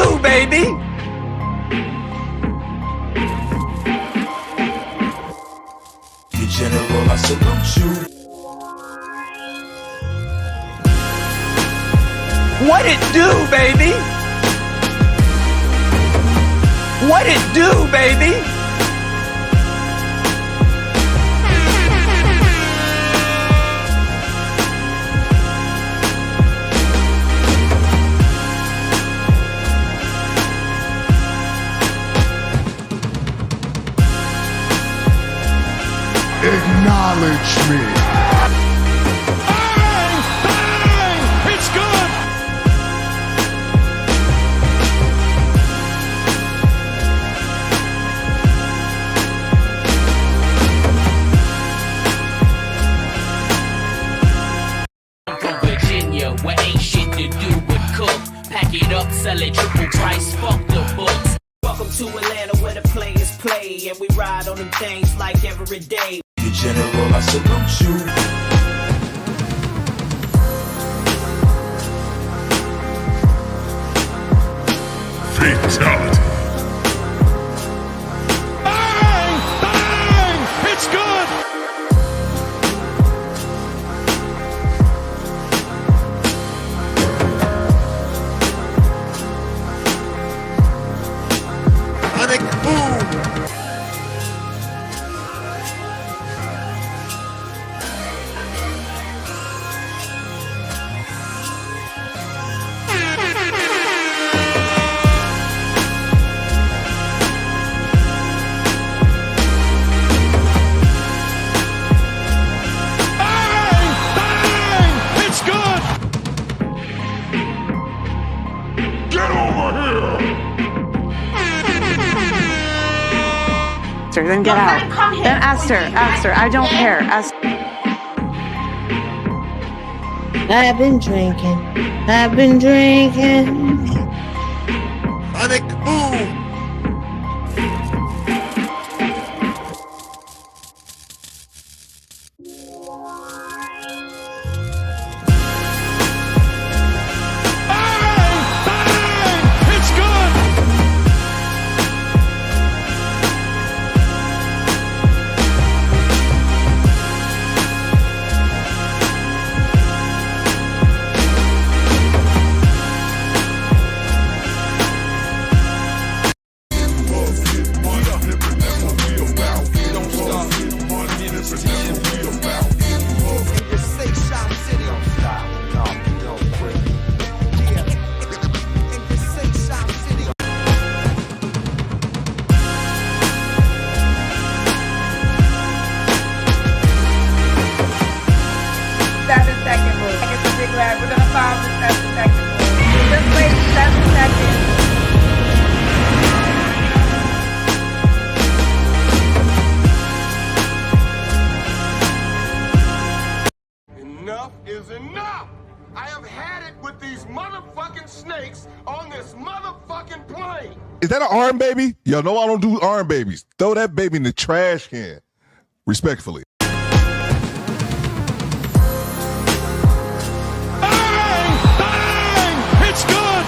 do, baby? Your general, I salute you. What it do, baby? What it do, baby? Acknowledge me. Bang! Bang! It's good! I'm from Virginia, where ain't shit to do but cook. Pack it up, sell it triple price, fuck the books. Welcome to Atlanta where the players play, and we ride on them things like every day. Your general, I salute you. Fatality. Bang! Bang! It's good! Sonic boom. Bang! Bang! It's good! Get over here. Then get out. Then ask her. I don't care. Ask. I've been drinking. Sonic boom. Bang! Bang! It's good! That's the second move. It's a big lad. We're gonna follow this. That's the second move. Just wait. That's the second. Enough is enough. I have had it with these motherfucking snakes on this motherfucking plane. Is that an arm baby? Y'all know I don't do arm babies. Throw that baby in the trash can. Respectfully. Bang! Bang! It's good!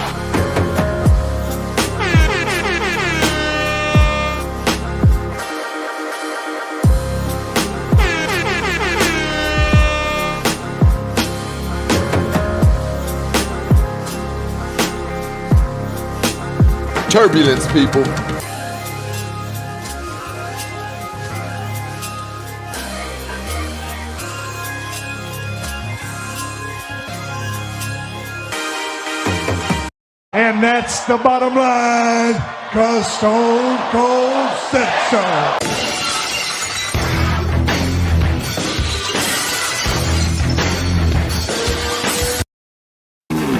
Turbulence, people. And that's the bottom line, cause Stone Cold said so.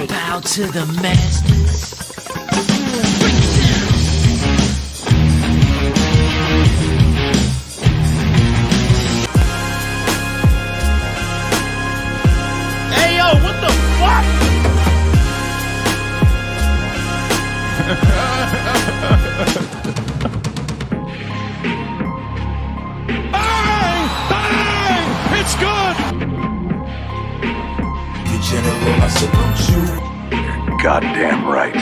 Bow to the masters. Hey yo, what the fuck? Bang! Bang! It's good! Your general, I salute you. Goddamn right.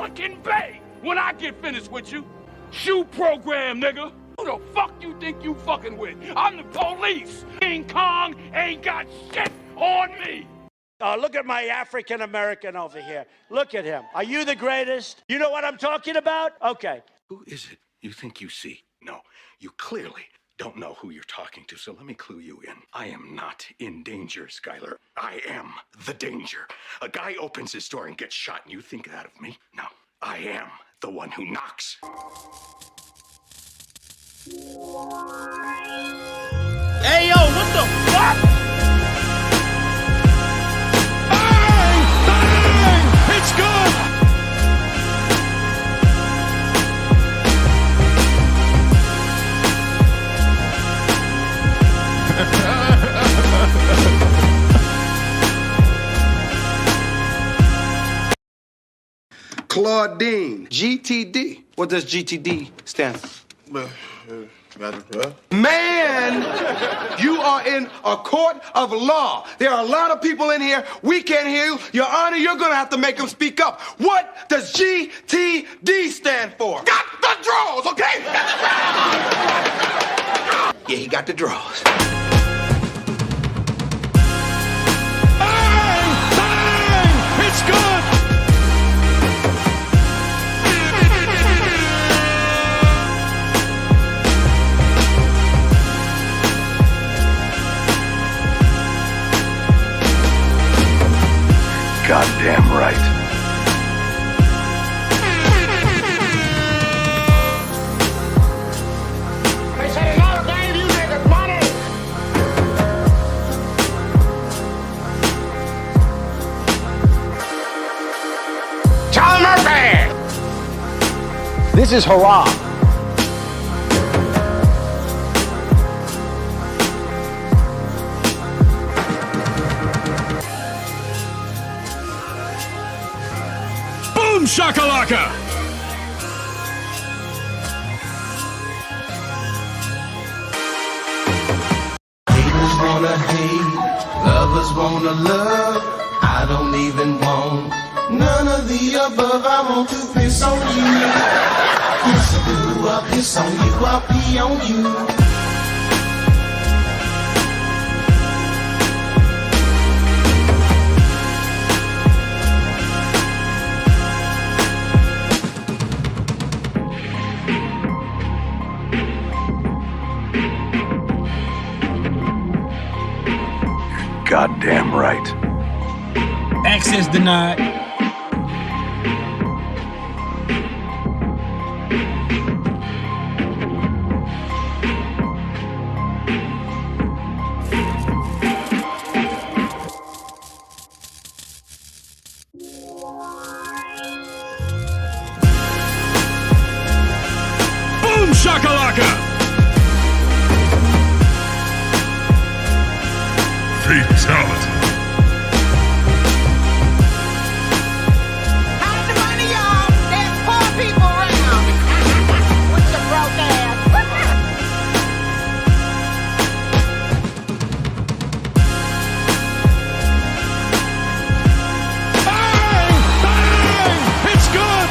fucking bay when I get finished with you. Shoe program, nigga. Who the fuck you think you fucking with? I'm the police. King Kong ain't got shit on me. Look at my African American over here. Look at him. Are you the greatest? You know what I'm talking about? Okay. Who is it you think you see? No, you clearly don't know who you're talking to, so let me clue you in. I am not in danger, Skyler. I am the danger. A guy opens his door and gets shot, and you think that of me? No, I am the one who knocks. Hey, yo, what the fuck? Bang! Bang! It's good! Claudine. GTD. What does GTD stand for? Man, you are in a court of law. There are a lot of people in here. We can't hear you. Your Honor, you're going to have to make them speak up. What does GTD stand for? Got the draws, okay? Yeah, he got the draws. Bang! Bang! It's good! Goddamn right. They say another game you niggas money. Charlie Murphy. This is hurrah. Boom shakalaka! Haters wanna hate, lovers wanna love. I don't even want none of the above. I want to piss on you. Piss on you, I'll piss on you, I'll pee on you. Goddamn right. Access denied. Boom shakalaka! Fatality. Hide the money, y'all. There's poor people around. What's the broke ass? Bang! Bang! It's good!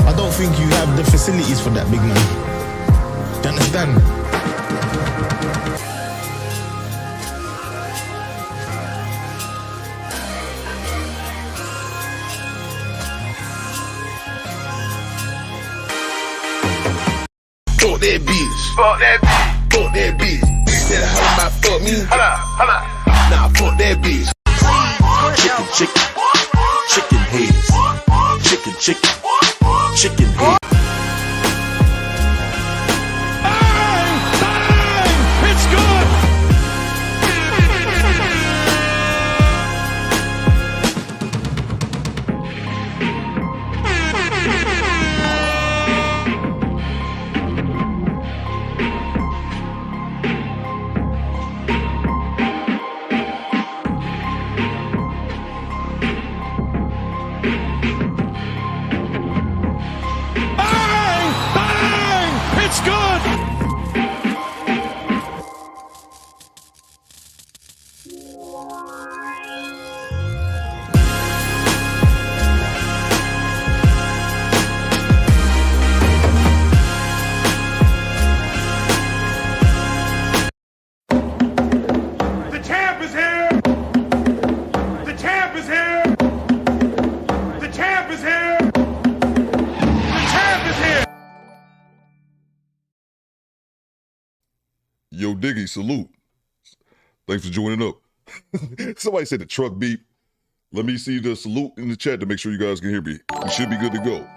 I don't think you have the facilities for that, big man. Do you understand? Fuck that bitch. Fuck that bitch. Fuck that bitch. Bitch that hoe might fuck me. Hold up. Nah, fuck that bitch. Chicken, chicken. Chicken heads. Chicken heads. Bang! Bang! It's good! Yo, Diggy, salute. Thanks for joining up. Somebody said the truck beep. Let me see the salute in the chat to make sure you guys can hear me. We should be good to go.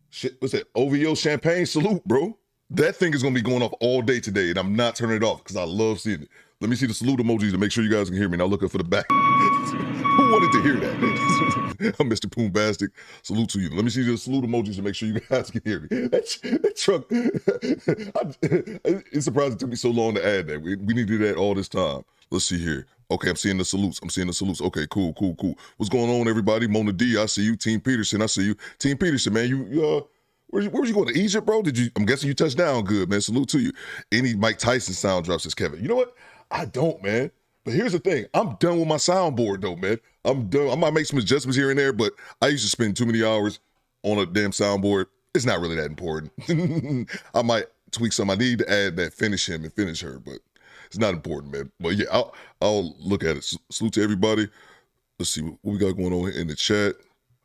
Shit, what's that? OVO champagne salute, bro. That thing is going to be going off all day today, and I'm not turning it off because I love seeing it. Let me see the salute emojis to make sure you guys can hear me. Now look up for the back. Who wanted to hear that? I'm Mr. Poombastic. Salute to you. Let me see the salute emojis to make sure you guys can hear me. That truck, it's surprising it took me so long to add that. We need to do that all this time. Let's see here. Okay, I'm seeing the salutes. Okay, cool. What's going on, everybody? Mona D, I see you. Team Peterson, I see you. Team Peterson, man, where was you going to Egypt, bro? I'm guessing you touched down good, man. Salute to you. Any Mike Tyson sound drops, says Kevin. You know what? I don't, man. But here's the thing. I'm done with my soundboard, though, man. I'm done. I might make some adjustments here and there, but I used to spend too many hours on a damn soundboard. It's not really that important. I might tweak some. I need to add that finish him and finish her, but it's not important, man. But yeah, I'll look at it. Salute to everybody. Let's see what we got going on in the chat.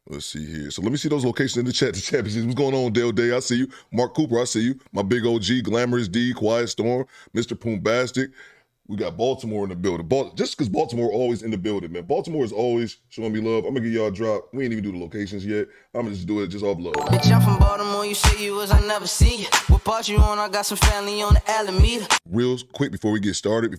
Let's see here. So let me see those locations in the chat. The championship. What's going on, Dale Day? I see you. Mark Cooper, I see you. My big OG, Glamorous D, Quiet Storm, Mr. Poombastic. We got Baltimore in the building. Just because Baltimore always in the building, man. Baltimore is always showing me love. I'm going to give y'all a drop. We ain't even do the locations yet. I'm going to just do it just off love. Bitch, I'm from Baltimore. You say you was, I never seen you. What part you on? I got some family on the Alameda. Real quick before we get started,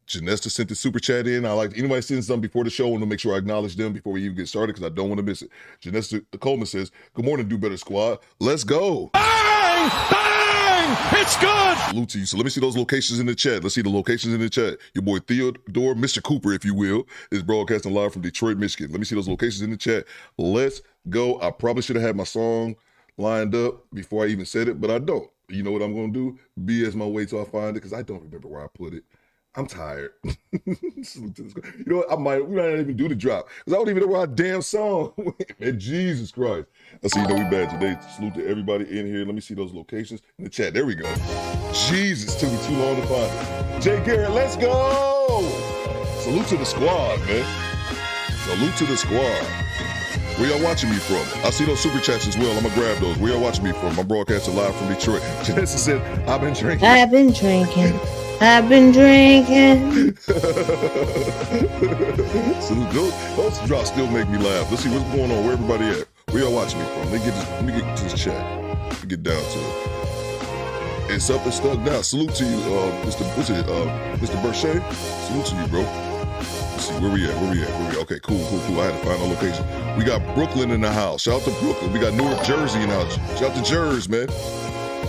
Janesta sent the super chat in. I like anybody send something before the show. I want to make sure I acknowledge them before we even get started because I don't want to miss it. Janesta Coleman says, "Good morning, Do Better Squad. Let's go." Bang! Bang! It's good! Salute to you. So let me see those locations in the chat. Let's see the locations in the chat. Your boy Theodore, Mr. Cooper, if you will, is broadcasting live from Detroit, Michigan. Let me see those locations in the chat. Let's go. I probably should have had my song lined up before I even said it, but I don't. You know what I'm going to do? Be as my way till I find it because I don't remember where I put it. I'm tired. You know what? We might not even do the drop because I don't even know where our damn song went. Man, Jesus Christ. I see, we bad today. Salute to everybody in here. Let me see those locations in the chat. There we go. Jesus, took me too long to find it. Jay Garrett, let's go. Salute to the squad, man. Salute to the squad. Where y'all watching me from? I see those super chats as well. I'm going to grab those. Where y'all watching me from? I'm broadcasting live from Detroit. Janessa said, I've been drinking. I've been drinking. So those drops still make me laugh. Let's see what's going on. Where everybody at? Where y'all watching me from? Let me get to this chat. Let me get down to it. It's up and stuck down. Salute to you, Mr. Berchet. Salute to you, bro. Let's see, where we at? Okay, cool. I had to find a location. We got Brooklyn in the house. Shout out to Brooklyn. We got Newark, Jersey in the house. Shout out to Jersey, man.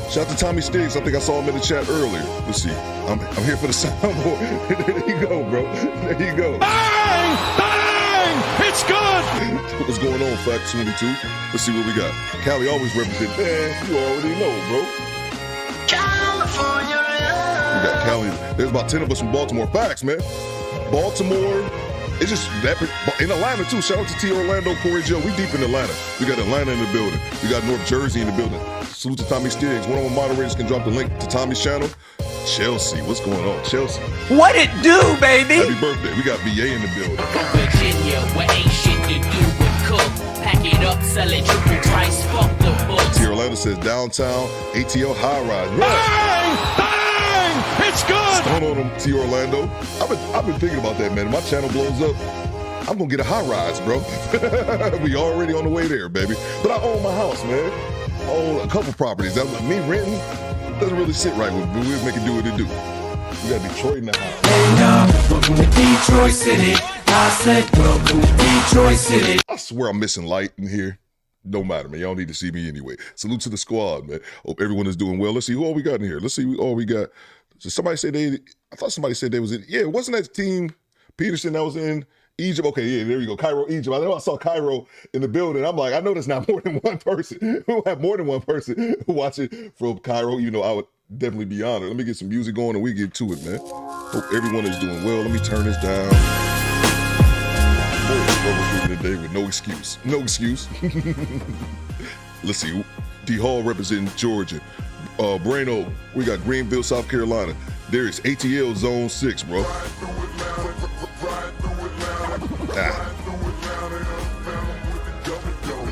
Shout out to Tommy Stiggs. I think I saw him in the chat earlier. Let's see. I'm here for the soundboard. There you go, bro. There you go. Bang! Bang! It's good! What's going on, Fact 22? Let's see what we got. Cali always represent. Man, you already know, bro. California. We got Cali. There's about 10 of us from Baltimore. Facts, man. Baltimore. It's just that in Atlanta too. Shout out to T Orlando, Corey Joe. We deep in Atlanta. We got Atlanta in the building. We got North Jersey in the building. Salute to Tommy Stiggs. One of my moderators can drop the link to Tommy's channel. Chelsea, what's going on? Chelsea. What it do, baby? Happy birthday. We got BA in the building. From Virginia, where ain't shit to do but cook. Pack it up, sell it triple price, fuck the books. T Orlando says downtown ATL high rise. Bang! Bang! It's good! Stone on them, T Orlando. I've been thinking about that, man. If my channel blows up, I'm gonna get a high rise, bro. We already on the way there, baby. But I own my house, man. I own a couple properties. Me renting doesn't really sit right with me. We'll make it do what it do. We got Detroit in the house. Hey, welcome to Detroit City. I said, welcome to Detroit City. I swear I'm missing light in here. Don't matter, man. Y'all need to see me anyway. Salute to the squad, man. Hope everyone is doing well. Let's see who all we got in here. Let's see who all we got. So somebody said I thought somebody said they was in, yeah, wasn't that team Peterson that was in Egypt? Okay, yeah, there you go. Cairo, Egypt. I know I saw Cairo in the building. I'm like, I know there's not more than one person. We'll have more than one person watching from Cairo. You know, I would definitely be honored. Let me get some music going and we get to it, man. Hope everyone is doing well. Let me turn this down. Boy, struggle through today with no excuse. No excuse. Let's see. D Hall representing Georgia. Brano, we got Greenville, South Carolina. There is ATL Zone 6, bro.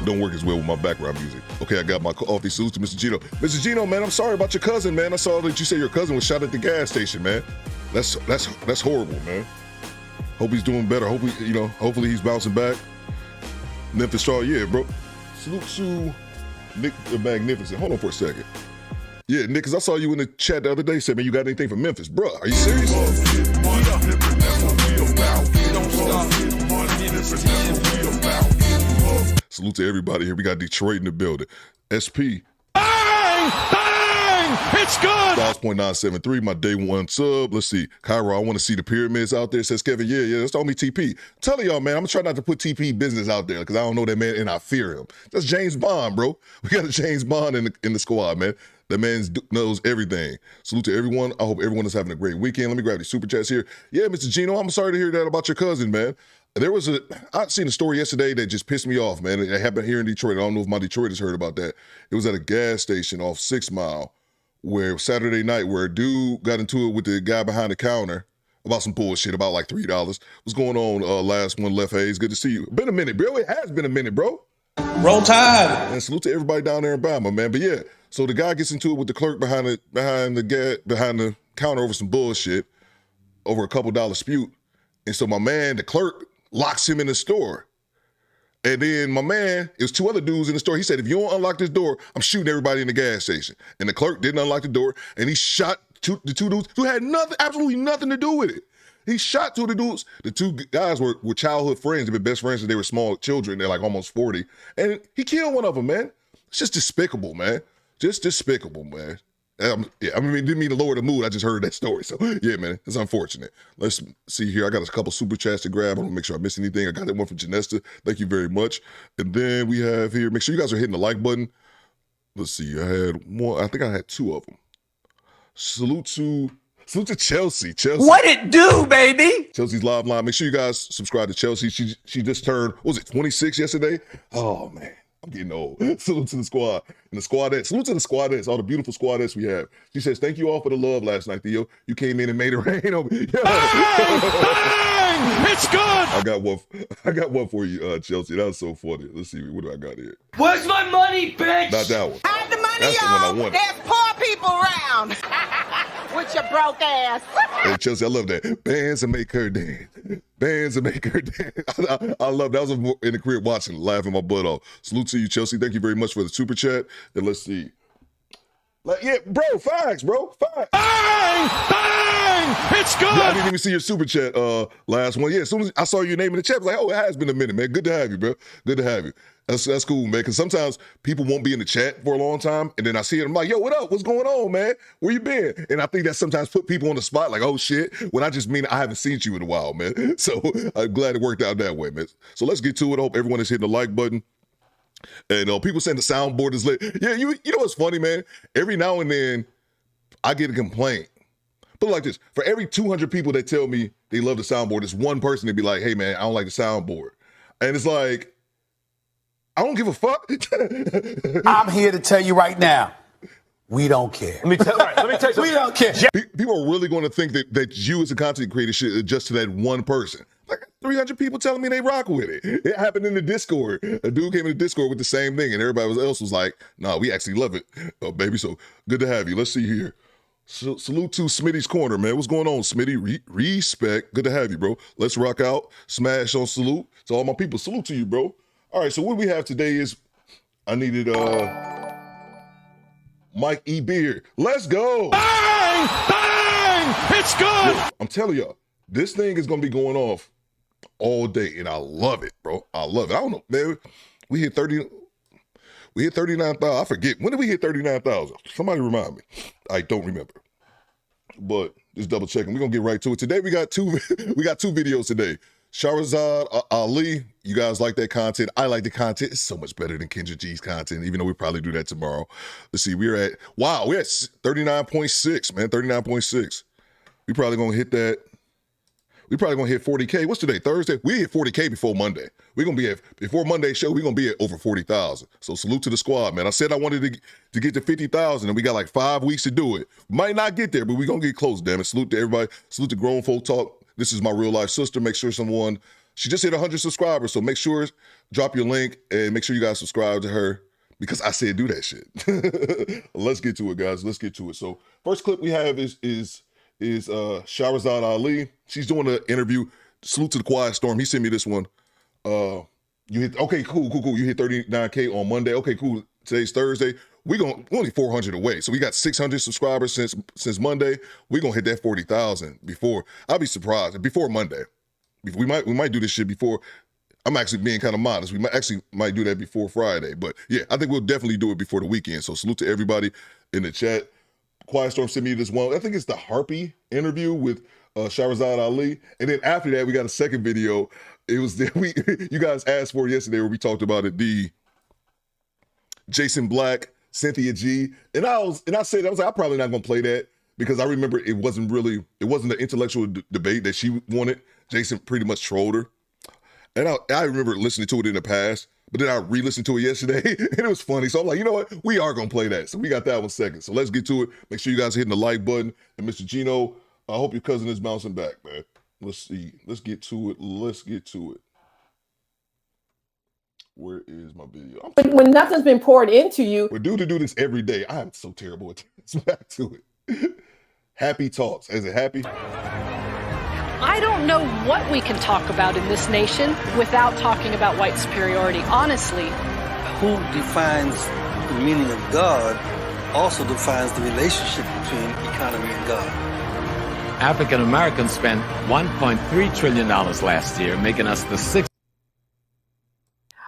don't work as well with my background music. Okay, I got my coffee. Salute to Mr. Gino. Mr. Gino, man, I'm sorry about your cousin, man. I saw that you say your cousin was shot at the gas station, man. That's horrible, man. Hope he's doing better. Hopefully he's bouncing back. Memphis Straw, yeah, bro. Salute to Nick the Magnificent. Hold on for a second. Yeah, Nick, because I saw you in the chat the other day. Said, man, you got anything from Memphis? Bro, are you serious? Salute to everybody here. We got Detroit in the building. SP. Bang! Bang! It's good! $0.973, my day one sub. Let's see. Cairo, I want to see the pyramids out there. Says Kevin, yeah, that's all me TP. I'm telling y'all, man, I'm going to try not to put TP business out there because I don't know that man and I fear him. That's James Bond, bro. We got a James Bond in the squad, man. That man knows everything. Salute to everyone. I hope everyone is having a great weekend. Let me grab these super chats here. Yeah, Mr. Gino, I'm sorry to hear that about your cousin, man. I seen a story yesterday that just pissed me off, man. It happened here in Detroit. I don't know if my Detroiters heard about that. It was at a gas station off 6 Mile where Saturday night where a dude got into it with the guy behind the counter about some bullshit, about like $3. What's going on, last one left, Hayes? Good to see you. Been a minute, bro. It has been a minute, bro. Roll Tide. And salute to everybody down there in Bama, man. But yeah, so the guy gets into it with the clerk behind the counter over some bullshit, over a couple dollar dispute. And so my man, the clerk, locks him in the store. And then my man, it was 2 other dudes in the store. He said, if you don't unlock this door, I'm shooting everybody in the gas station. And the clerk didn't unlock the door, and he shot the 2 dudes who had absolutely nothing to do with it. He shot 2 of the dudes. The 2 guys were childhood friends. They've been best friends since they were small children. They're like almost 40. And he killed one of them, man. It's just despicable, man. Just despicable, man. Didn't mean to lower the mood. I just heard that story. So, yeah, man, it's unfortunate. Let's see here. I got a couple super chats to grab. I want to make sure I miss anything. I got that one from Janesta. Thank you very much. And then we have here, make sure you guys are hitting the like button. Let's see. I had 1. I think I had 2 of them. Salute to Chelsea. What it do, baby? Chelsea's live line. Make sure you guys subscribe to Chelsea. She just turned, what was it, 26 yesterday? Oh, man. I'm getting old. Salute to the squad and the squadettes. Salute to the squadettes, all the beautiful squadettes we have. She says, thank you all for the love last night, Theo. You came in and made it rain on me. Bang! Bang! It's good! I got one for you, Chelsea. That was so funny. Let's see, what do I got here? Where's my money, bitch? Not that one. Hide the money, That's the one I y'all. wanted. There's poor people around. With your broke ass. Hey, Chelsea, I love that. Bands and make her dance. Bands and make her dance. I love that. I was in the crib watching, laughing my butt off. Salute to you, Chelsea. Thank you very much for the super chat. And let's see. Yeah, bro, facts, bro. Facts. Bang! Bang! It's good! Yeah, I didn't even see your super chat last one. Yeah, as soon as I saw your name in the chat, I was like, oh, it has been a minute, man. Good to have you, bro. Good to have you. That's cool, man, because sometimes people won't be in the chat for a long time, and then I see it, I'm like, yo, what up? What's going on, man? Where you been? And I think that sometimes put people on the spot, like, oh, shit, when I just mean I haven't seen you in a while, man. So I'm glad it worked out that way, man. So let's get to it. I hope everyone is hitting the like button. And people saying the soundboard is lit. Yeah, you know what's funny, man? Every now and then, I get a complaint. Put it like this. For every 200 people that tell me they love the soundboard, there's one person that be like, hey, man, I don't like the soundboard. And it's like, I don't give a fuck. I'm here to tell you right now, we don't care. Let me tell you. We don't care. People are really going to think that you as a content creator should adjust to that one person. Like 300 people telling me they rock with it. It happened in the Discord. A dude came in the Discord with the same thing, and everybody else was like, nah, we actually love it. Oh, baby, so good to have you. Let's see here. Salute to Smitty's Corner, man. What's going on, Smitty? Respect. Good to have you, bro. Let's rock out. Smash on salute. To all my people, salute to you, bro. All right, so what we have today is I needed Mike E. Beard. Let's go. Bang! Bang! It's good! Yo, I'm telling y'all, this thing is going to be going off all day, and I love it, bro. I love it. I don't know, man. We hit 39,000. I forget. When did we hit 39,000? Somebody remind me. I don't remember. But just double checking. We're going to get right to it. Today we got two videos today. Sharahzad Ali, you guys like that content. I like the content. It's so much better than Kendra G's content, even though we probably do that tomorrow. Let's see, we're at 39.6, man, 39.6. We probably gonna hit that. We probably gonna hit 40K. What's today, Thursday? We hit 40K before Monday. We're gonna be before Monday's show, we're gonna be at over 40,000. So salute to the squad, man. I said I wanted to get to 50,000, and we got like 5 weeks to do it. Might not get there, but we're gonna get close, damn it. Salute to everybody. Salute to Grown Folk Talk. This is my real life sister. Make sure someone She just hit 100 subscribers, so make sure, drop your link, and make sure you guys subscribe to her because I said do that shit. Let's get to it, guys. Let's get to it. So first clip we have is Sharahzad Ali. She's doing an interview. Salute to the Quiet Storm. He sent me this one. You hit cool. You hit 39K on Monday. Okay, cool. Today's Thursday. We're only 400 away. So we got 600 subscribers since Monday. We're gonna hit that 40,000 before. I'll be surprised. Before Monday. We might do this shit before. I'm actually being kind of modest. We might do that before Friday. But yeah, I think we'll definitely do it before the weekend. So salute to everybody in the chat. Quiet Storm sent me this one. I think it's the Harpy interview with Sharahzad Ali. And then after that, we got a second video. It was you guys asked for it yesterday where we talked about it. The Jason Black, Cynthia G. And I said, I was like, I'm probably not gonna play that because I remember it wasn't an intellectual debate that she wanted. Jason pretty much trolled her. And I remember listening to it in the past, but then I re-listened to it yesterday and it was funny. So I'm like, you know what? We are going to play that. So we got that one second. So let's get to it. Make sure you guys are hitting the like button. And Mr. Gino, I hope your cousin is bouncing back, man. Let's see. Let's get to it. Where is my video? When nothing's been poured into you. We're due to do this every day. I am so terrible at this. Back to it. Happy talks. Is it happy? I don't know what we can talk about in this nation without talking about white superiority, honestly. Who defines the meaning of God also defines the relationship between economy and God. African Americans spent $1.3 trillion last year, making us the sixth.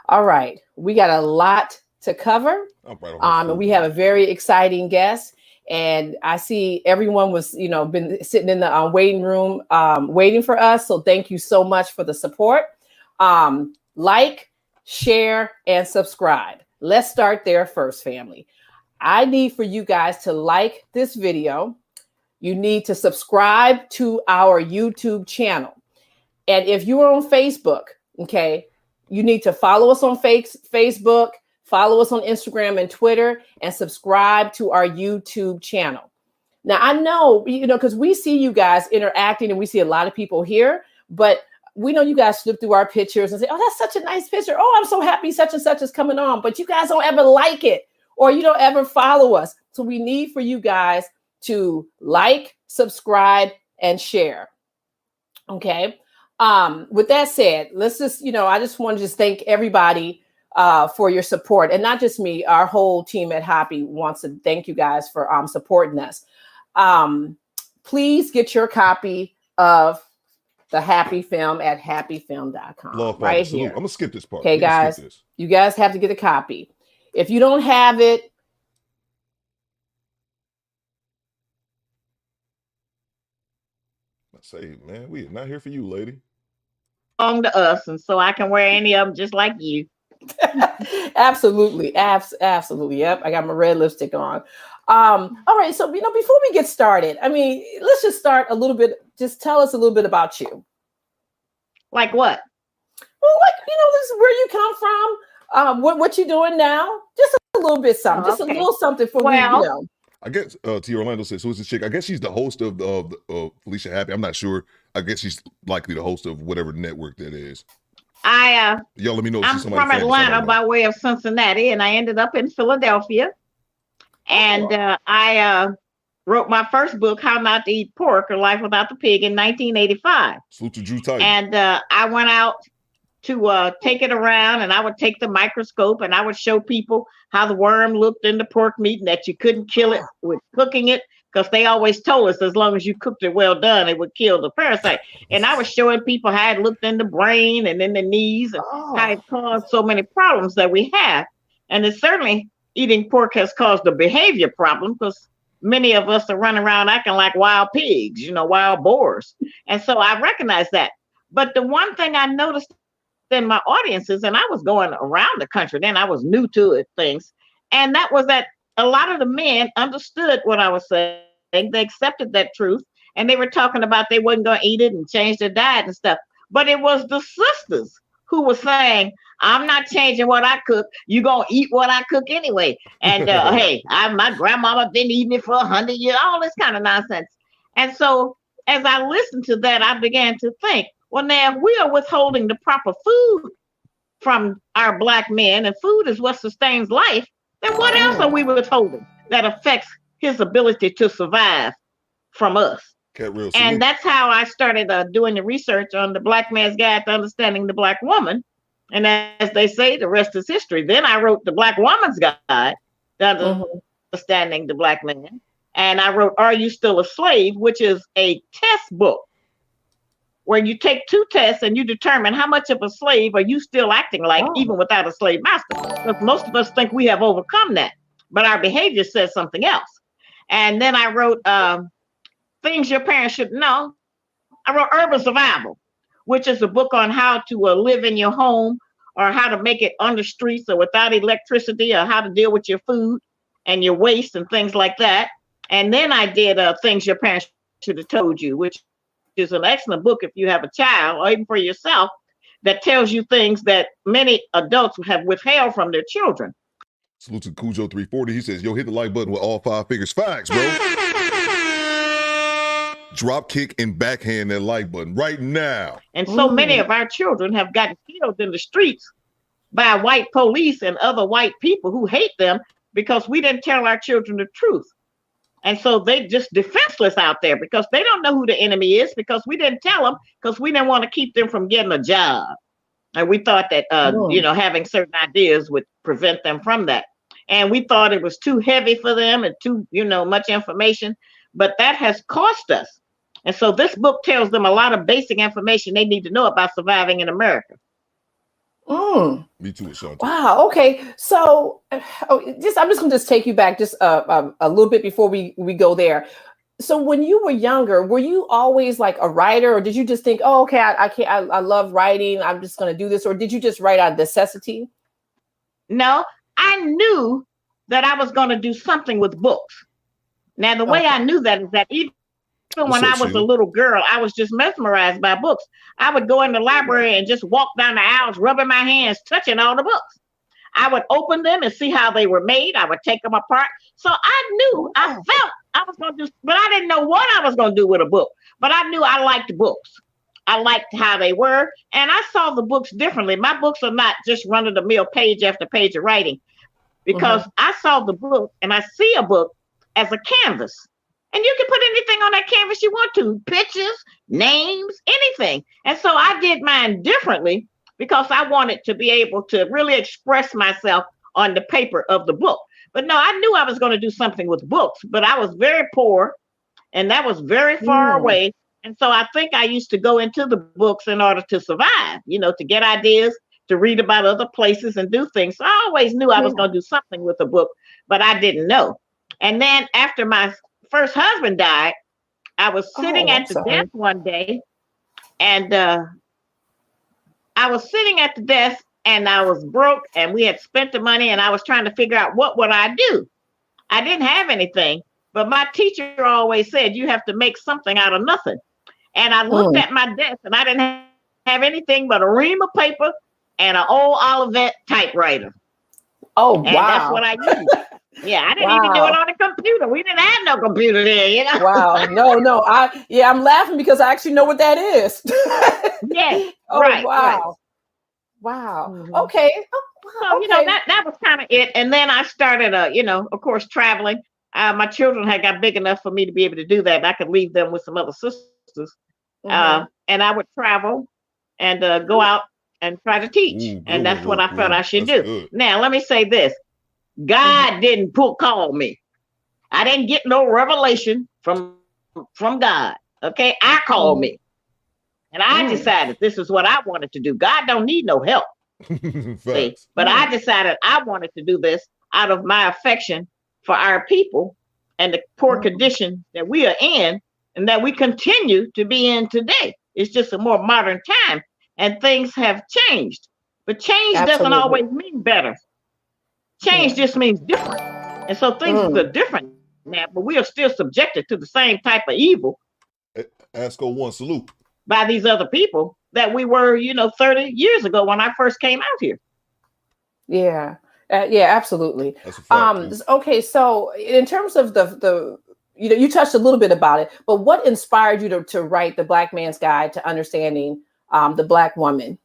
All right, we got a lot to cover. And we have a very exciting guest. And I see everyone was, been sitting in the waiting room, waiting for us. So thank you so much for the support. Like, share, and subscribe. Let's start there first, family. I need for you guys to like this video. You need to subscribe to our YouTube channel. And if you are on Facebook, okay, you need to follow us on Facebook. Follow us on Instagram and Twitter and subscribe to our YouTube channel. Now, I know, because we see you guys interacting and we see a lot of people here, but we know you guys flip through our pictures and say, oh, that's such a nice picture. Oh, I'm so happy such and such is coming on. But you guys don't ever like it or you don't ever follow us. So we need for you guys to like, subscribe, and share. Okay. With that said, let's just, I just want to just thank everybody for your support, and not just me. Our whole team at Happy wants to thank you guys for supporting us. Please get your copy of the Happy Film at happyfilm.com. Right here. I'm gonna skip this part. Okay, guys, you guys have to get a copy. If you don't have it, I say, man, we are not here for you, lady. To us, and so I can wear any of them just like you. Absolutely. Absolutely. Yep. I got my red lipstick on. All right. So, before we get started, let's just start a little bit. Just tell us a little bit about you. Like what? Well, this is where you come from. What you're doing now. Just a little bit something. Just a little something for me. I guess T. Orlando says, who's this chick? I guess she's the host of Felicia Happy. I'm not sure. I guess she's likely the host of whatever network that is. Y'all let me know. I'm from Atlanta by way of Cincinnati, and I ended up in Philadelphia. And I wrote my first book, How Not to Eat Pork or Life Without the Pig, in 1985. Salute to Drew Titan. And I went out to take it around, and I would take the microscope and I would show people how the worm looked in the pork meat and that you couldn't kill it with cooking it, because they always told us as long as you cooked it well done, it would kill the parasite. And I was showing people how it looked in the brain and in the knees and how it caused so many problems that we have. And it's certainly eating pork has caused a behavior problem, because many of us are running around acting like wild pigs, wild boars. And so I recognize that. But the one thing I noticed in my audiences, and I was going around the country then, I was new to it, things, and that was that a lot of the men understood what I was saying. They accepted that truth, and they were talking about they wasn't going to eat it and change their diet and stuff. But it was the sisters who were saying, I'm not changing what I cook. You're going to eat what I cook anyway. And hey, my grandmama been eating it for 100 years, all this kind of nonsense. And so as I listened to that, I began to think, Well, now we are withholding the proper food from our black men, and food is what sustains life. Then what else are we withholding that affects his ability to survive from us? And that's how I started doing the research on the Black Man's Guide to Understanding the Black Woman. And as they say, the rest is history. Then I wrote the Black Woman's Guide to Understanding the Black Man. And I wrote Are You Still a Slave?, which is a test book where you take 2 tests and you determine how much of a slave are you still acting like, even without a slave master. Because most of us think we have overcome that, but our behavior says something else. And then I wrote Things Your Parents Should Know. I wrote Urban Survival, which is a book on how to live in your home, or how to make it on the streets or without electricity, or how to deal with your food and your waste and things like that. And then I did Things Your Parents Should Have Told You, which is an excellent book if you have a child or even for yourself, that tells you things that many adults have withheld from their children. Salute to Cujo 340. He says, yo, hit the like button with all 5 fingers. Facts, bro. Drop kick and backhand that like button right now. And so many of our children have gotten killed in the streets by white police and other white people who hate them because we didn't tell our children the truth. And so they just defenseless out there because they don't know who the enemy is, because we didn't tell them, because we didn't want to keep them from getting a job. And we thought that, having certain ideas would prevent them from that. And we thought it was too heavy for them and too, much information, but that has cost us. And so this book tells them a lot of basic information they need to know about surviving in America. Me too, Ashanti. Wow. Okay. So I'm just going to take you back just a little bit before we go there. So when you were younger, were you always like a writer, or did you just think, oh, okay, I love writing, I'm just going to do this? Or did you just write out of necessity? No, I knew that I was going to do something with books. Now, the way I knew that is that even when I was a little girl, I was just mesmerized by books. I would go in the library and just walk down the aisles, rubbing my hands, touching all the books. I would open them and see how they were made. I would take them apart. So I felt I was going to do, but I didn't know what I was going to do with a book. But I knew I liked books. I liked how they were. And I saw the books differently. My books are not just run-of-the-mill page after page of writing, because I saw the book and I see a book as a canvas. And you can put anything on that canvas you want to, pictures, names, anything. And so I did mine differently because I wanted to be able to really express myself on the paper of the book. But no, I knew I was going to do something with books, but I was very poor and that was very far away. And so I think I used to go into the books in order to survive, to get ideas, to read about other places and do things. So I always knew I was going to do something with a book, but I didn't know. And then after my first husband died, I was sitting at the desk one day, and I was sitting at the desk and I was broke and we had spent the money and I was trying to figure out what would I do. I didn't have anything, but my teacher always said, you have to make something out of nothing. And I looked at my desk and I didn't have anything but a ream of paper and an old Olivet typewriter. Oh, and that's what I used. Yeah, I didn't even do it on a computer. We didn't have no computer there, Wow. No. I'm laughing because I actually know what that is. Yes. Right. Right. Wow. Okay. So, that was kind of it. And then I started, of course, traveling. My children had got big enough for me to be able to do that. And I could leave them with some other sisters. And I would travel and go out and try to teach. And that's what I felt I should do. Good. Now, let me say this. God didn't call me. I didn't get no revelation from God. Okay. I called me. And I decided this is what I wanted to do. God don't need no help. See? But I decided I wanted to do this out of my affection for our people and the poor condition that we are in and that we continue to be in today. It's just a more modern time and things have changed. But change doesn't always mean better. Change just means different. And so things are different now, but we are still subjected to the same type of evil. Asco one, salute. By these other people that we were, 30 years ago when I first came out here. Yeah. Absolutely. Okay. So in terms of the you touched a little bit about it, but what inspired you to write the Black Man's Guide to Understanding the black woman.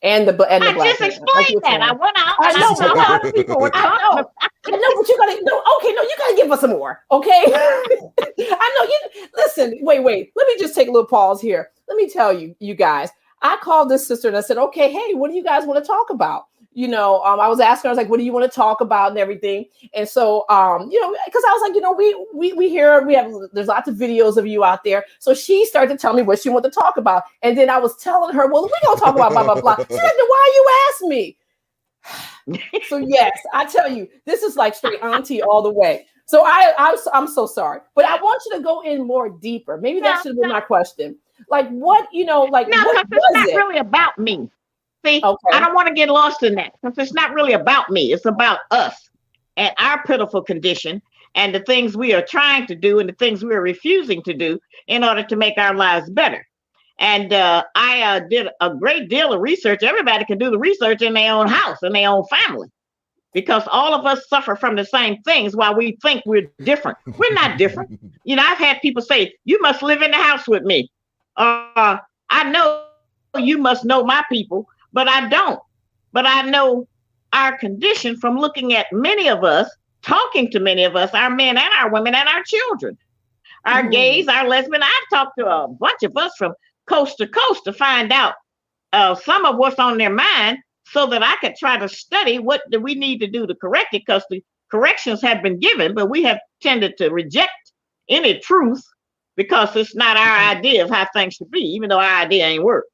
And the black just explained that. I went out and I know, saw how the people were talking. I know, but you gotta you gotta give us some more, okay? I know you listen, wait. Let me just take a little pause here. Let me tell you, you guys, I called this sister and I said, okay, hey, what do you guys want to talk about? I was asking her, I was like, what do you want to talk about and everything? And so, because I was like, we hear, there's lots of videos of you out there. So she started to tell me what she wanted to talk about. And then I was telling her, well, we're going to talk about blah, blah, blah. She said, why you ask me? So yes, I tell you, this is like straight auntie all the way. So I'm so sorry, but I want you to go in more deeper. Maybe that should have been my question. Like what, what was it's not really about me. See, okay. I don't want to get lost in that because it's not really about me. It's about us and our pitiful condition and the things we are trying to do and the things we are refusing to do in order to make our lives better. And I did a great deal of research. Everybody can do the research in their own house, in their own family, because all of us suffer from the same things while we think we're different. We're not different. I've had people say, you must live in the house with me. I know you must know my people. But I don't. But I know our condition from looking at many of us, talking to many of us, our men and our women and our children, our gays, our lesbians. I've talked to a bunch of us from coast to coast to find out some of what's on their mind so that I could try to study what do we need to do to correct it, because the corrections have been given, but we have tended to reject any truth because it's not our idea of how things should be, even though our idea ain't worked.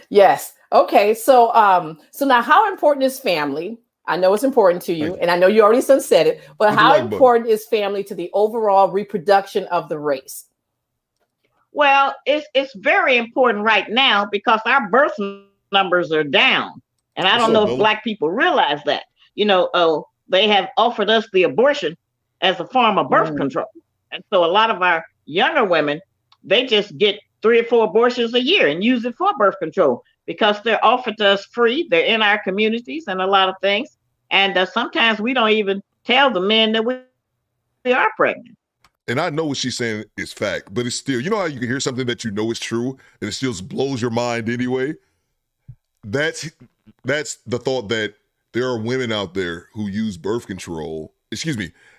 Yes. Okay. So now how important is family? I know it's important to you, and I know you already said it, but how important is family to the overall reproduction of the race? Well, it's very important right now because our birth numbers are down. And I don't know if Black people realize that. They have offered us the abortion as a form of birth control. And so a lot of our younger women, they just get 3 or 4 abortions a year and use it for birth control because they're offered to us free. They're in our communities and a lot of things. And sometimes we don't even tell the men that we are pregnant. And I know what she's saying is fact, but it's still, you know how you can hear something that you know is true and it still blows your mind anyway? That's the thought that there are women out there who use birth control,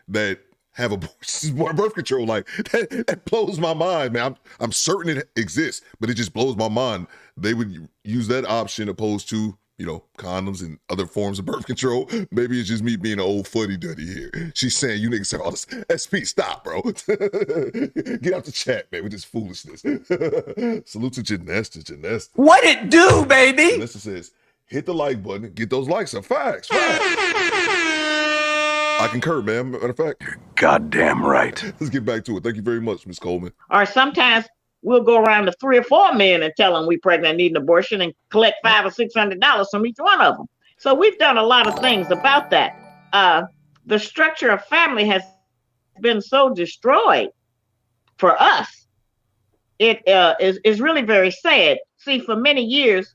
that have birth control. Like that blows my mind, man. I'm certain it exists, but it just blows my mind. They would use that option opposed to, condoms and other forms of birth control. Maybe it's just me being an old fuddy-duddy here. She's saying, you niggas say all this. SP, stop, bro. Get out the chat, man, with this foolishness. Salute to Janesta. What it do, baby? Janesta says, hit the like button, get those likes. Are facts. I concur, man. Matter of fact. Goddamn right. Let's get back to it. Thank you very much, Ms. Coleman. Or sometimes we'll go around to 3 or 4 men and tell them we pregnant and need an abortion and collect $500 or $600 from each one of them. So we've done a lot of things about that. The structure of family has been so destroyed for us. It is really very sad. See, for many years,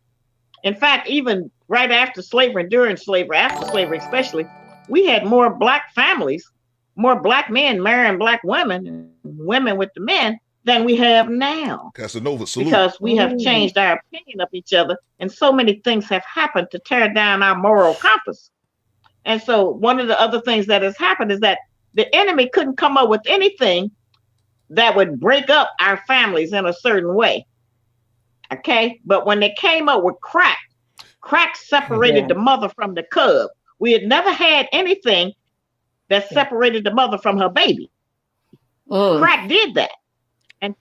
in fact, even right after slavery, during slavery, after slavery especially, we had more Black families, more Black men marrying Black women, and women with the men, than we have now. Casanova, salute. Because we have changed our opinion of each other, and so many things have happened to tear down our moral compass. And so one of the other things that has happened is that the enemy couldn't come up with anything that would break up our families in a certain way. Okay? But when they came up with crack separated the mother from the cub. We had never had anything that separated the mother from her baby. Crack did that. And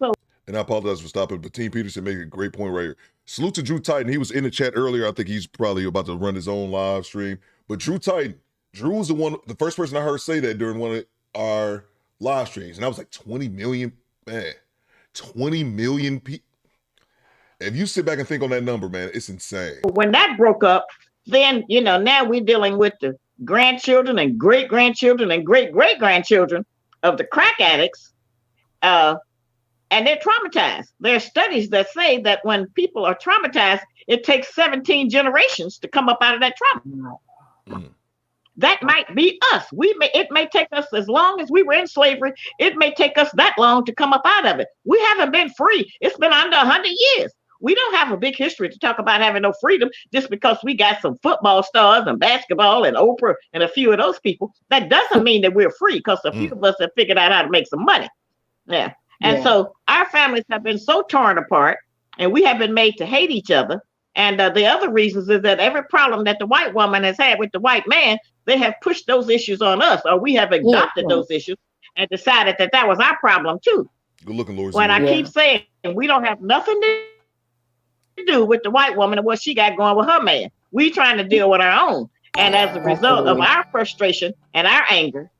I apologize for stopping, but Team Peterson made a great point right here. Salute to Drew Titan. He was in the chat earlier. I think he's probably about to run his own live stream. But Drew Titan, Drew was the first person I heard say that during one of our live streams. And I was like, 20 million, man. 20 million people. If you sit back and think on that number, man, it's insane. When that broke up, then, now we're dealing with the grandchildren and great-grandchildren and great-great-grandchildren of the crack addicts, and they're traumatized. There are studies that say that when people are traumatized, it takes 17 generations to come up out of that trauma. That might be us. It may take us, as long as we were in slavery, it may take us that long to come up out of it. We haven't been free. It's been under 100 years. We don't have a big history to talk about having no freedom just because we got some football stars and basketball and Oprah and a few of those people. That doesn't mean that we're free, because a few of us have figured out how to make some money. Yeah. And so our families have been so torn apart, and we have been made to hate each other. And the other reasons is that every problem that the white woman has had with the white man, they have pushed those issues on us, or we have adopted those issues and decided that that was our problem too. Good looking, Lord. When I keep saying we don't have nothing to do with the white woman and what she got going with her man. We trying to deal with our own. And as a result of our frustration and our anger,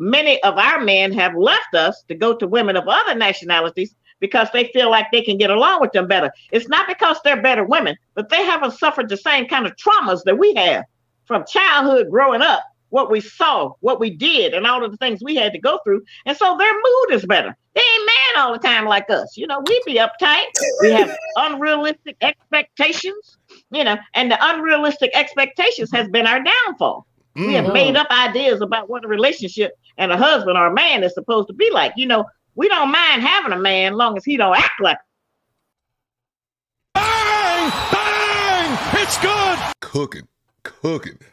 many of our men have left us to go to women of other nationalities because they feel like they can get along with them better. It's not because they're better women, but they haven't suffered the same kind of traumas that we have from childhood growing up, what we saw, what we did, and all of the things we had to go through. And so their mood is better. They ain't mad all the time like us. You know, we be uptight. We have unrealistic expectations, you know, and the unrealistic expectations has been our downfall. We have made up ideas about what a relationship and a husband or a man is supposed to be like. You know, we don't mind having a man as long as he don't act like. Bang! Bang! It's good! Cooking.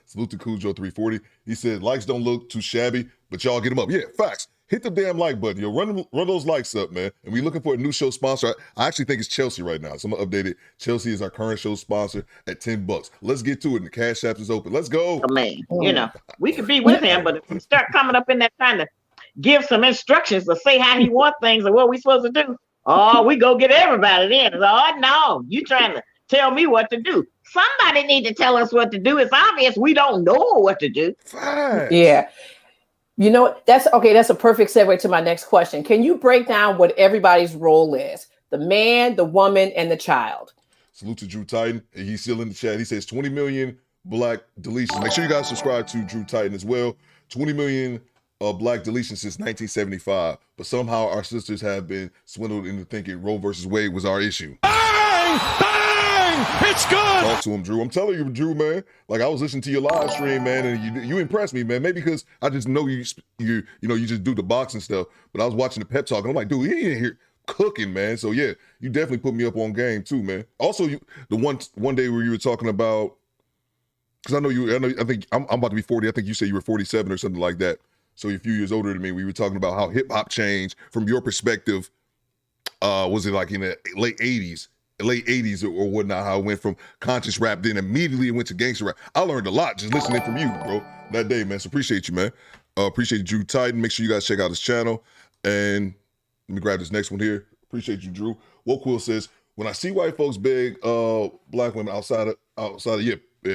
Salute to Cujo 340. He said, likes don't look too shabby, but y'all get them up. Yeah, facts. Hit the damn like button. Yo, run those likes up, man. And we looking for a new show sponsor. I actually think it's Chelsea right now. So I'm gonna update it. Chelsea is our current show sponsor at $10. Let's get to it. And the Cash App is open. Let's go. Oh, man, you know, we could be with him, but if we start coming up in that trying to give some instructions or say how he wants things or what we supposed to do, oh, we go get everybody then. Oh, no, you trying to tell me what to do. Somebody need to tell us what to do. It's obvious we don't know what to do. Yeah. You know, that's okay. That's a perfect segue to my next question. Can you break down what everybody's role is? The man, the woman, and the child. Salute to Drew Titan. He's still in the chat. He says 20 million black deletions. Make sure you guys subscribe to Drew Titan as well. 20 million black deletions since 1975. But somehow our sisters have been swindled into thinking Roe versus Wade was our issue. Bang! Bang! It's good! Talk to him, Drew. I'm telling you, Drew, man. Like, I was listening to your live stream, man, and you impressed me, man. Maybe because I just know you just do the boxing stuff. But I was watching the pep talk, and I'm like, dude, he in here cooking, man. So, yeah, you definitely put me up on game, too, man. Also, the one day where you were talking about, because I think I'm about to be 40. I think you said you were 47 or something like that. So you're a few years older than me. We were talking about how hip-hop changed from your perspective. Was it like in the late 80s or whatnot, how it went from conscious rap, then immediately it went to gangster rap. I learned a lot just listening from you, bro, that day, man. So appreciate you, man. Appreciate Drew Titan. Make sure you guys check out his channel. And let me grab this next one here. Appreciate you, Drew. Wokewill says, when I see white folks beg black women outside of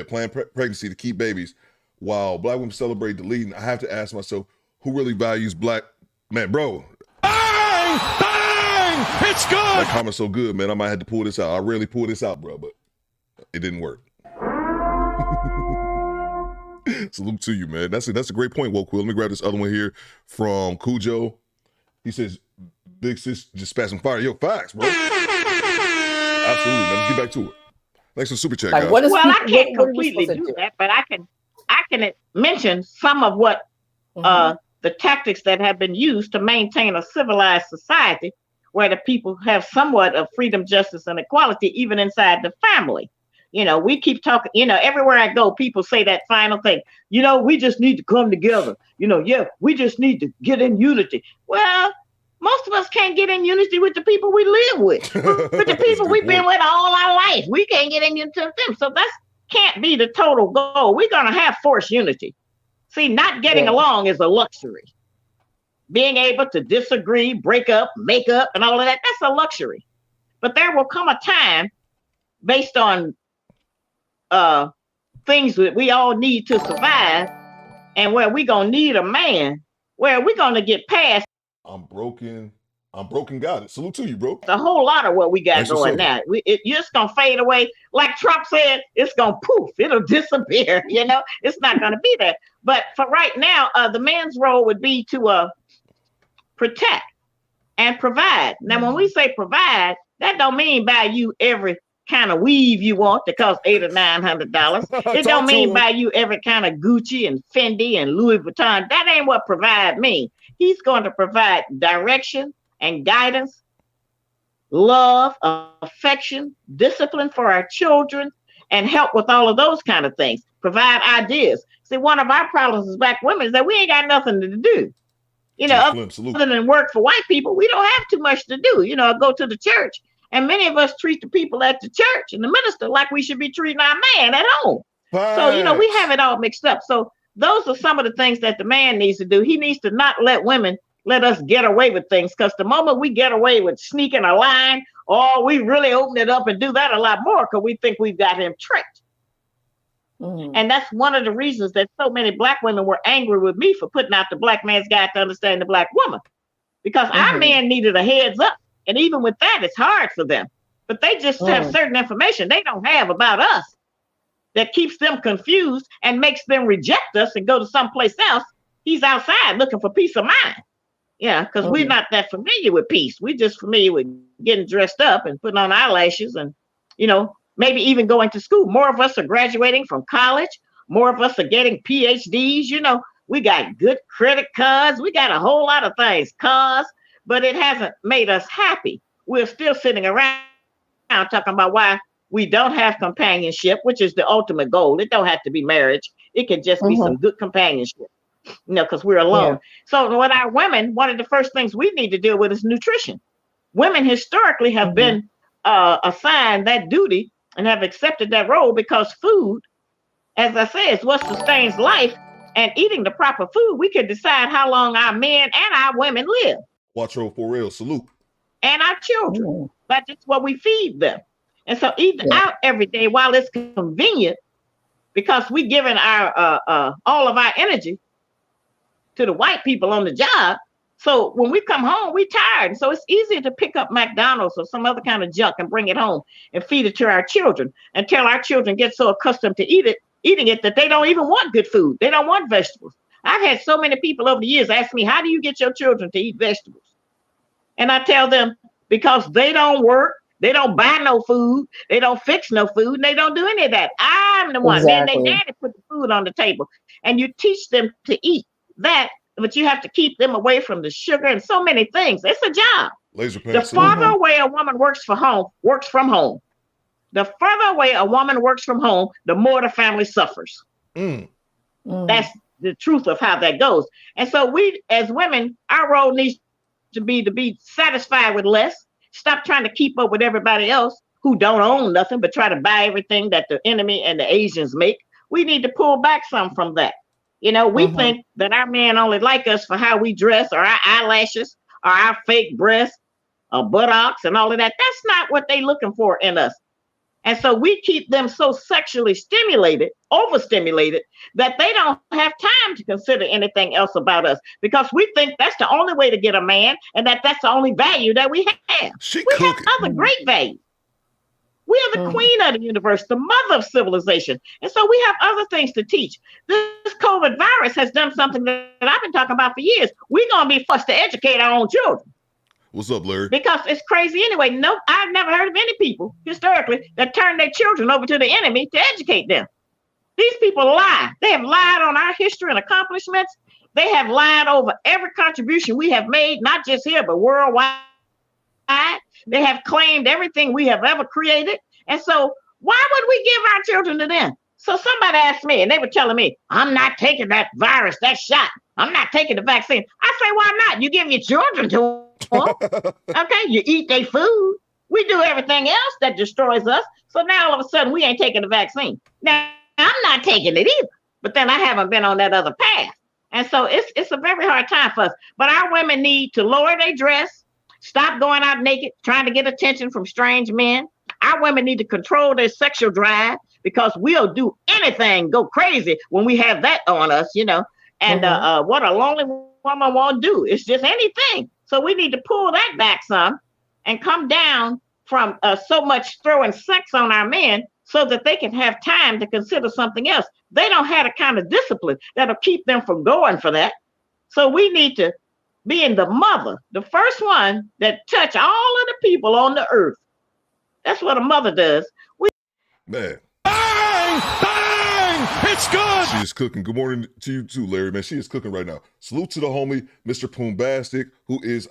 planned pregnancy to keep babies, while black women celebrate deleting, I have to ask myself, who really values black man, bro? Bang! Bang! It's good. That comment's so good, man. I might have to pull this out. I rarely pull this out, bro, but it didn't work. Salute to you, man. That's a great point, Wokewill. Let me grab this other one here from Cujo. He says, "Big sis just spat some fire." Yo, facts, bro. Absolutely, man. Let's get back to it. Thanks for the super chat, guys. Well, I can't completely do that, but I can mention some of what the tactics that have been used to maintain a civilized society where the people have somewhat of freedom, justice, and equality, even inside the family. You know, we keep talking, you know, everywhere I go, people say that final thing, you know, we just need to come together. You know, yeah, we just need to get in unity. Well, most of us can't get in unity with the people we live with, with the people we've been with all our life. We can't get in unity with them. So that can't be the total goal. We're going to have forced unity. See, not getting along is a luxury. Being able to disagree, break up, make up, and all of that, that's a luxury. But there will come a time based on things that we all need to survive and where we're going to need a man, where we're going to get past. I'm broken, got it. Salute to you, bro. A whole lot of what we got going now. It's just going to fade away. Like Trump said, it's going to poof. It'll disappear. You know, it's not going to be there. But for right now, the man's role would be to protect and provide. Now, when we say provide, that don't mean buy you every kind of weave you want that costs $800 or $900. It don't mean buy you every kind of Gucci and Fendi and Louis Vuitton. That ain't what provide me. He's going to provide direction and guidance, love, affection, discipline for our children, and help with all of those kind of things. Provide ideas. See, one of our problems as black women is that we ain't got nothing to do. You know, other than work for white people, we don't have too much to do. You know, I go to the church, and many of us treat the people at the church and the minister like we should be treating our man at home. So, you know, we have it all mixed up. So those are some of the things that the man needs to do. He needs to not let women let us get away with things, because the moment we get away with sneaking a line, we really open it up and do that a lot more because we think we've got him tricked. And that's one of the reasons that so many black women were angry with me for putting out the Black Man's Guide to Understand the Black Woman, because our men needed a heads up. And even with that, it's hard for them. But they just have certain information they don't have about us that keeps them confused and makes them reject us and go to someplace else. He's outside looking for peace of mind. Yeah, because we're not that familiar with peace. We're just familiar with getting dressed up and putting on eyelashes and, you know, maybe even going to school. More of us are graduating from college. More of us are getting PhDs. You know, we got good credit cards. We got a whole lot of things, but it hasn't made us happy. We're still sitting around talking about why we don't have companionship, which is the ultimate goal. It don't have to be marriage. It can just be some good companionship, you know, because we're alone. Yeah. So with our women, one of the first things we need to deal with is nutrition. Women historically have been assigned that duty and have accepted that role because food, as I say, is what sustains life. And eating the proper food, we can decide how long our men and our women live. Watch her for real. Salute. And our children. That's just what we feed them. And so eat out every day while it's convenient, because we're giving our all of our energy to the white people on the job. So when we come home, we're tired. So it's easier to pick up McDonald's or some other kind of junk and bring it home and feed it to our children until our children get so accustomed to eating it that they don't even want good food. They don't want vegetables. I've had so many people over the years ask me, how do you get your children to eat vegetables? And I tell them, because they don't work, they don't buy no food, they don't fix no food, and they don't do any of that. I'm the one. Exactly. Man, they daddy put the food on the table. And you teach them to eat that, but you have to keep them away from the sugar and so many things. It's a job. The farther away a woman works from home, the further away a woman works from home, the more the family suffers. That's the truth of how that goes. And so we, as women, our role needs to be satisfied with less. Stop trying to keep up with everybody else who don't own nothing, but try to buy everything that the enemy and the Asians make. We need to pull back some from that. You know, we think that our men only like us for how we dress, or our eyelashes, or our fake breasts, or buttocks, and all of that. That's not what they're looking for in us. And so we keep them so sexually stimulated, overstimulated, that they don't have time to consider anything else about us, because we think that's the only way to get a man, and that's the only value that we have. We have other great values. We are the queen of the universe, the mother of civilization. And so we have other things to teach. This COVID virus has done something that I've been talking about for years. We're going to be forced to educate our own children. What's up, Larry? Because it's crazy anyway. No, I've never heard of any people historically that turn their children over to the enemy to educate them. These people lie. They have lied on our history and accomplishments. They have lied over every contribution we have made, not just here, but worldwide. They have claimed everything we have ever created. And so why would we give our children to them? So somebody asked me, and they were telling me, I'm not taking that virus, that shot. I'm not taking the vaccine. I say, why not? You give your children to them. Okay, you eat their food. We do everything else that destroys us. So now all of a sudden we ain't taking the vaccine. Now I'm not taking it either. But then I haven't been on that other path. And so it's a very hard time for us. But our women need to lower their dress, stop going out naked, trying to get attention from strange men. Our women need to control their sexual drive, because we'll do anything, go crazy when we have that on us, you know. And what a lonely woman won't do is just anything. So we need to pull that back some and come down from so much throwing sex on our men, so that they can have time to consider something else. They don't have the kind of discipline that'll keep them from going for that. So we need to, being the mother, the first one that touch all of the people on the earth, That's what a mother does. Man. Bang! Bang! It's good! She is cooking. Good morning to you too, Larry, man. She is cooking right now. Salute to the homie, Mr. Poombastic, who is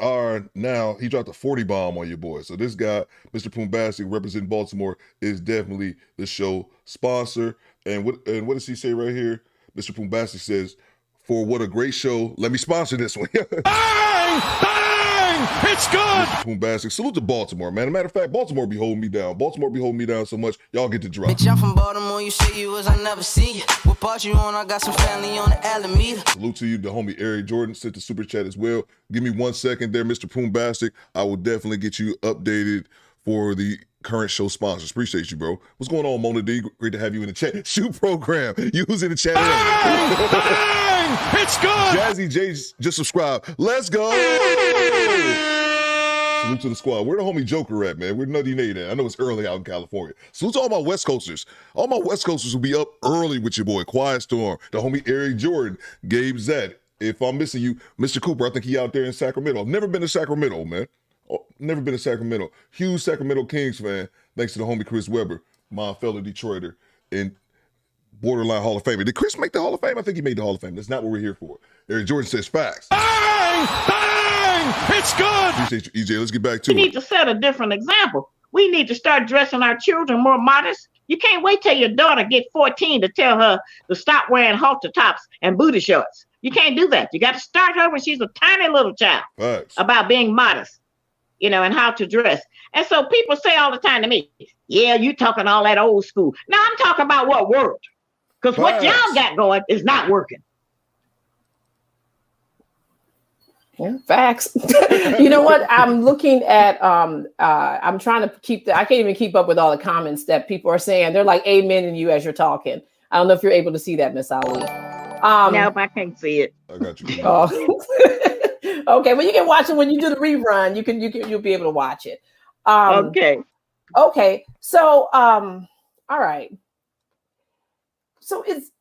he dropped a 40 bomb on your boy. So this guy, Mr. Poombastic, representing Baltimore, is definitely the show sponsor. And what does he say right here? Mr. Poombastic says, for what a great show, let me sponsor this one. Bang! Bang! It's good! Mr. Poombastic, salute to Baltimore, man. As a matter of fact, Baltimore be holding me down. Baltimore be holding me down so much, y'all get to drop. Bitch, I'm from Baltimore, you say you was, I never see you. What part you on? I got some family on the Alameda. Salute to you, the homie Eric Jordan sent the super chat as well. Give me 1 second there, Mr. Poombastic. I will definitely get you updated for the current show sponsors. Appreciate you, bro. What's going on, Mona D? Great to have you in the chat. Shoot program. You was in the chat. Bang! Bang! It's good! Jazzy J just subscribed. Let's go! Salute to the squad. Where the homie Joker at, man? Where Nutty Nate at? I know it's early out in California. Salute to all my West Coasters. All my West Coasters will be up early with your boy, Quiet Storm, the homie Eric Jordan, Gabe Zed. If I'm missing you, Mr. Cooper, I think he out there in Sacramento. I've never been to Sacramento, man. Never been to Sacramento. Huge Sacramento Kings fan, thanks to the homie Chris Webber, my fellow Detroiter, and borderline Hall of Famer. Did Chris make the Hall of Fame? I think he made the Hall of Fame. That's not what we're here for. Eric Jordan says facts. Bang! Bang! It's good! Appreciate you, EJ. Let's get back to it. We need to set a different example. We need to start dressing our children more modest. You can't wait till your daughter get 14 to tell her to stop wearing halter tops and booty shorts. You can't do that. You got to start her when she's a tiny little child about being modest, and how to dress. And so people say all the time to me, yeah, you talking all that old school. Now I'm talking about what worked. Because what y'all got going is not working. Yeah, facts. You know what? I'm looking at, I'm trying to I can't even keep up with all the comments that people are saying. They're like amen in you as you're talking. I don't know if you're able to see that, Miss Ali. Nope, I can't see it. I got you. Okay, well, you can watch it when you do the rerun. You'll be able to watch it. Okay. So, all right. So it's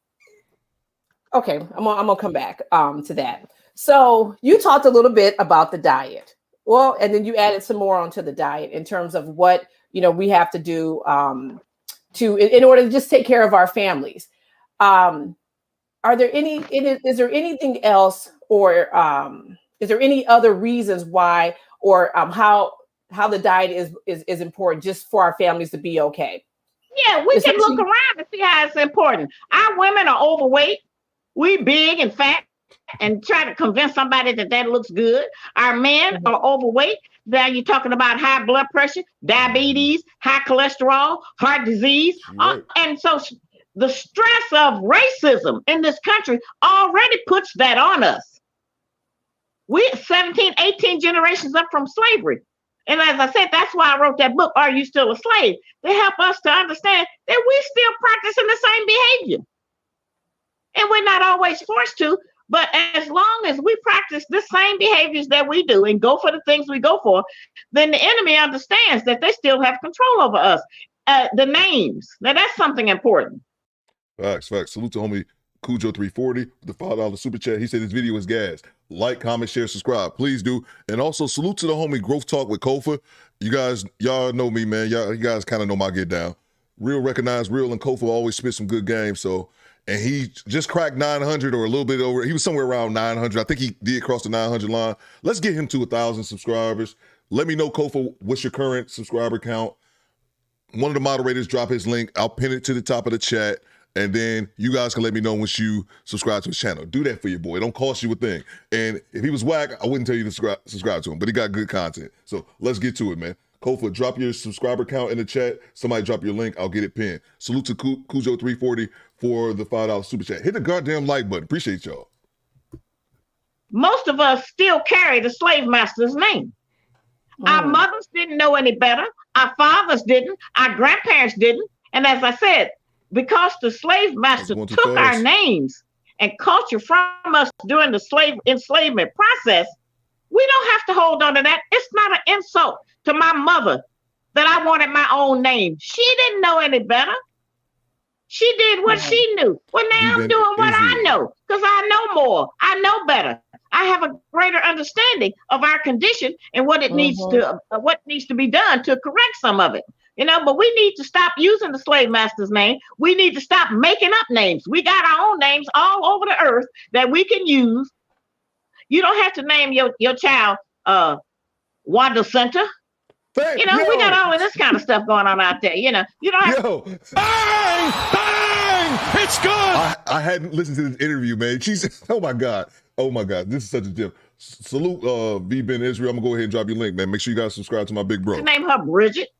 okay. I'm gonna come back to that. So you talked a little bit about the diet. Well, and then you added some more onto the diet in terms of what we have to do in order to just take care of our families. Are there is there anything else, or is there any other reasons why, or how the diet is important just for our families to be okay? Yeah, we can look around and see how it's important. Our women are overweight. We big and fat and try to convince somebody that looks good. Our men are overweight. Now you're talking about high blood pressure, diabetes, high cholesterol, heart disease. Right. And so the stress of racism in this country already puts that on us. We're 17, 18 generations up from slavery. And as I said, that's why I wrote that book, Are You Still a Slave? To help us to understand that we're still practicing the same behavior. And we're not always forced to, but as long as we practice the same behaviors that we do and go for the things we go for, then the enemy understands that they still have control over us. The names, now that's something important. Facts. Salute to homie Cujo340 with the $5 super chat. He said this video is gas. Like, comment, share, subscribe. Please do. And also salute to the homie Growth Talk with Kofa. Y'all know me, man. You guys kind of know my get down. Real recognized, real, and Kofa always spit some good games. So, and he just cracked 900 or a little bit over. He was somewhere around 900. I think he did cross the 900 line. Let's get him to 1,000 subscribers. Let me know, Kofa, what's your current subscriber count? One of the moderators drop his link. I'll pin it to the top of the chat. And then you guys can let me know once you subscribe to his channel. Do that for your boy. It don't cost you a thing. And if he was whack, I wouldn't tell you to subscribe to him, but he got good content. So let's get to it, man. Kofa, drop your subscriber count in the chat. Somebody drop your link. I'll get it pinned. Salute to Cujo340 for the $5 super chat. Hit the goddamn like button. Appreciate y'all. Most of us still carry the slave master's name. Our mothers didn't know any better. Our fathers didn't. Our grandparents didn't. And as I said, because the slave master took our names and culture from us during the slave enslavement process, we don't have to hold on to that. It's not an insult to my mother that I wanted my own name. She didn't know any better. She did what she knew. Well, now I'm doing what I know because I know more. I know better. I have a greater understanding of our condition and what it needs to be done to correct some of it. But we need to stop using the slave master's name. We need to stop making up names. We got our own names all over the earth that we can use. You don't have to name your child Wanda Center. We got all of this kind of stuff going on out there. You don't have bang, bang, it's good. I hadn't listened to this interview, man. She's oh my god, this is such a gem. Salute V Ben Israel. I'm gonna go ahead and drop your link, man. Make sure you guys subscribe to my big bro. Name her Bridget.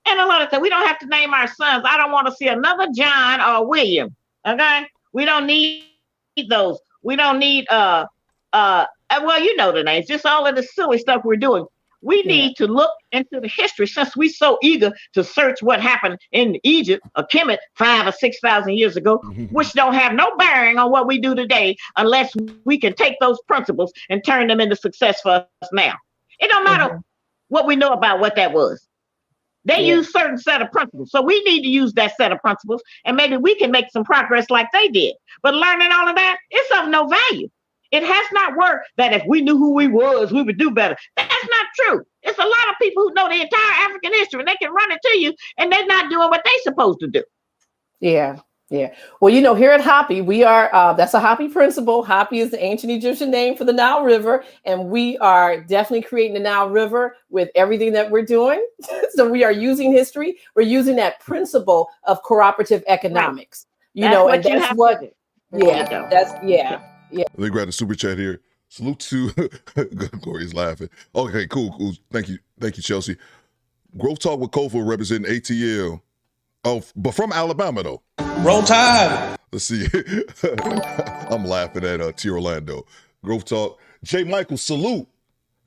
And a lot of things. We don't have to name our sons. I don't want to see another John or William. Okay? We don't need those. We don't need well, the names. Just all of the silly stuff we're doing. We need to look into the history, since we're so eager to search what happened in Egypt or Kemet 5,000 or 6,000 years ago, which don't have no bearing on what we do today unless we can take those principles and turn them into success for us now. It don't matter what we know about what that was. They use certain set of principles. So we need to use that set of principles, and maybe we can make some progress like they did. But learning all of that, it's of no value. It has not worked that if we knew who we was, we would do better. That's not true. It's a lot of people who know the entire African history, and they can run it to you, and they're not doing what they're supposed to do. Yeah. Well, here at Hopi, we are, that's a Hopi principle. Hopi is the ancient Egyptian name for the Nile River, and we are definitely creating the Nile River with everything that we're doing. So we are using history. We're using that principle of cooperative economics, Let me grab the super chat here. Salute to Corey's laughing. Okay, cool. Thank you, Chelsea. Growth Talk with Kofa representing ATL. Oh, but from Alabama though. Roll Tide. Let's see. I'm laughing at T. Orlando. Growth Talk. J. Michael, salute.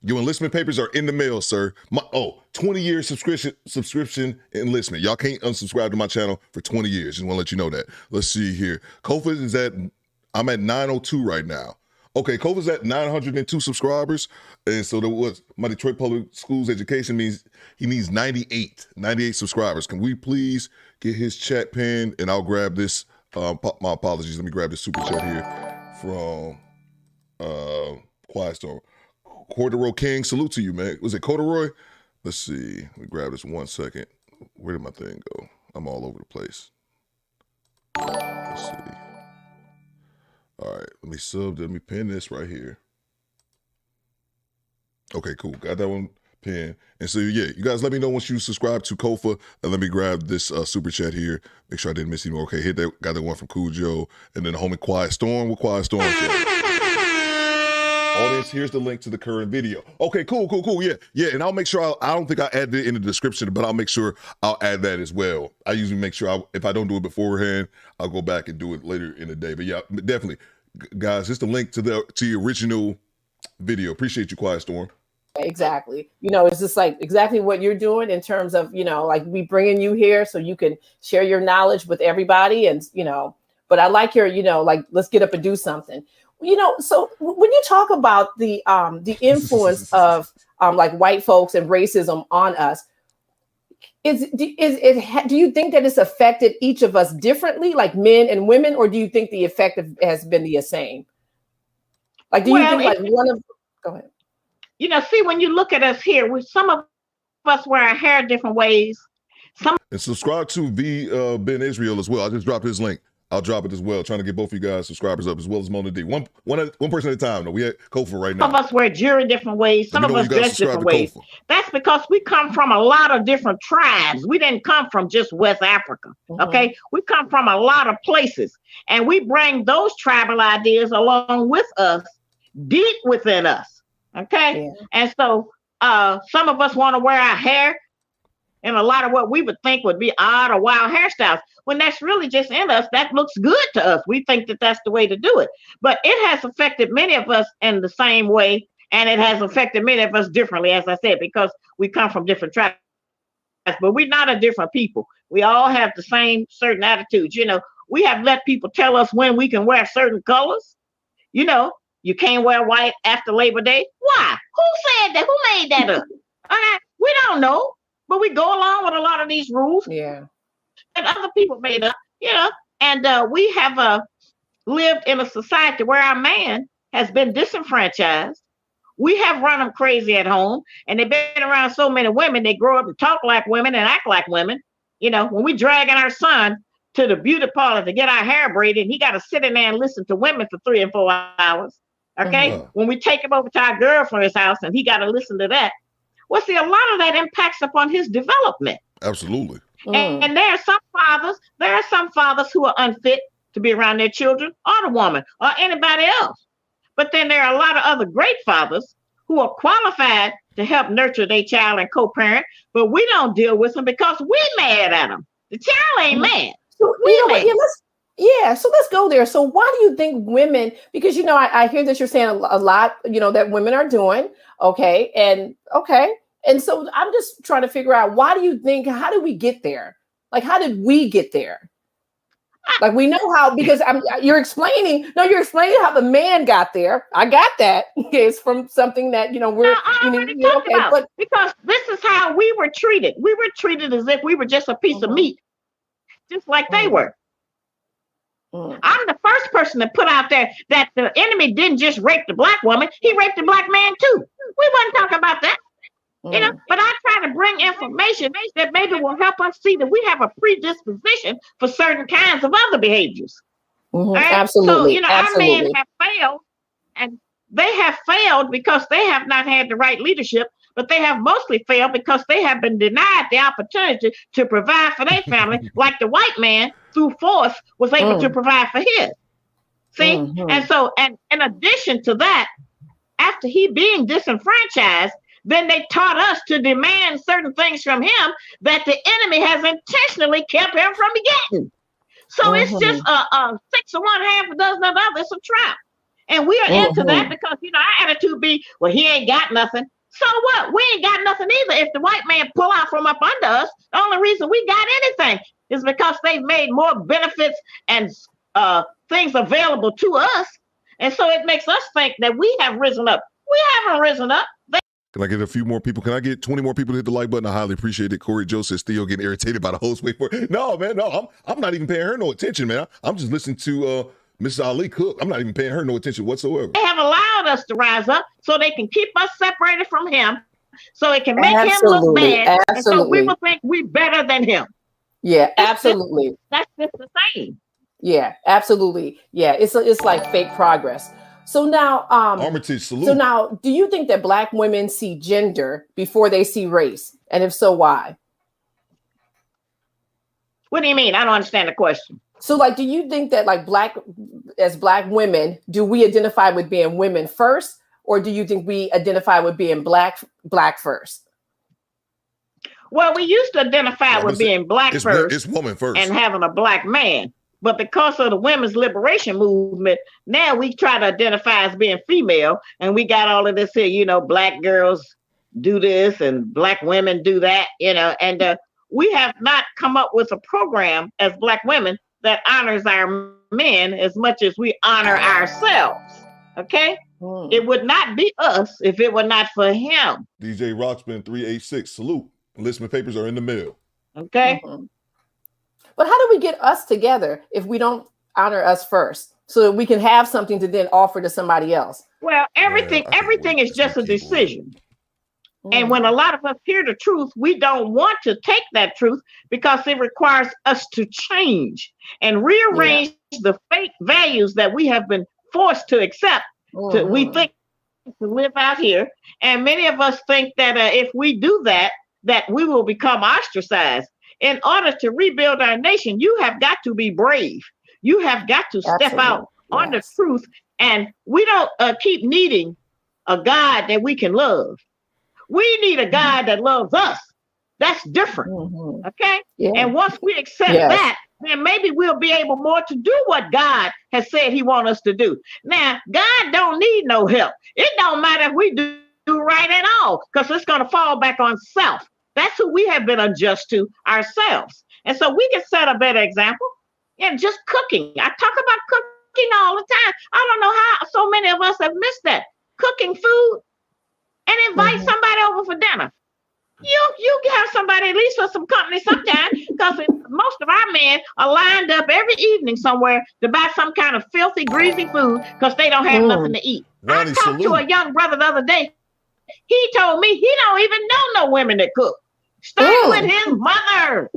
Your enlistment papers are in the mail, sir. 20-year subscription enlistment. Y'all can't unsubscribe to my channel for 20 years. Just want to let you know that. Let's see here. Kofa is I'm at 902 right now. Okay, Kofa's at 902 subscribers. And so there was my Detroit Public Schools education means he needs 98 subscribers. Can we please get his chat pinned? And I'll grab this. My apologies. Let me grab this super chat here from Quiet Storm. Corduroy King, salute to you, man. Was it Corduroy? Let's see. Let me grab this 1 second. Where did my thing go? I'm all over the place. Let's see. All right, let me pin this right here. Okay, cool. Got that one pinned. And so, you guys let me know once you subscribe to Kofa, and let me grab this super chat here. Make sure I didn't miss any more. Okay, hit that. Got that one from Cujo, and then the homie Quiet Storm with Quiet Storm. Audience, here's the link to the current video. Okay, cool. Yeah, and I'll make sure I don't think I added it in the description, but I'll make sure I'll add that as well. I usually make sure if I don't do it beforehand, I'll go back and do it later in the day. But yeah, definitely, guys, it's the link to the original video. Appreciate you, Quiet Storm. Exactly. It's just like exactly what you're doing in terms of, like we bringing you here so you can share your knowledge with everybody. And, but I like your, like, let's get up and do something. So when you talk about the influence of like white folks and racism on us, do you think that it's affected each of us differently, like men and women, or do you think the effect has been the same? Like, do you think like one of? Go ahead. See, when you look at us here, some of us wear our hair different ways. And subscribe to V Ben Israel as well. I just dropped his link. I'll drop it as well, trying to get both of you guys subscribers up, as well as Mona D. One person at a time, though. We had Kofa right now. Some of us wear jewelry different ways. Some of us dress different ways. That's because we come from a lot of different tribes. We didn't come from just West Africa, okay? We come from a lot of places, and we bring those tribal ideas along with us, deep within us, okay? Yeah. And so some of us want to wear our hair in a lot of what we would think would be odd or wild hairstyles. When that's really just in us, that looks good to us. We think that that's the way to do it. But it has affected many of us in the same way, and it has affected many of us differently, as I said, because we come from different tribes. But we're not a different people. We all have the same certain attitudes. We have let people tell us when we can wear certain colors. You can't wear white after Labor Day. Why? Who said that? Who made that up? We don't know. But we go along with a lot of these rules. Yeah. And other people made up, and we have lived in a society where our man has been disenfranchised. We have run them crazy at home, and they've been around so many women, they grow up and talk like women and act like women. You know, when we dragging our son to the beauty parlor to get our hair braided, he got to sit in there and listen to women for 3 and 4 hours. Okay. When we take him over to our girlfriend's house and he got to listen to that. Well, see, a lot of that impacts upon his development. Absolutely. And there are some fathers who are unfit to be around their children or the woman or anybody else. But then there are a lot of other great fathers who are qualified to help nurture their child and co-parent, but we don't deal with them because we're mad at them. The child ain't mad. So, so let's go there. So why do you think women, because, you know, I hear that you're saying a lot, you know, that women are doing, okay. And so I'm just trying to figure out, why do you think, how did we get there? Like, how did we get there? Like, we know how, because you're explaining how the man got there. I got that. Okay, it's from something that, you know, but because this is how we were treated. We were treated as if we were just a piece of meat, just like they were. I'm the first person to put out there that the enemy didn't just rape the black woman, he raped the black man too. We wasn't talking about that. You know, but I try to bring information that maybe will help us see that we have a predisposition for certain kinds of other behaviors. Right? Absolutely. So, you know, our men have failed, and they have failed because they have not had the right leadership, but they have mostly failed because they have been denied the opportunity to provide for their family, like the white man through force was able to provide for his. See? And so, and in addition to that, after he being disenfranchised, then they taught us to demand certain things from him that the enemy has intentionally kept him from getting. So it's just a 6 of one, half a dozen of the other. It's a trap. And we are into that because, you know, our attitude be, well, he ain't got nothing. So what? We ain't got nothing either. If the white man pull out from up under us, the only reason we got anything is because they've made more benefits and things available to us. And so it makes us think that we have risen up. We haven't risen up. Can I get a few more people? Can I get 20 more people to hit the like button? I highly appreciate it. Corey Joe says Theo getting irritated by the host. Wait for it. No, man, no. I'm not even paying her no attention, man. I'm just listening to Mrs. Ali cook. I'm not even paying her no attention whatsoever. They have allowed us to rise up so they can keep us separated from him, so it can make him look bad. And so we will think we're better than him. Yeah, absolutely. That's just the same. Yeah, absolutely. Yeah, it's like fake progress. So now, Armitage, salute. So now, do you think that Black women see gender before they see race? And if so, why? What do you mean? I don't understand the question. So, like, do you think that, like, as Black women, do we identify with being women first, or do you think we identify with being black first? Well, we used to identify with being black first. It's woman first. And having a black man. But because of the women's liberation movement, now we try to identify as being female. And we got all of this here, you know, black girls do this and black women do that, you know. And we have not come up with a program as Black women that honors our men as much as we honor ourselves. Okay? It would not be us if it were not for him. DJ Rockspin 386, salute. Enlistment papers are in the mail. Okay? But how do we get us together if we don't honor us first, so that we can have something to then offer to somebody else? Well, everything is just a decision. And when a lot of us hear the truth, we don't want to take that truth because it requires us to change and rearrange the fake values that we have been forced to accept. We think to live out here. And many of us think that if we do that, that we will become ostracized. In order to rebuild our nation, you have got to be brave. You have got to step out on the truth. And we don't keep needing a God that we can love. We need a God that loves us. That's different. Okay? And once we accept that, then maybe we'll be able more to do what God has said he wants us to do. Now, God don't need no help. It don't matter if we do right at all, because it's going to fall back on self. That's who we have been unjust to ourselves. And so we can set a better example. And just cooking. I talk about cooking all the time. I don't know how so many of us have missed that. Cooking food and invite somebody over for dinner. You have somebody at least for some company sometime, because most of our men are lined up every evening somewhere to buy some kind of filthy, greasy food because they don't have nothing to eat. Ronnie, I talked to a young brother the other day. He told me he don't even know no women that cook. Stay with his mother.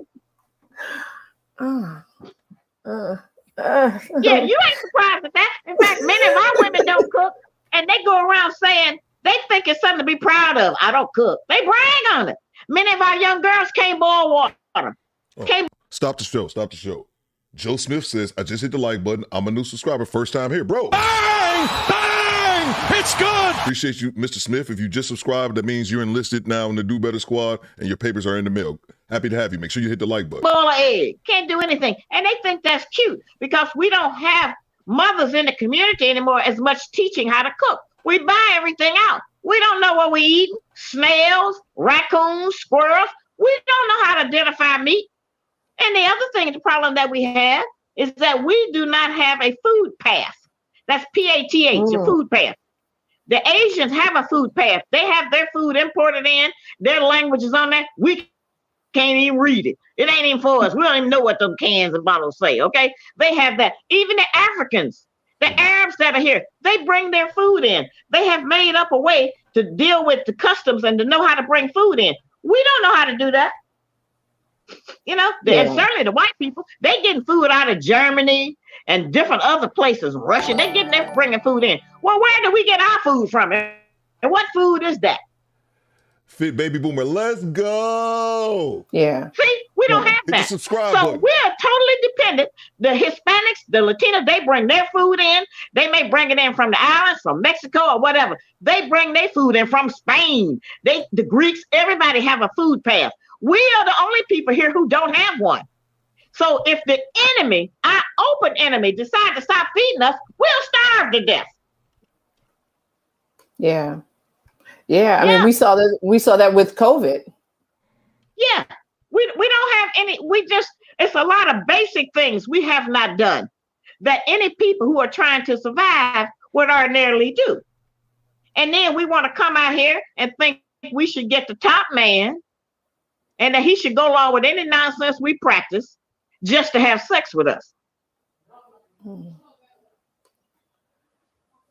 Yeah, you ain't surprised at that. In fact, many of our women don't cook, and they go around saying they think it's something to be proud of. I don't cook. They brag on it. Many of our young girls can't boil water. Stop the show. Stop the show. Joe Smith says, I just hit the like button. I'm a new subscriber. First time here, bro. Bang! Bang! It's good. Appreciate you, Mr. Smith. If you just subscribed, that means you're enlisted now in the Do Better Squad and your papers are in the mail. Happy to have you. Make sure you hit the like button. Boil an egg. Can't do anything. And they think that's cute because we don't have mothers in the community anymore as much teaching how to cook. We buy everything out. We don't know what we eat. Snails, raccoons, squirrels. We don't know how to identify meat. And the other thing, the problem that we have is that we do not have a food path. That's PATH, a food path. The Asians have a food path. They have their food imported in. Their language is on there. We can't even read it. It ain't even for us. We don't even know what them cans and bottles say, okay? They have that. Even the Africans, the Arabs that are here, they bring their food in. They have made up a way to deal with the customs and to know how to bring food in. We don't know how to do that. You know, and certainly the white people, they getting food out of Germany and different other places, Russia. They getting there bringing food in. Well, where do we get our food from? And what food is that? Fit Baby Boomer, let's go. Yeah. See, we don't have that. Hit the subscribe so button. we're totally dependent. The Hispanics, the Latinos, they bring their food in. They may bring it in from the islands, from Mexico or whatever. They bring their food in from Spain. The Greeks, everybody have a food path. We are the only people here who don't have one. So if the enemy, our open enemy, decide to stop feeding us, we'll starve to death. Yeah. I mean, we saw that with COVID. Yeah. We don't have any, it's a lot of basic things we have not done that any people who are trying to survive would ordinarily do. And then we want to come out here and think we should get the top man and that he should go along with any nonsense we practice just to have sex with us.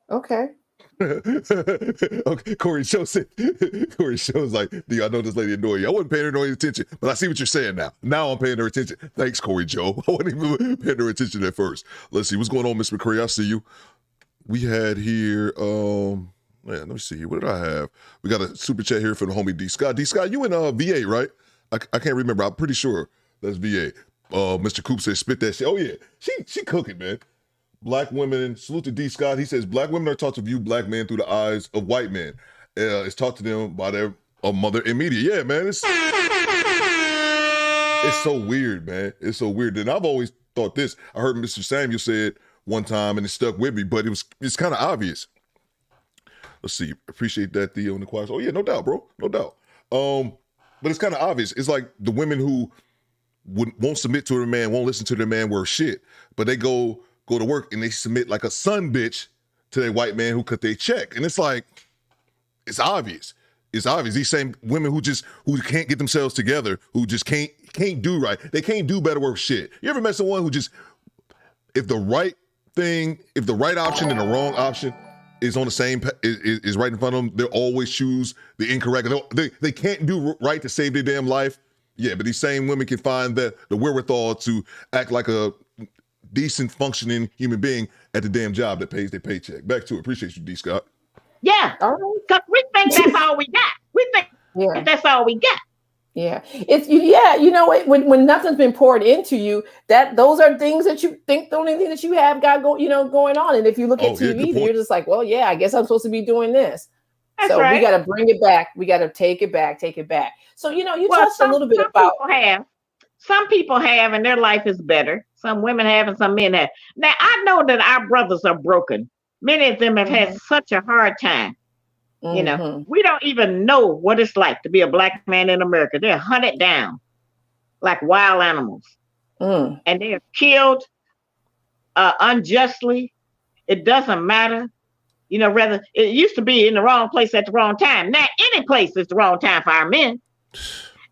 Okay. Okay, Corey shows like, I know this lady annoy you. I wasn't paying her no attention, but I see what you're saying now. Now I'm paying her attention. Thanks, Corey Joe. I wasn't even paying her attention at first. Let's see what's going on, Miss McCray. I see you. We had here, let me see here. What did I have? We got a super chat here from the homie D Scott. D Scott, you in VA, right? I can't remember. I'm pretty sure that's VA. Mr. Coop says, spit that shit. Oh yeah, she cooking, man. Black women, salute to D Scott. He says, black women are taught to view black men through the eyes of white men. It's taught to them by their mother and media. Yeah, man. It's so weird, man. It's so weird. And I've always thought this. I heard Mr. Samuel say it one time and it stuck with me, but it's kind of obvious. Let's see. Appreciate that, Theo, in the choir. Oh yeah, no doubt, bro. No doubt. But it's kind of obvious. It's like the women who won't submit to their man, won't listen to their man, were shit. But they go to work and they submit like a son bitch to their white man who cut their check. And it's like, it's obvious. It's obvious. These same women who can't get themselves together, who just can't do right. They can't do better work shit. You ever met someone who just, if the right option and the wrong option is on the same, is right in front of them, they'll always choose the incorrect. They can't do right to save their damn life. Yeah, but these same women can find the wherewithal to act like a decent functioning human being at the damn job that pays their paycheck. Back to it. Appreciate you, D Scott. Yeah, because we think that's all we got. We think that's all we got. Yeah, you know, when nothing's been poured into you, those are things that you think the only thing that you have going on. And if you look at TV, then you're just like, well, yeah, I guess I'm supposed to be doing this. That's so right. We got to bring it back. We got to take it back. So, you touched a little bit about. Some people have, and their life is better. Some women have, and some men have. Now, I know that our brothers are broken. Many of them have had such a hard time. Mm-hmm. You know, we don't even know what it's like to be a black man in America. They're hunted down like wild animals. And they are killed unjustly. It doesn't matter. You know, rather, it used to be in the wrong place at the wrong time. Now, any place is the wrong time for our men.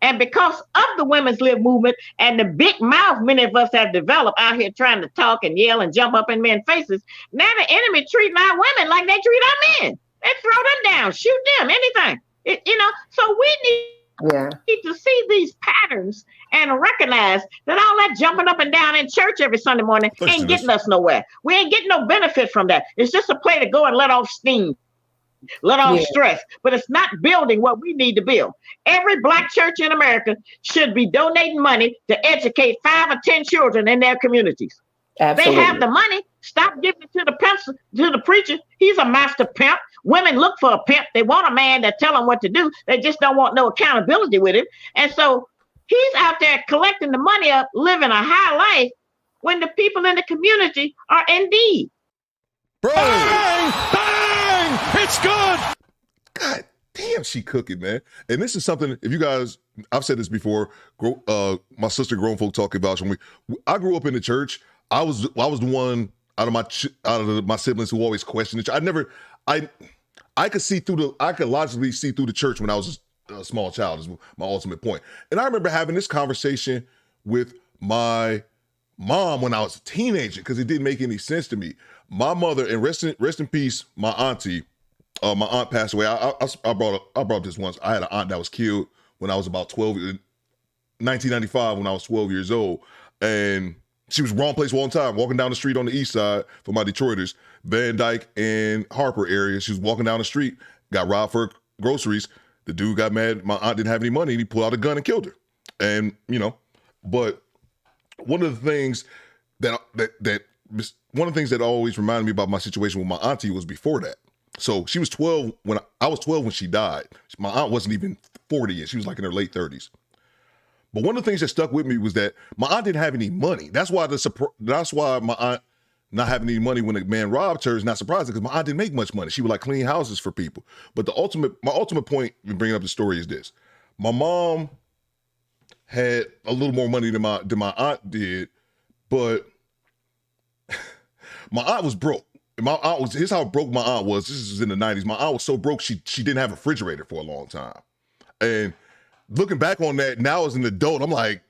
And because of the women's lib movement and the big mouth many of us have developed out here trying to talk and yell and jump up in men's faces, now the enemy treating our women like they treat our men. They throw them down, shoot them, anything. So we need to see these patterns and recognize that all that jumping up and down in church every Sunday morning ain't getting us nowhere. We ain't getting no benefit from that. It's just a play to go and let off steam. Let off stress, but it's not building what we need to build. Every black church in America should be donating money to educate 5 or 10 children in their communities. Absolutely. They have the money. Stop giving it to the preacher. He's a master pimp. Women look for a pimp. They want a man that tell them what to do. They just don't want no accountability with him. And so he's out there collecting the money up, living a high life when the people in the community are in need. Bro. Bang! Bang! It's good. God damn, she cooking, man. And this is something, if you guys, I've said this before, my sister Grown Folk Talk about when I grew up in the church. I was the one out of my siblings who always questioned it. I could logically see through the church when I was a small child, is my ultimate point. And I remember having this conversation with my mom when I was a teenager because it didn't make any sense to me. My mother, and rest in peace, my auntie. My aunt passed away. I brought up this once. I had an aunt that was killed when I was about 12, 1995, when I was 12 years old, and she was wrong place, wrong time, walking down the street on the east side for my Detroiters, Van Dyke and Harper area. She was walking down the street, got robbed for groceries. The dude got mad. My aunt didn't have any money, and he pulled out a gun and killed her. And, but one of the things that always reminded me about my situation with my auntie was before that. So she was 12 when I was 12 when she died. My aunt wasn't even 40 yet. She was like in her late 30s. But one of the things that stuck with me was that my aunt didn't have any money. That's why my aunt not having any money when a man robbed her is not surprising, because my aunt didn't make much money. She would like clean houses for people. But my ultimate point in bringing up the story is this: my mom had a little more money than my aunt did, but my aunt was broke. Here's how broke my aunt was. This is in the 90s. My aunt was so broke she didn't have a refrigerator for a long time. And looking back on that now as an adult, I'm like,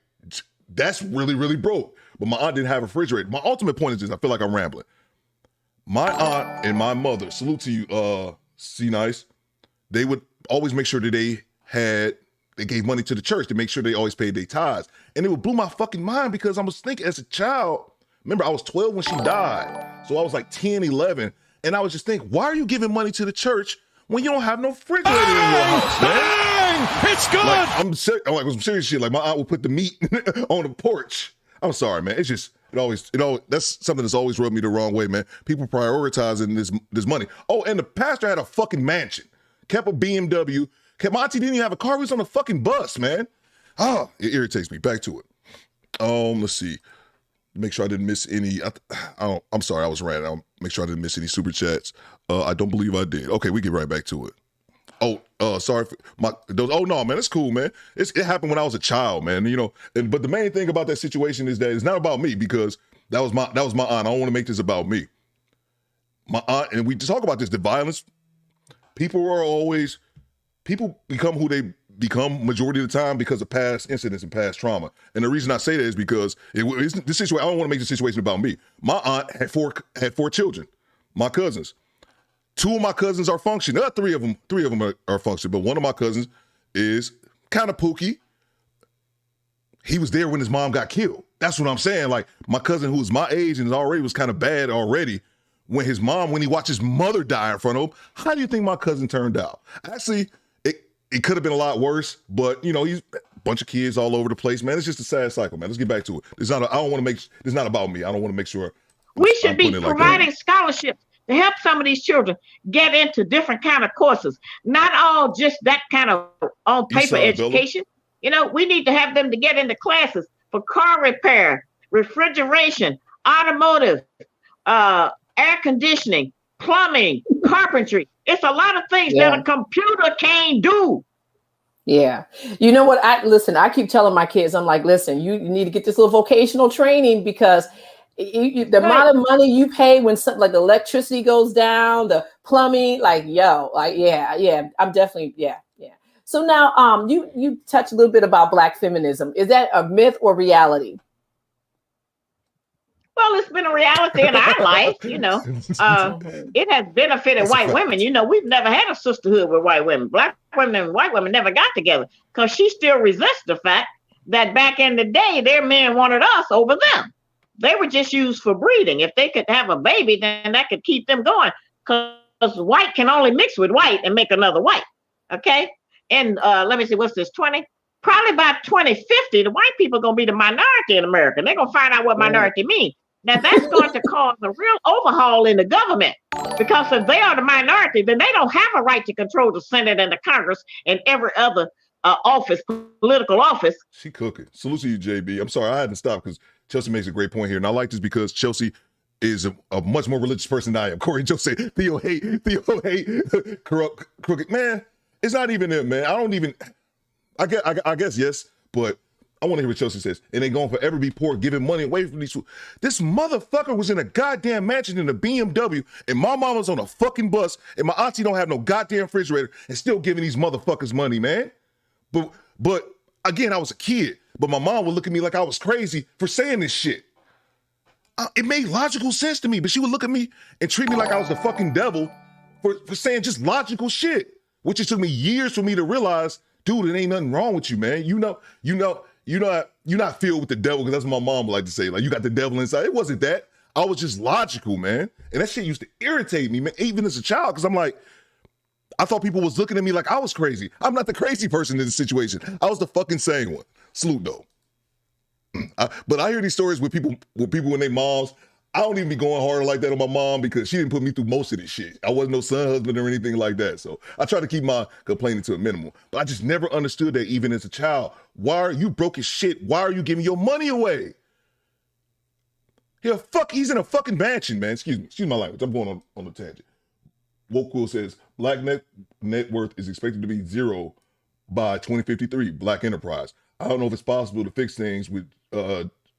that's really, really broke. But my aunt didn't have a refrigerator. My ultimate point is this: I feel like I'm rambling. My aunt and my mother, salute to you, C-Nice, they would always make sure that they gave money to the church to make sure they always paid their tithes. And it would blow my fucking mind because I was thinking as a child, remember I was 12 when she died. So I was like 10, 11. And I was just thinking, why are you giving money to the church when you don't have no refrigerator in your house, man? It's good. Like, I'm serious shit. Like my aunt would put the meat on the porch. I'm sorry, man. It's just, that's something that's always rubbed me the wrong way, man. People prioritizing this money. Oh, and the pastor had a fucking mansion. Kept a BMW. My auntie didn't even have a car. He was on a fucking bus, man. It irritates me. Back to it. Let's see. Make sure I didn't miss any. I'm sorry, I was ranting. I'll make sure I didn't miss any super chats. I don't believe I did. Okay, we get right back to it. Sorry for oh no, man, it's cool, man. It happened when I was a child, man. But the main thing about that situation is that it's not about me, because that was my aunt. I don't want to make this about me. My aunt, and we talk about this, the violence. People become who they become majority of the time because of past incidents and past trauma. And the reason I say that is because this situation, I don't want to make the situation about me. My aunt had four children, my cousins. 2 of my cousins are functioning. 3 of them are functioning, but one of my cousins is kind of pooky. He was there when his mom got killed. That's what I'm saying. Like my cousin, who was my age and was kind of bad already, when he watched his mother die in front of him. How do you think my cousin turned out? Actually, it could have been a lot worse, but he's a bunch of kids all over the place, man. It's just a sad cycle, man. Let's get back to it. It's not about me. I don't want to make sure. We should be providing scholarships to help some of these children get into different kind of courses. Not all just that kind of on paper education. We need to have them to get into classes for car repair, refrigeration, automotive, air conditioning, plumbing, carpentry. It's a lot of things that a computer can't do. Yeah. You know what? I keep telling my kids, I'm like, listen, you need to get this little vocational training, because the amount of money you pay when something like the electricity goes down, the plumbing, I'm definitely, So now, you touched a little bit about Black feminism. Is that a myth or reality? Well, it's been a reality in our life, you know. It has benefited white women. You know, we've never had a sisterhood with white women. Black women and white women never got together because she still resists the fact that back in the day, their men wanted us over them. They were just used for breeding. If they could have a baby, then that could keep them going because white can only mix with white and make another white. Okay. And let me see, what's this, 20? Probably by 2050, the white people are going to be the minority in America. They're going to find out what minority means. Now, that's going to cause a real overhaul in the government because if they are the minority, then they don't have a right to control the Senate and the Congress and every other office, political office. She cooking. Salute to you, JB. I'm sorry, I had to stop because Chelsea makes a great point here. And I like this because Chelsea is a much more religious person than I am. Corey Joe said, Theo hate, corrupt, crooked. Man, it's not even it, man. I guess, yes, but I want to hear what Chelsea says. And they going forever be poor, giving money away from these. This motherfucker was in a goddamn mansion in a BMW, and my mama's on a fucking bus, and my auntie don't have no goddamn refrigerator, and still giving these motherfuckers money, man. But again, I was a kid, but my mom would look at me like I was crazy for saying this shit. It made logical sense to me, but she would look at me and treat me like I was the fucking devil for saying just logical shit, which it took me years for me to realize, dude, it ain't nothing wrong with you, man. You're not filled with the devil, because that's what my mom would like to say. Like, you got the devil inside. It wasn't that. I was just logical, man. And that shit used to irritate me, man, even as a child, because I'm like, I thought people was looking at me like I was crazy. I'm not the crazy person in this situation. I was the fucking sane one. Salute, though. But I hear these stories with people and their moms. I don't even be going harder like that on my mom because she didn't put me through most of this shit. I wasn't no son husband or anything like that. So I try to keep my complaining to a minimum. But I just never understood that even as a child. Why are you broke as shit? Why are you giving your money away? He's in a fucking mansion, man. Excuse my language. I'm going on a tangent. Wokewill says, Black net worth is expected to be 0 by 2053, Black enterprise. I don't know if it's possible to fix things with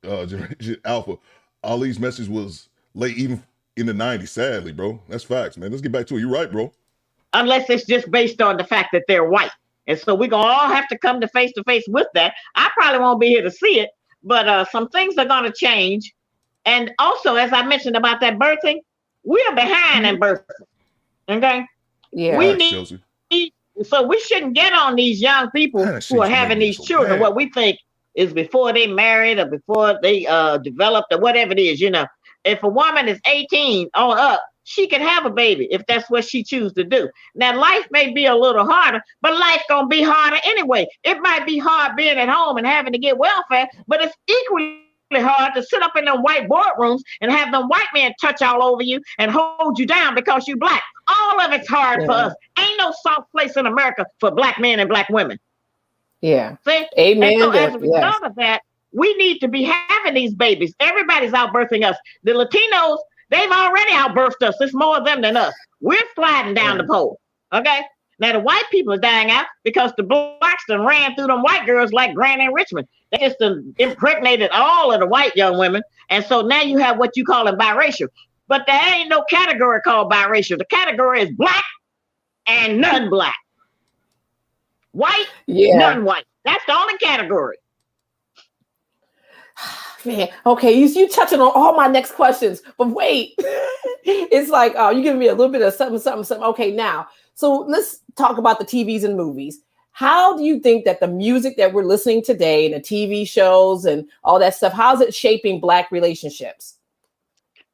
Generation Alpha. Ali's message was late even in the 90s, sadly, bro. That's facts, man. Let's get back to it. You're right, bro. Unless it's just based on the fact that they're white. And so we're going to all have to come to face with that. I probably won't be here to see it, but some things are going to change. And also, as I mentioned about that birthing, we are behind in birthing. Okay? Yeah. We need, so we shouldn't get on these young people who are having these children, what we think is before they married or before they developed or whatever it is, you know. If a woman is 18 on up, she can have a baby if that's what she chooses to do. Now, life may be a little harder, but life's going to be harder anyway. It might be hard being at home and having to get welfare, but it's equally hard to sit up in them white boardrooms and have them white men touch all over you and hold you down because you Black. All of it's hard for us. Ain't no soft place in America for Black men and Black women. Yeah. See? Amen. And so as a result of that, we need to be having these babies. Everybody's outbirthing us. The Latinos, they've already outbirthed us. It's more of them than us. We're sliding down the pole. Okay? Now the white people are dying out because the Blacks done ran through them white girls like Granny and Richmond. They just impregnated all of the white young women. And so now you have what you call a biracial. But there ain't no category called biracial. The category is Black and non-Black. White, non-white. That's the only category. Man, okay, you touching on all my next questions, but wait, it's like you're giving me a little bit of something. Okay, now, so let's talk about the TVs and movies. How do you think that the music that we're listening today and the TV shows and all that stuff, how's it shaping Black relationships?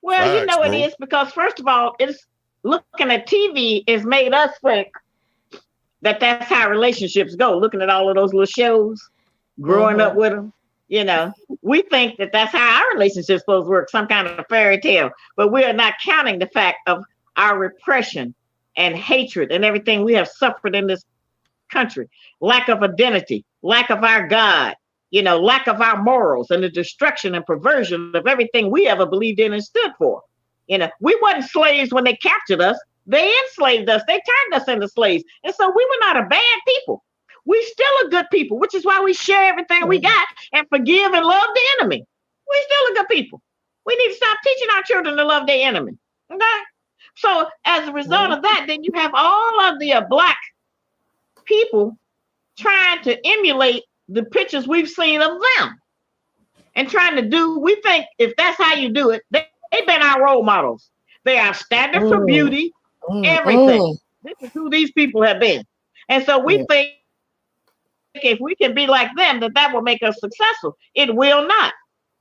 Well, you know it is because first of all, it's looking at TV has made us think that that's how relationships go. Looking at all of those little shows, growing up with them, you know, we think that that's how our relationship's supposed to work, some kind of fairy tale. But we are not counting the fact of our repression and hatred and everything we have suffered in this country. Lack of identity, lack of our God, you know, lack of our morals and the destruction and perversion of everything we ever believed in and stood for. You know, we weren't slaves when they captured us. They enslaved us. They turned us into slaves. And so we were not a bad people. We still a good people, which is why we share everything we got and forgive and love the enemy. We still a good people. We need to stop teaching our children to love their enemy. Okay? So as a result of that, then you have all of the Black people trying to emulate the pictures we've seen of them and trying to do, we think if that's how you do it, they've been our role models. They are standard for beauty, everything. This is who these people have been. And so we think if we can be like them, that will make us successful. It will not.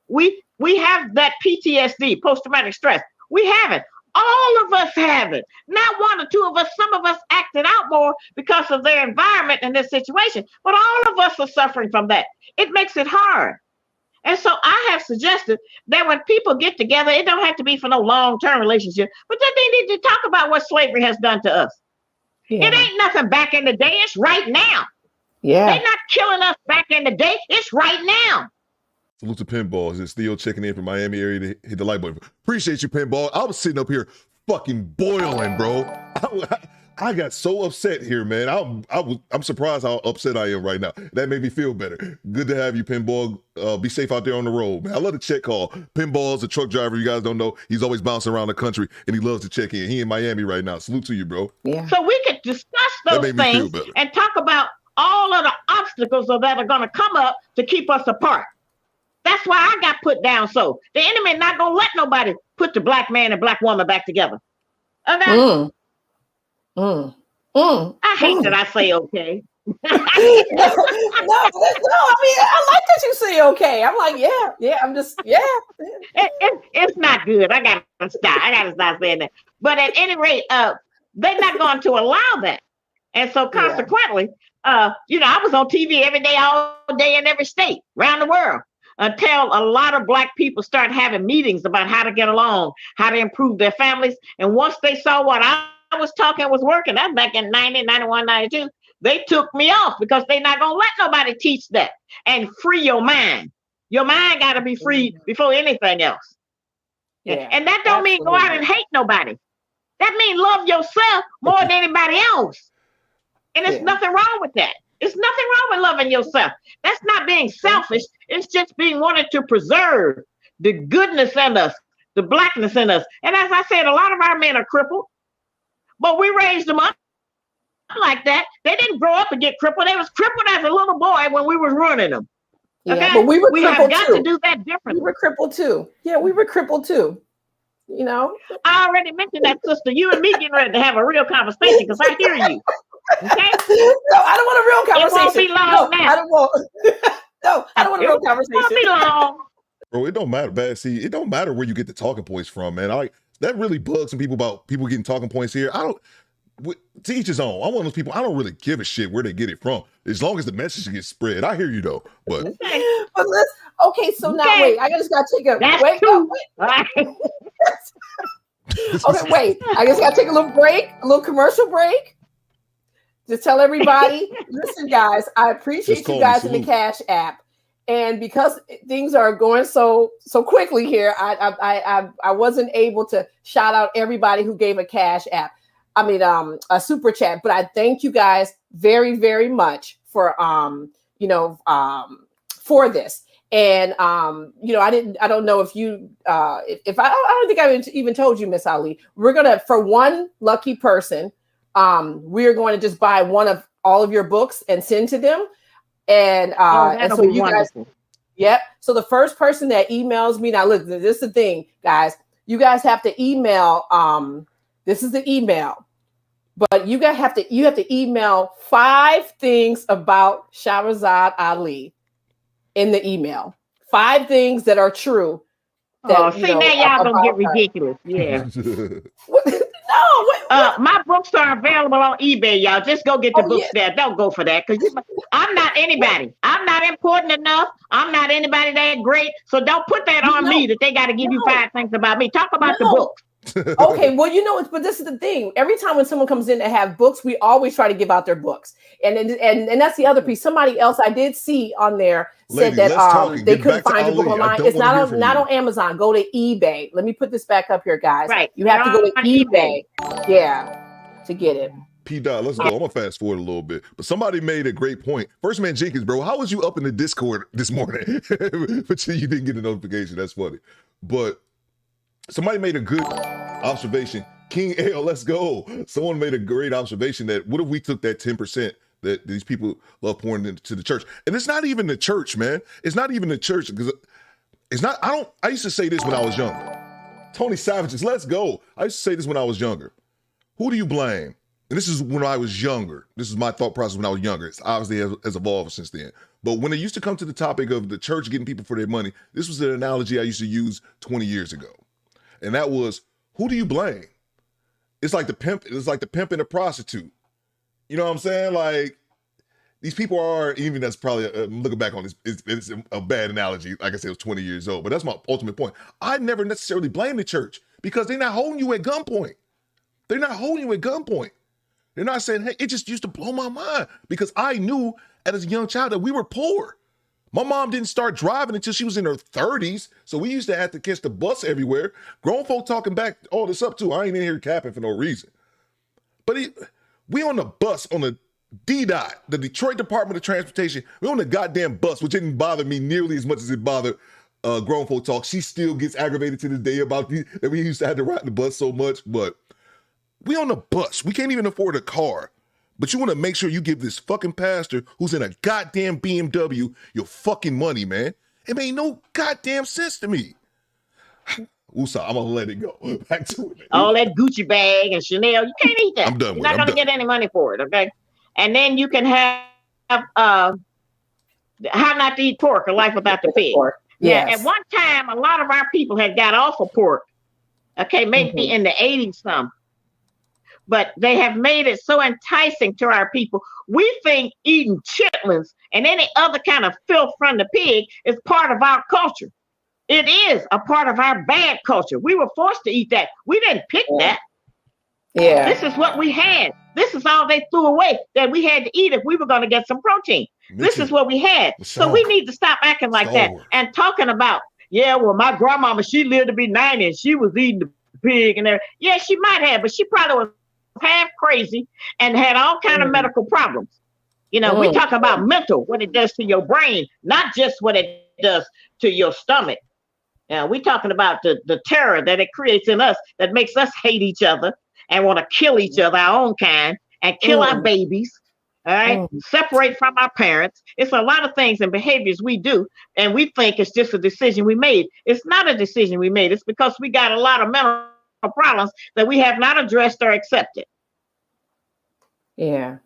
We have that PTSD, post-traumatic stress. We have it. All of us have it. Not one or two of us. Some of us acted out more because of their environment and their situation. But all of us are suffering from that. It makes it hard. And so I have suggested that when people get together, it don't have to be for no long-term relationship, but that they need to talk about what slavery has done to us. It ain't nothing back in the day. It's right now. Yeah. They're not killing us back in the day. It's right now. Salute to Pinball. Is Theo checking in from Miami area to hit the like button? Appreciate you, Pinball. I was sitting up here fucking boiling, bro. I got so upset here, man. I'm surprised how upset I am right now. That made me feel better. Good to have you, Pinball. Be safe out there on the road, man. I love the check call. Pinball's a truck driver. You guys don't know. He's always bouncing around the country, and he loves to check in. He in Miami right now. Salute to you, bro. Yeah. So we could discuss those things and talk about all of the obstacles that are going to come up to keep us apart. That's why I got put down. So the enemy not going to let nobody put the black man and black woman back together. Okay? I hate that I say okay. no, I mean, I like that you say okay. I'm like, It's not good. I gotta stop saying that. But at any rate, they're not going to allow that. And so consequently, I was on TV every day, all day in every state around the world until a lot of black people started having meetings about how to get along, how to improve their families. And once they saw what I was talking was working, that's back in 90, 91, 92, they took me off because they're not going to let nobody teach that and free your mind. Your mind got to be free before anything else. Yeah, and that don't mean go out and hate nobody. That means love yourself more than anybody else. And there's nothing wrong with that. There's nothing wrong with loving yourself. That's not being selfish. It's just being wanted to preserve the goodness in us, the blackness in us. And as I said, a lot of our men are crippled, but we raised them up like that. They didn't grow up and get crippled. They was crippled as a little boy when we was ruining them. Okay? Yeah, but we have got to do that differently. We were crippled too. Yeah, we were crippled too. You know? I already mentioned that, sister. You and me getting ready to have a real conversation because I hear you. Okay? No, I don't want a real conversation. It won't be long now. I don't want. No, I don't want a real conversation. It won't be long. Bro, it don't matter. See, it don't matter where you get the talking points from, man. That really bugs some people about people getting talking points here. To each his own. I'm one of those people, I don't really give a shit where they get it from. As long as the message gets spread. I hear you though. But okay, so now wait, I just gotta take a wait. Okay, wait. I just gotta take a little break, a little commercial break. Just tell everybody, listen, guys, I appreciate you guys in the Cash App. And because things are going so quickly here, I wasn't able to shout out everybody who gave a Cash App. I mean, a super chat, but I thank you guys very, very much for, for this. And, I don't know if you, I don't think I even told you, Miss Ali, we're going to, for one lucky person, we're going to just buy one of all of your books and send to them. And, and so you wonderful. Guys, yep. So the first person that emails me, now look, this is the thing, guys, you guys have to email, this is the email. But you have to email 5 things about Sharahzad Ali in the email. 5 things that are true. That, now y'all gonna get ridiculous. Yeah. My books are available on eBay, y'all. Just go get the books there. Don't go for that because I'm not anybody. I'm not important enough. I'm not anybody that great. So don't put that on me that they got to give you 5 things about me. Talk about the books. Okay, well, but this is the thing. Every time when someone comes in to have books, we always try to give out their books, and that's the other piece. Somebody else I did see on there said that they couldn't find your book online. It's not on Amazon. Go to eBay. Let me put this back up here, guys. Right, you have to go to eBay. Yeah, to get it. P-Dot, let's go. I'm gonna fast forward a little bit, but somebody made a great point. First Man Jenkins, bro, how was you up in the Discord this morning? But you didn't get a notification. That's funny, but. Somebody made a good observation. King L, let's go. Someone made a great observation that what if we took that 10% that these people love pouring into the church. And it's not even the church, man. It's not even the church because it's not. I used to say this when I was younger. Tony Savage's Let's Go. I used to say this when I was younger. Who do you blame? And this is when I was younger. This is my thought process when I was younger. It's obviously has evolved since then. But when it used to come to the topic of the church getting people for their money, this was an analogy I used to use 20 years ago. And that was, who do you blame? It's like the pimp and the prostitute. You know what I'm saying? Like, these people are, even that's probably, looking back on this, it's a bad analogy. Like I said, it was 20 years old. But that's my ultimate point. I never necessarily blame the church because they're not holding you at gunpoint. They're not holding you at gunpoint. They're not saying, hey, it just used to blow my mind because I knew as a young child that we were poor. My mom didn't start driving until she was in her 30s. So we used to have to catch the bus everywhere. Grown folk talking back all this up too. I ain't in here capping for no reason. But we on the bus on the DDOT, the Detroit Department of Transportation. We on the goddamn bus, which didn't bother me nearly as much as it bothered grown folk talk. She still gets aggravated to this day about that we used to have to ride the bus so much, but we on the bus. We can't even afford a car. But you want to make sure you give this fucking pastor who's in a goddamn BMW your fucking money, man. It made no goddamn sense to me. Usa, I'm going to let it go. Back to it. All that Gucci bag and Chanel, you can't eat that. I'm done with You're it. not going to get any money for it, okay? And then you can have How Not to Eat Pork, A Life Without the Pig. Yes. Yeah, at one time, a lot of our people had got off of pork, okay, maybe in the 80s some. But they have made it so enticing to our people. We think eating chitlins and any other kind of filth from the pig is part of our culture. It is a part of our bad culture. We were forced to eat that. We didn't pick that. Yeah. This is what we had. This is all they threw away that we had to eat if we were going to get some protein. This is what we had. So we need to stop acting like that and talking about, yeah, well, my grandmama, she lived to be 90 and she was eating the pig and everything. Yeah, she might have, but she probably was half crazy and had all kind of medical problems. You know, we talk about mental, what it does to your brain, not just what it does to your stomach. We talking about the terror that it creates in us that makes us hate each other and want to kill each other, our own kind, and kill our babies. All right, separate from our parents. It's a lot of things and behaviors we do, and we think it's just a decision we made. It's not a decision we made. It's because we got a lot of mental problems that we have not addressed or accepted. Yeah.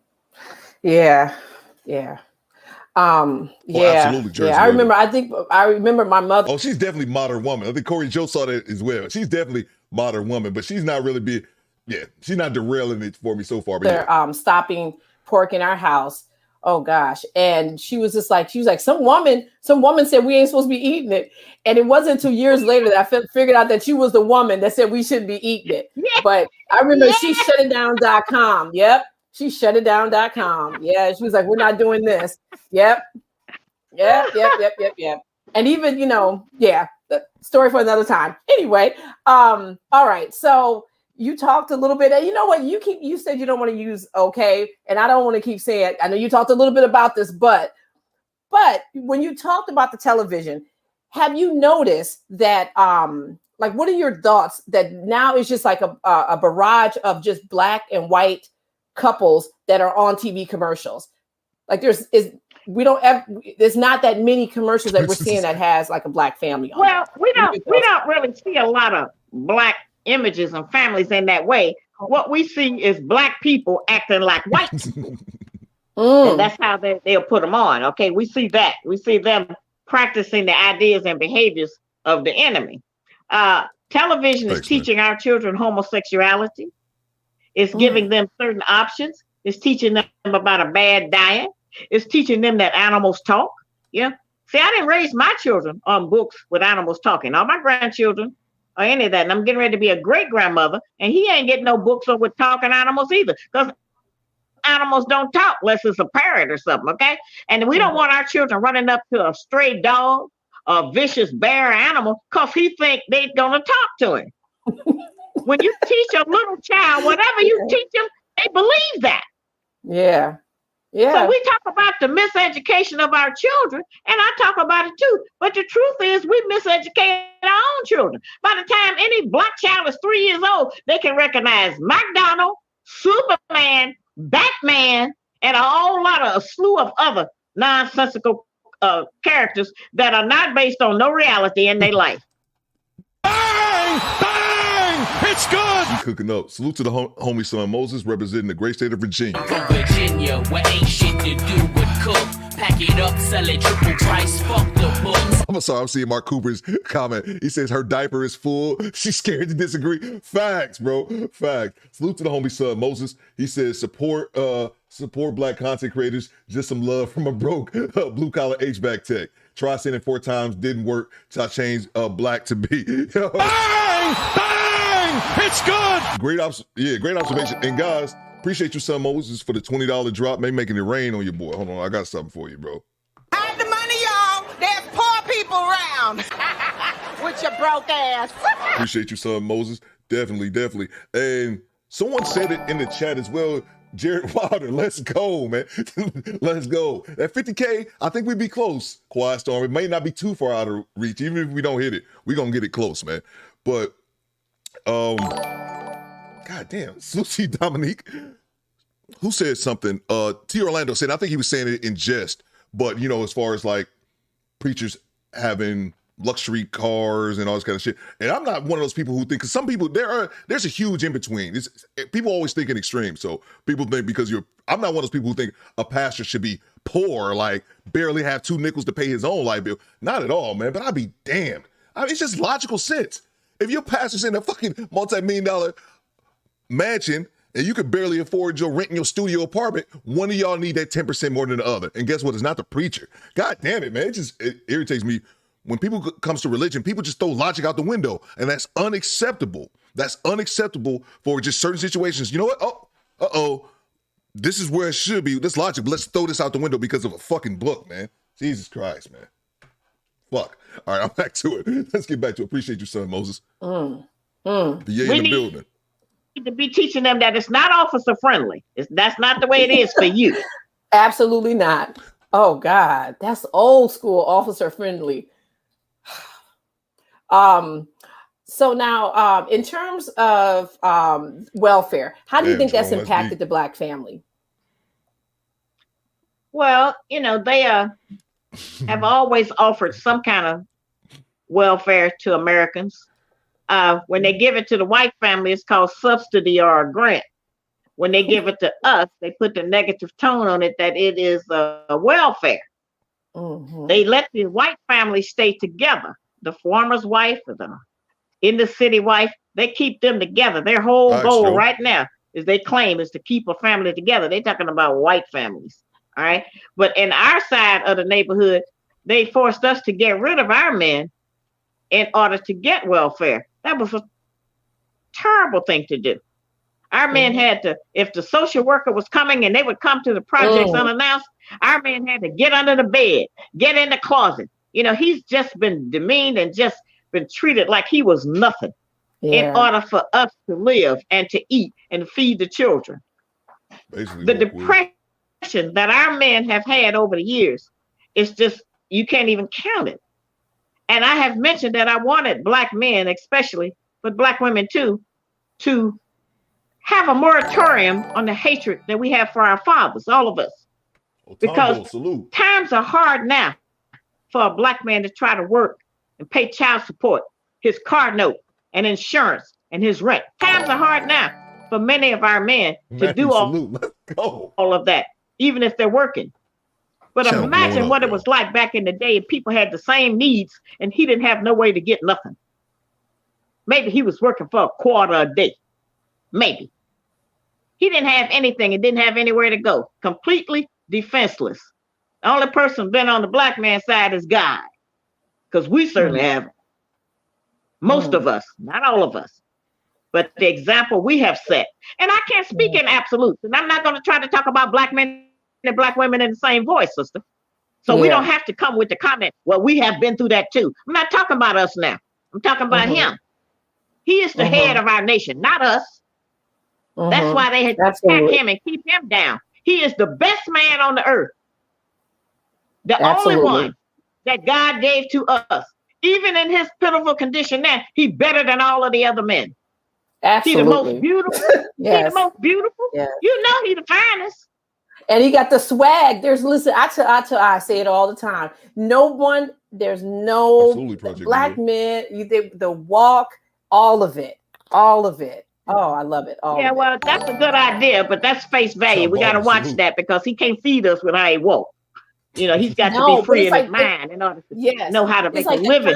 Absolutely, Jersey. I remember my mother. Oh, she's definitely modern woman. I think Corey Joe saw that as well. She's definitely modern woman, but she's not really she's not derailing it for me so far. But they're stopping pork in our house. Oh gosh. And she was like, some woman said we ain't supposed to be eating it. And it wasn't 2 years later that I figured out that she was the woman that said we shouldn't be eating it. But I remember she shut it down.com. Yep. She shut it down.com. Yeah. She was like, we're not doing this. Yep. And even, the story for another time. Anyway. All right. So you talked a little bit. You know what? You said you don't want to use okay, and I don't want to keep saying. I know you talked a little bit about this, but when you talked about the television, have you noticed that? Like, what are your thoughts that now it's just like a barrage of just black and white couples that are on TV commercials? Like, there's not that many commercials that we're seeing that has like a black family on. Well, we don't really see a lot of black images and families in that way. What we see is black people acting like whites. And that's how they'll put them on. Okay, we see that. We see them practicing the ideas and behaviors of the enemy. Television is teaching our children homosexuality. It's giving them certain options. It's teaching them about a bad diet. It's teaching them that animals talk. Yeah. See, I didn't raise my children on books with animals talking. All my grandchildren or any of that. And I'm getting ready to be a great grandmother, and he ain't getting no books on with talking animals either, because animals don't talk unless it's a parrot or something. Okay. And we don't want our children running up to a stray dog, a vicious bear animal, because he think they're going to talk to him. When you teach a little child, whatever you teach them, they believe that. Yeah. So we talk about the miseducation of our children, and I talk about it too. But the truth is, we miseducate our own children. By the time any black child is 3 years old, they can recognize McDonald, Superman, Batman, and a slew of other nonsensical characters that are not based on no reality in their life. Bang! Bang! It's good! We cooking up. Salute to the homie son Moses, representing the great state of Virginia. From Virginia, where ain't shit to do but cook. Pack it up, sell it triple price, fuck the books. I'm sorry, I'm seeing Mark Cooper's comment. He says her diaper is full. She's scared to disagree. Facts, bro. Facts. Salute to the homie son Moses. He says support black content creators. Just some love from a broke blue collar HVAC tech. Try sending 4 times, didn't work. So I changed black to B. Bang! Bang! It's good. Great observation. And guys, appreciate you, son Moses, for the $20 drop. Maybe making it rain on your boy. Hold on, I got something for you, bro. Hide the money, y'all. There's poor people around. With your broke ass. Appreciate you, son Moses. Definitely. And someone said it in the chat as well. Jared Wilder, let's go, man. Let's go. At 50K, I think we'd be close, Quiet Storm. It may not be too far out of reach. Even if we don't hit it, we're going to get it close, man. But, God damn, Susie Dominique, who said something? T. Orlando said, I think he was saying it in jest, but, you know, as far as like preachers having luxury cars and all this kind of shit. And I'm not one of those people who think, because some people, there's a huge in between. People always think in extremes. So people think I'm not one of those people who think a pastor should be poor, like barely have 2 nickels to pay his own light bill. Not at all, man. But I'd be damned. I mean, it's just logical sense. If your pastor's in a fucking multi-million-dollar mansion and you could barely afford your rent in your studio apartment, one of y'all need that 10% more than the other. And guess what? It's not the preacher. God damn it, man. It irritates me. When people comes to religion, people just throw logic out the window, and that's unacceptable. That's unacceptable for just certain situations. You know what? This is where it should be. This logic, but let's throw this out the window because of a fucking book, man. Jesus Christ, man. Fuck. All right, I'm back to it. Let's get back to it. Appreciate you, son Moses. The yay in the building. To be teaching them that it's not officer friendly. That's not the way it is for you. Absolutely not. Oh God, that's old school officer friendly. So now, in terms of welfare, how do you think that's impacted the Black family? Well, you know, they have always offered some kind of welfare to Americans. When they give it to the white family, it's called subsidy or a grant. When they give it to us, they put the negative tone on it that it is a welfare. Mm-hmm. They let the white family stay together. The farmer's wife or the inner city wife, they keep them together. Their whole goal right now is they claim is to keep a family together. They're talking about white families. All right. But in our side of the neighborhood, they forced us to get rid of our men in order to get welfare. That was a terrible thing to do. Our men had to, if the social worker was coming and they would come to the projects unannounced, our men had to get under the bed, get in the closet. You know, he's just been demeaned and just been treated like he was nothing in order for us to live and to eat and feed the children. Basically, the depression that our men have had over the years is just, you can't even count it. And I have mentioned that I wanted Black men, especially, but Black women too, to have a moratorium on the hatred that we have for our fathers, all of us. Because times are hard now for a Black man to try to work and pay child support, his car note and insurance and his rent. Times are hard now for many of our men to do all of that, even if they're working. But imagine what it was like back in the day if people had the same needs and he didn't have no way to get nothing. Maybe he was working for a quarter a day. Maybe. He didn't have anything and didn't have anywhere to go. Completely defenseless. The only person been on the Black man's side is God. Because we certainly haven't. Most of us, not all of us. But the example we have set. And I can't speak in absolutes. And I'm not going to try to talk about Black men and Black women in the same voice, sister. So we don't have to come with the comment, well, we have been through that too. I'm not talking about us now. I'm talking about him. He is the head of our nation, not us. That's why they had to attack him and keep him down. He is the best man on the earth. The only one that God gave to us. Even in his pitiful condition now, he's better than all of the other men. Absolutely. He's the most beautiful. He's the most beautiful. You know he's the finest. And he got the swag. Listen, I say it all the time. There's no black men, the walk, all of it. Oh, I love it. Well, that's a good idea, but that's face value. We got to watch that because he can't feed us with how he walk. He's got to be free in his mind in order to know how to make a living.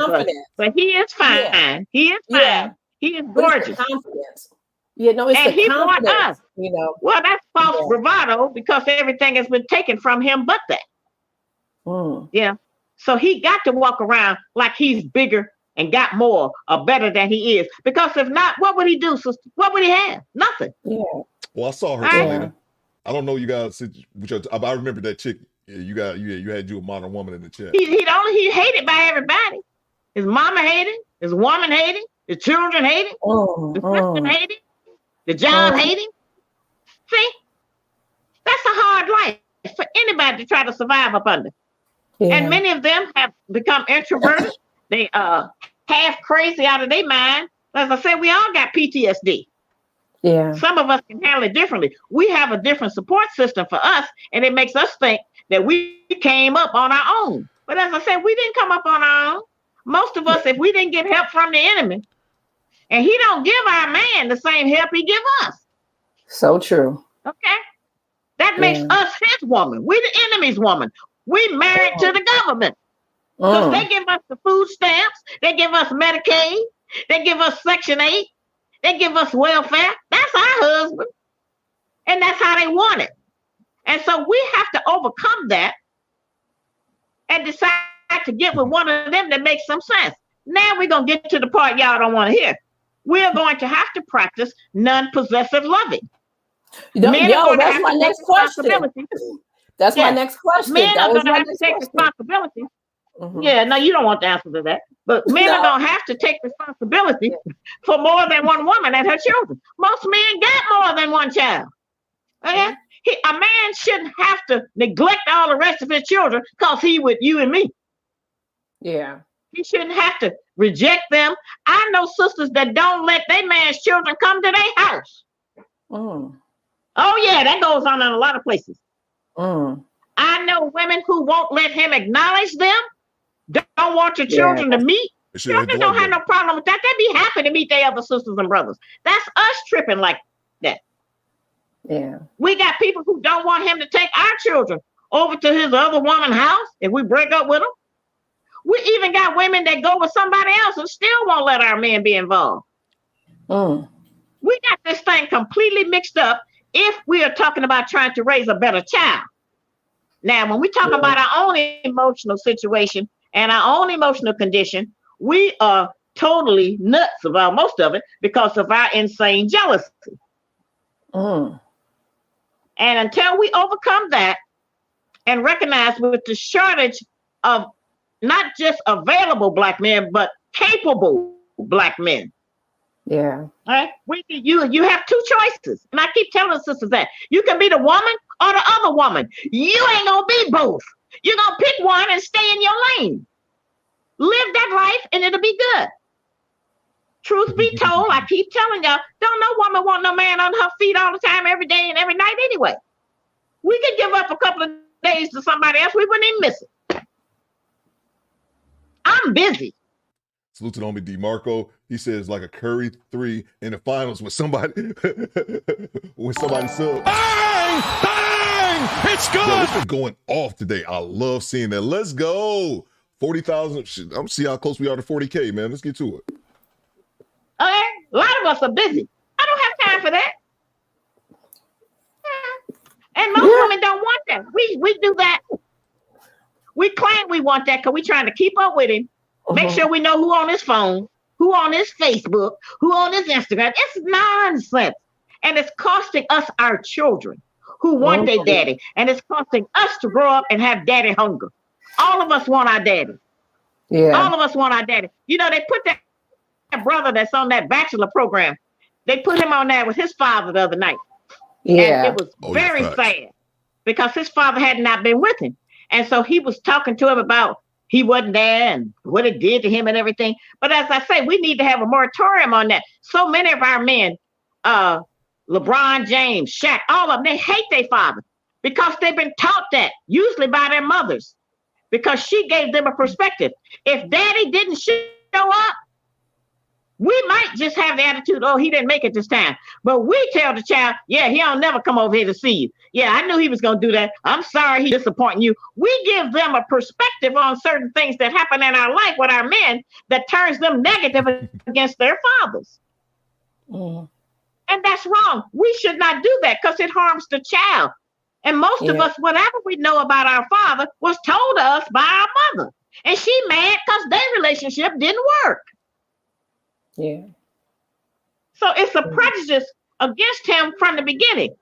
But he is fine. Yeah. He is fine. Yeah. He is gorgeous. Confidence. It's and the he brought us. Well, that's false bravado because everything has been taken from him but that. Yeah. So he got to walk around like he's bigger and got more or better than he is. Because if not, what would he do, sister? What would he have? Nothing. Yeah. Well, I saw her. Right. I don't know you guys. I remember that chick. Yeah, you had a modern woman in the chat. He hated by everybody. His mama hated, his woman hated, his children hated, the sister hated, the job hated. See, that's a hard life for anybody to try to survive up under. Yeah. And many of them have become introverted. They half crazy out of their mind. As I said, we all got PTSD. Yeah. Some of us can handle it differently. We have a different support system for us, and it makes us think that we came up on our own. But as I said, we didn't come up on our own. Most of us, if we didn't get help from the enemy, and he don't give our man the same help he give us. So true. Okay. That makes us his woman. We the enemy's woman. We married to the government. Because they give us the food stamps. They give us Medicaid. They give us Section 8. They give us welfare. That's our husband. And that's how they want it. And so we have to overcome that and decide to get with one of them that makes some sense. Now we're going to get to the part y'all don't want to hear. We're going to have to practice non-possessive loving. That's my next question. That's my next question. Men are going to have to take responsibility. Mm-hmm. Yeah, no, you don't want the answer to that. But men are going to have to take responsibility for more than one woman and her children. Most men got more than one child. Okay? A man shouldn't have to neglect all the rest of his children because he with you and me. Yeah. He shouldn't have to reject them. I know sisters that don't let their man's children come to their house. Oh, yeah, that goes on in a lot of places. I know women who won't let him acknowledge them, don't want your children to meet. Children don't have no problem with that. They'd be happy to meet their other sisters and brothers. That's us tripping like that. Yeah. We got people who don't want him to take our children over to his other woman's house if we break up with them. We even got women that go with somebody else and still won't let our men be involved. We got this thing completely mixed up if we are talking about trying to raise a better child. Now, when we talk about our own emotional situation and our own emotional condition, we are totally nuts about most of it because of our insane jealousy. And until we overcome that and recognize with the shortage of not just available black men, but capable black men. Yeah. All right. You have two choices. And I keep telling sisters that you can be the woman or the other woman. You ain't gonna be both. You're gonna pick one and stay in your lane. Live that life and it'll be good. Truth be told, I keep telling y'all, don't no woman want no man on her feet all the time, every day and every night anyway. We could give up a couple of days to somebody else. We wouldn't even miss it. I'm busy. Salute to homie DeMarco. He says like a Curry 3 in the finals with somebody with somebody sub. Bang! Bang! It's good. Yo, it's been going off today. I love seeing that. Let's go. 40,000. I'm gonna see how close we are to 40K, man. Let's get to it. Okay, a lot of us are busy. I don't have time for that. And most women don't want that. We do that. We claim we want that because we're trying to keep up with him. Make sure we know who on his phone, who on his Facebook, who on his Instagram. It's nonsense. And it's costing us our children who want their daddy. And it's costing us to grow up and have daddy hunger. All of us want our daddy. Yeah. All of us want our daddy. You know, they put that brother that's on that bachelor program, they put him on there with his father the other night. Yeah. And it was very sad because his father had not been with him. And so he was talking to him about he wasn't there and what it did to him and everything. But as I say, we need to have a moratorium on that. So many of our men, LeBron James, Shaq, all of them, they hate their father because they've been taught that, usually by their mothers, because she gave them a perspective. If daddy didn't show up, we might just have the attitude, oh, he didn't make it this time. But we tell the child, yeah, he don't never come over here to see you. Yeah, I knew he was going to do that. I'm sorry he's disappointing you. We give them a perspective on certain things that happen in our life with our men that turns them negative against their fathers. And that's wrong. We should not do that because it harms the child. And most of us, whatever we know about our father was told to us by our mother. And she mad because their relationship didn't work. Yeah. So it's a prejudice against him from the beginning.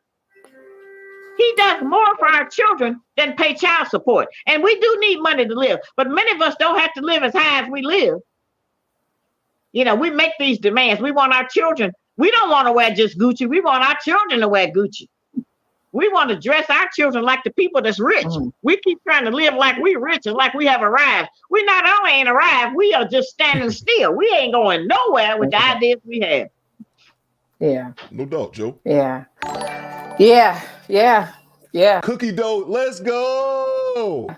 He does more for our children than pay child support. And we do need money to live, but many of us don't have to live as high as we live. You know, we make these demands. We want our children. We don't want to wear just Gucci. We want our children to wear Gucci. We want to dress our children like the people that's rich. We keep trying to live like we're rich and like we have arrived. We not only ain't arrived, we are just standing still. We ain't going nowhere with the ideas we have. Yeah. No doubt, Joe. Yeah. Cookie dough, let's go.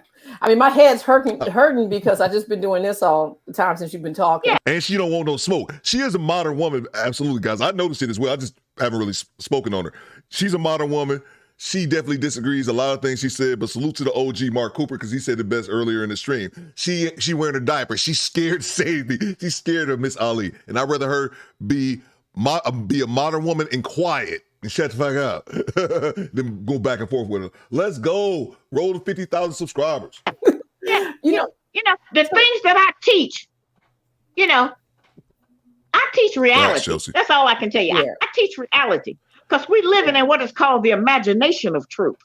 I mean, my head's hurting because I just been doing this all the time since you've been talking. Yeah. And she don't want no smoke. She is a modern woman, absolutely, guys. I noticed it as well. I just haven't really spoken on her. She's a modern woman. She definitely disagrees a lot of things she said, but salute to the OG Mark Cooper because he said the best earlier in the stream. She wearing a diaper. She's scared to say anything. She's scared of Miss Ali, and I'd rather her be a modern woman and quiet and shut the fuck up than go back and forth with her. Let's go. Roll to 50,000 subscribers. Yeah, you know the things that I teach. You know, I teach reality. Right, that's all I can tell you. Yeah. I teach reality. Because we live in what is called the imagination of truth.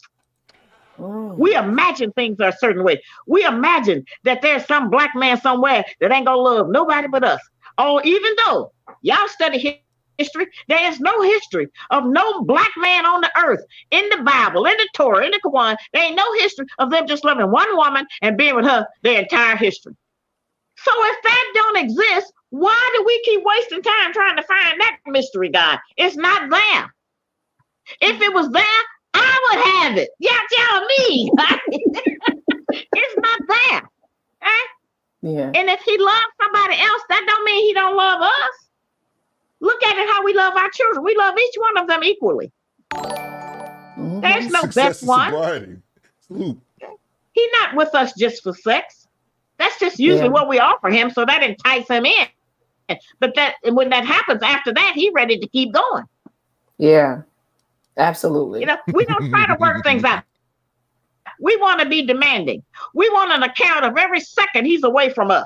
We imagine things are a certain way. We imagine that there's some black man somewhere that ain't gonna love nobody but us. Oh, even though y'all study history, there is no history of no black man on the earth in the Bible, in the Torah, in the Quran. There ain't no history of them just loving one woman and being with her their entire history. So if that don't exist, why do we keep wasting time trying to find that mystery God? It's not there. If it was there, I would have it. Y'all tell me. It's not there. Right? Yeah. And if he loves somebody else, that don't mean he don't love us. Look at it how we love our children. We love each one of them equally. There's no best one. He's not with us just for sex. That's just usually what we offer him, so that entice him in. But when that happens, after that, he's ready to keep going. Yeah. Absolutely. You know, we don't try to work things out. We want to be demanding. We want an account of every second he's away from us.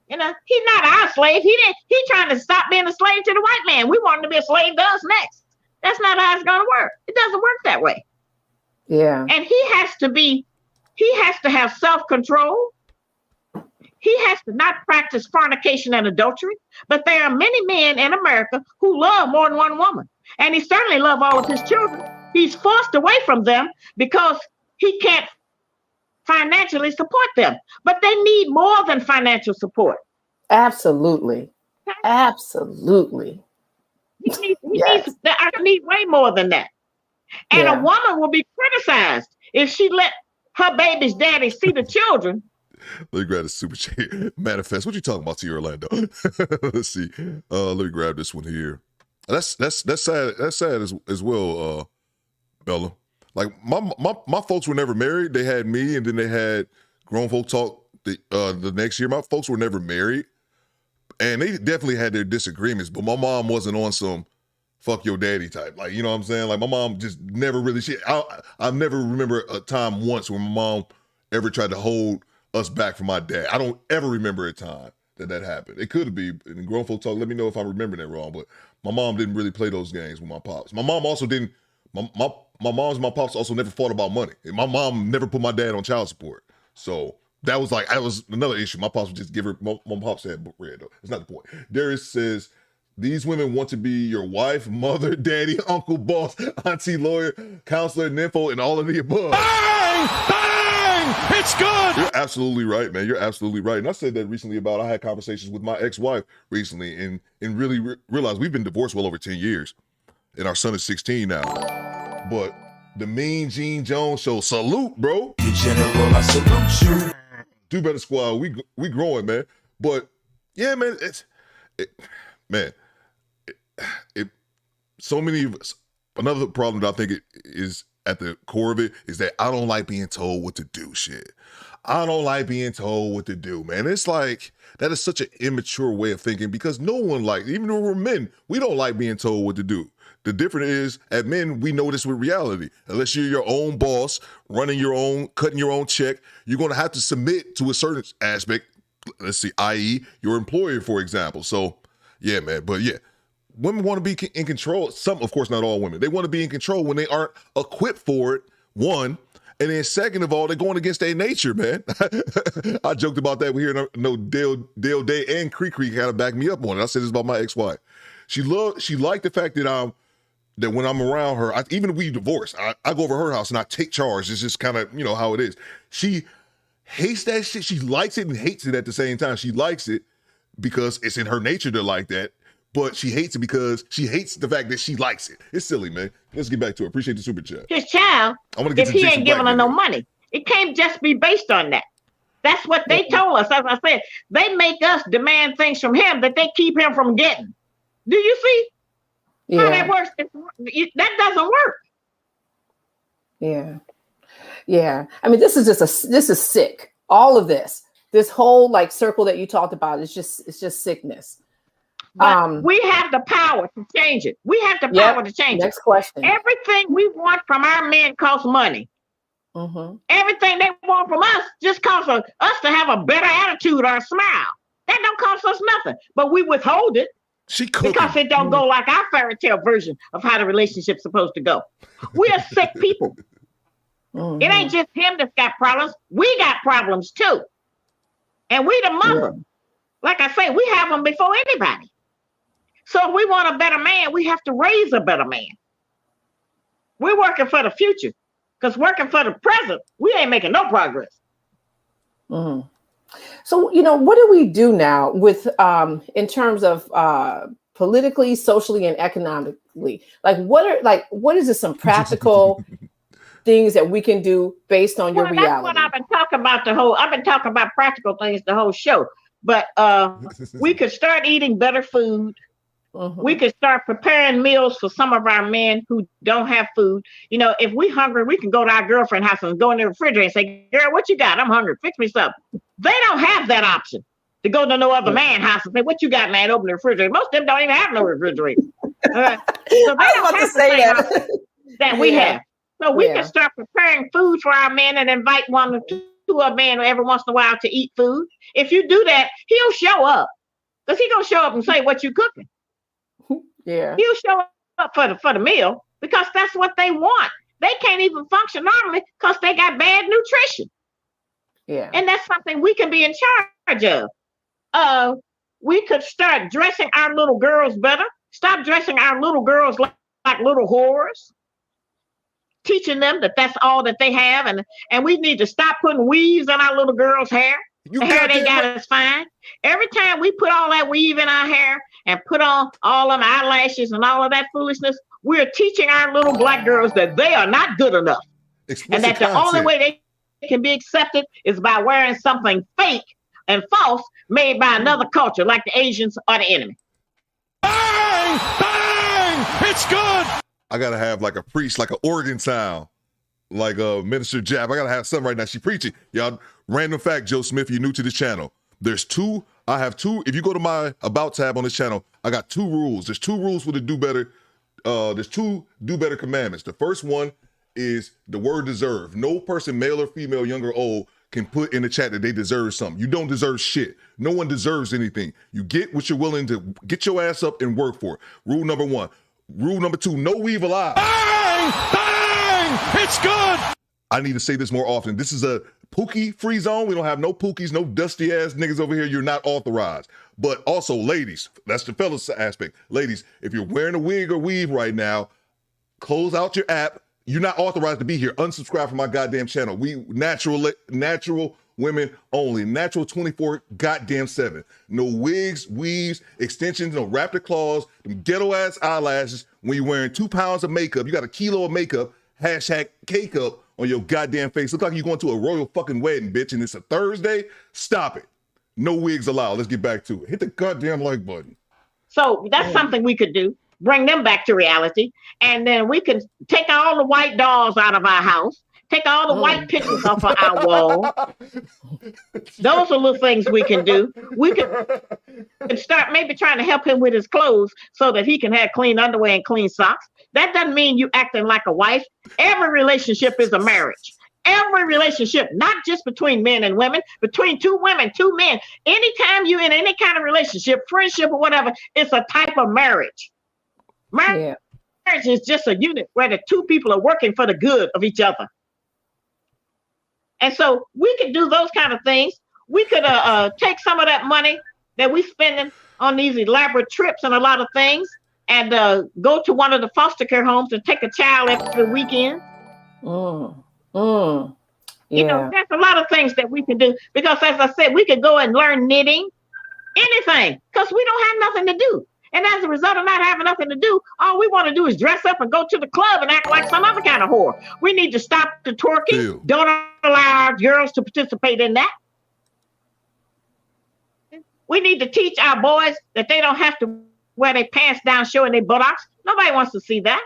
You know, he's not our slave. He's trying to stop being a slave to the white man. We want him to be a slave to us next. That's not how it's going to work. It doesn't work that way. Yeah. And he has to have self-control. He has to not practice fornication and adultery. But there are many men in America who love more than one woman. And he certainly loves all of his children. He's forced away from them because he can't financially support them. But they need more than financial support. Absolutely. Absolutely. He need way more than that. And a woman will be criticized if she let her baby's daddy see the children. Let me grab the super chat. Manifest. What you talking about to you, Orlando? Let's see. Let me grab this one here. That's sad. That's sad as well, Bella. Like my folks were never married. They had me, and then they had grown folk talk the next year. My folks were never married, and they definitely had their disagreements. But my mom wasn't on some fuck your daddy type. Like, you know what I'm saying? Like, my mom just never really. I never remember a time once where my mom ever tried to hold us back from my dad. I don't ever remember a time that happened. It could be. And grown folk talk. Let me know if I'm remembering that wrong. But my mom didn't really play those games with my pops. My mom also didn't. My moms and my pops also never fought about money. And my mom never put my dad on child support. So that was another issue. My pops would just give her. My pops had bread though. It's not the point. Darius says, these women want to be your wife, mother, daddy, uncle, boss, auntie, lawyer, counselor, nympho, and all of the above. Bang! Bang! It's good! You're absolutely right, man. You're absolutely right. And I said that recently I had conversations with my ex-wife recently and really realized we've been divorced well over 10 years. And our son is 16 now. But The Mean Gene Jones Show. Salute, bro. The General, I salute you. Do Better Squad. We growing, man. But yeah, man, so many of us. Another problem that I think is at the core of it is that I don't like being told what to do. Shit, I don't like being told what to do, man. It's like that is such an immature way of thinking because no one even though we're men, we don't like being told what to do. The difference is, at men, we know this with reality. Unless you're your own boss, running your own, cutting your own check, you're going to have to submit to a certain aspect. Let's see, i.e., your employer, for example. So, yeah, man. But yeah, women want to be in control. Some, of course, not all women. They want to be in control when they aren't equipped for it, one. And then second of all, they're going against their nature, man. I joked about that. We hear Dale Day and Cree kind of back me up on it. I said this about my ex-wife. She liked the fact that when I'm around her, even if we divorce, I go over her house and I take charge. It's just kind of, how it is. She hates that shit. She likes it and hates it at the same time. She likes it because it's in her nature to like that, but she hates it because she hates the fact that she likes it. It's silly, man. Let's get back to it. Appreciate the super chat. His child, if he ain't giving her no money, it can't just be based on that. That's what they told us. As I said, they make us demand things from him that they keep him from getting. Do you see? Yeah. How that works? That doesn't work. Yeah. I mean, this is sick. All of this whole circle that you talked about is just sickness. But we have the power to change it. We have the power to change it. Next question. Everything we want from our men costs money. Mm-hmm. Everything they want from us just costs us to have a better attitude or a smile. That don't cost us nothing, but we withhold it. Because it don't go like our fairy tale version of how the relationship's supposed to go. We are sick people. Mm-hmm. It ain't just him that's got problems. We got problems too. And we the mother. Yeah. Like I say, we have them before anybody. So if we want a better man, we have to raise a better man. We're working for the future. Because working for the present, we ain't making no progress. Mm-hmm. So, what do we do now with, in terms of politically, socially, and economically? What is some practical things that we can do based on your reality? That's what I've been talking about I've been talking about practical things the whole show. But we could start eating better food. Mm-hmm. We could start preparing meals for some of our men who don't have food. If we hungry, we can go to our girlfriend's house and go in the refrigerator and say, girl, what you got? I'm hungry. Fix me something. They don't have that option to go to no other man's house and say, what you got, man? Open the refrigerator. Most of them don't even have no refrigerator. So they don't have to say that we have. So we can start preparing food for our men and invite one or two of men every once in a while to eat food. If you do that, he'll show up. Because he's going to show up and say, what you cooking? Yeah. He'll show up for the meal because that's what they want. They can't even function normally because they got bad nutrition. Yeah. And that's something we can be in charge of. We could start dressing our little girls better. Stop dressing our little girls like little whores. Teaching them that that's all that they have. And we need to stop putting weaves in our little girls' hair. The hair they got is fine. Every time we put all that weave in our hair and put on all them eyelashes and all of that foolishness, we're teaching our little black girls that they are not good enough. And that the only way they can be accepted is by wearing something fake and false made by another culture, like the Asians or the enemy. Bang! Bang! It's good! I gotta have a priest, an organ sound. Like Minister Jab. I gotta have something right now. She preaching. Y'all, random fact, Joe Smith, you're new to this channel. I have two. If you go to my About tab on this channel, I got 2 rules. There's 2 rules for the Do Better. There's 2 Do Better commandments. The first one is the word deserve. No person, male or female, young or old, can put in the chat that they deserve something. You don't deserve shit. No one deserves anything. You get what you're willing to get your ass up and work for. Rule number 1. Rule number 2, no evil eye. Bang! Bang! It's good! I need to say this more often. This is a Pookie free zone. We don't have no Pookies, no dusty ass niggas over here. You're not authorized. But also, ladies, that's the fellas aspect. Ladies, if you're wearing a wig or weave right now, close out your app. You're not authorized to be here. Unsubscribe from my goddamn channel. We natural women only. Natural 24 goddamn 7. No wigs, weaves, extensions, no raptor claws, them ghetto ass eyelashes. When you're wearing 2 pounds of makeup, you got a kilo of makeup. hashtag cake up on your goddamn face. Look like you're going to a royal fucking wedding, bitch, and it's a Thursday. Stop it. No wigs allowed. Let's get back to it. Hit the goddamn like button. So that's something we could do. Bring them back to reality. And then we can take all the white dolls out of our house. Take all the white pictures off of our wall. Those are little things we can do. We can start maybe trying to help him with his clothes so that he can have clean underwear and clean socks. That doesn't mean you acting like a wife. Every relationship is a marriage. Every relationship, not just between men and women, between two women, two men. Anytime you're in any kind of relationship, friendship or whatever, it's a type of marriage. Marriage is just a unit where the two people are working for the good of each other. And so we could do those kind of things. We could take some of that money that we're spending on these elaborate trips and a lot of things and go to one of the foster care homes and take a child every weekend. You know, there's a lot of things that we can do because, as I said, we could go and learn knitting, anything, because we don't have nothing to do. And as a result of not having nothing to do, all we want to do is dress up and go to the club and act like some other kind of whore. We need to stop the twerking. Ew. Don't allow our girls to participate in that. We need to teach our boys that they don't have to wear their pants down showing their buttocks. Nobody wants to see that.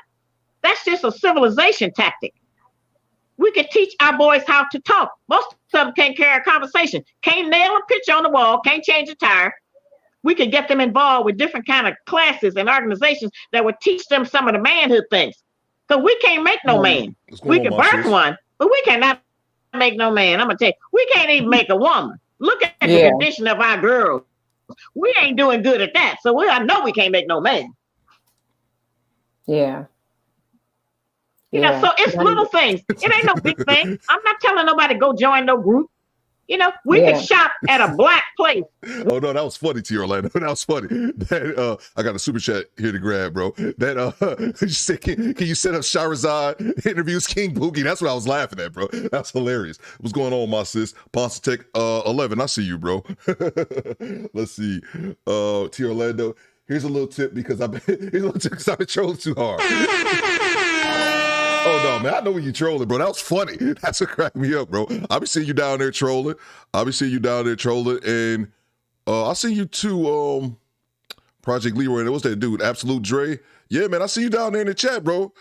That's just a civilization tactic. We could teach our boys how to talk. Most of them can't carry a conversation, can't nail a picture on the wall, can't change a tire. We could get them involved with different kind of classes and organizations that would teach them some of the manhood things. Because we can't make no man. We can birth one, but we cannot make no man. I'm going to tell you, we can't even make a woman. Look at the condition of our girls. We ain't doing good at that. So I know we can't make no man. Yeah. You know, so it's little things. It ain't no big thing. I'm not telling nobody go join no group. You know, we can shop at a black place. Oh no, that was funny to you, Orlando. That was funny. That I got a super chat here to grab, bro. That you said, can you set up Sharahzad interviews King Boogie? That's what I was laughing at, bro. That's hilarious. What's going on, my sis? Ponce Tech 11. I see you, bro. Let's see. T Orlando. Here's a little tip because I've been trolling too hard. Oh no, man! I know when you trolling, bro. That was funny. That's what cracked me up, bro. I be seeing you down there trolling. And I see you too. Project Leroy. And what's that dude? Absolute Dre. Yeah, man. I see you down there in the chat, bro.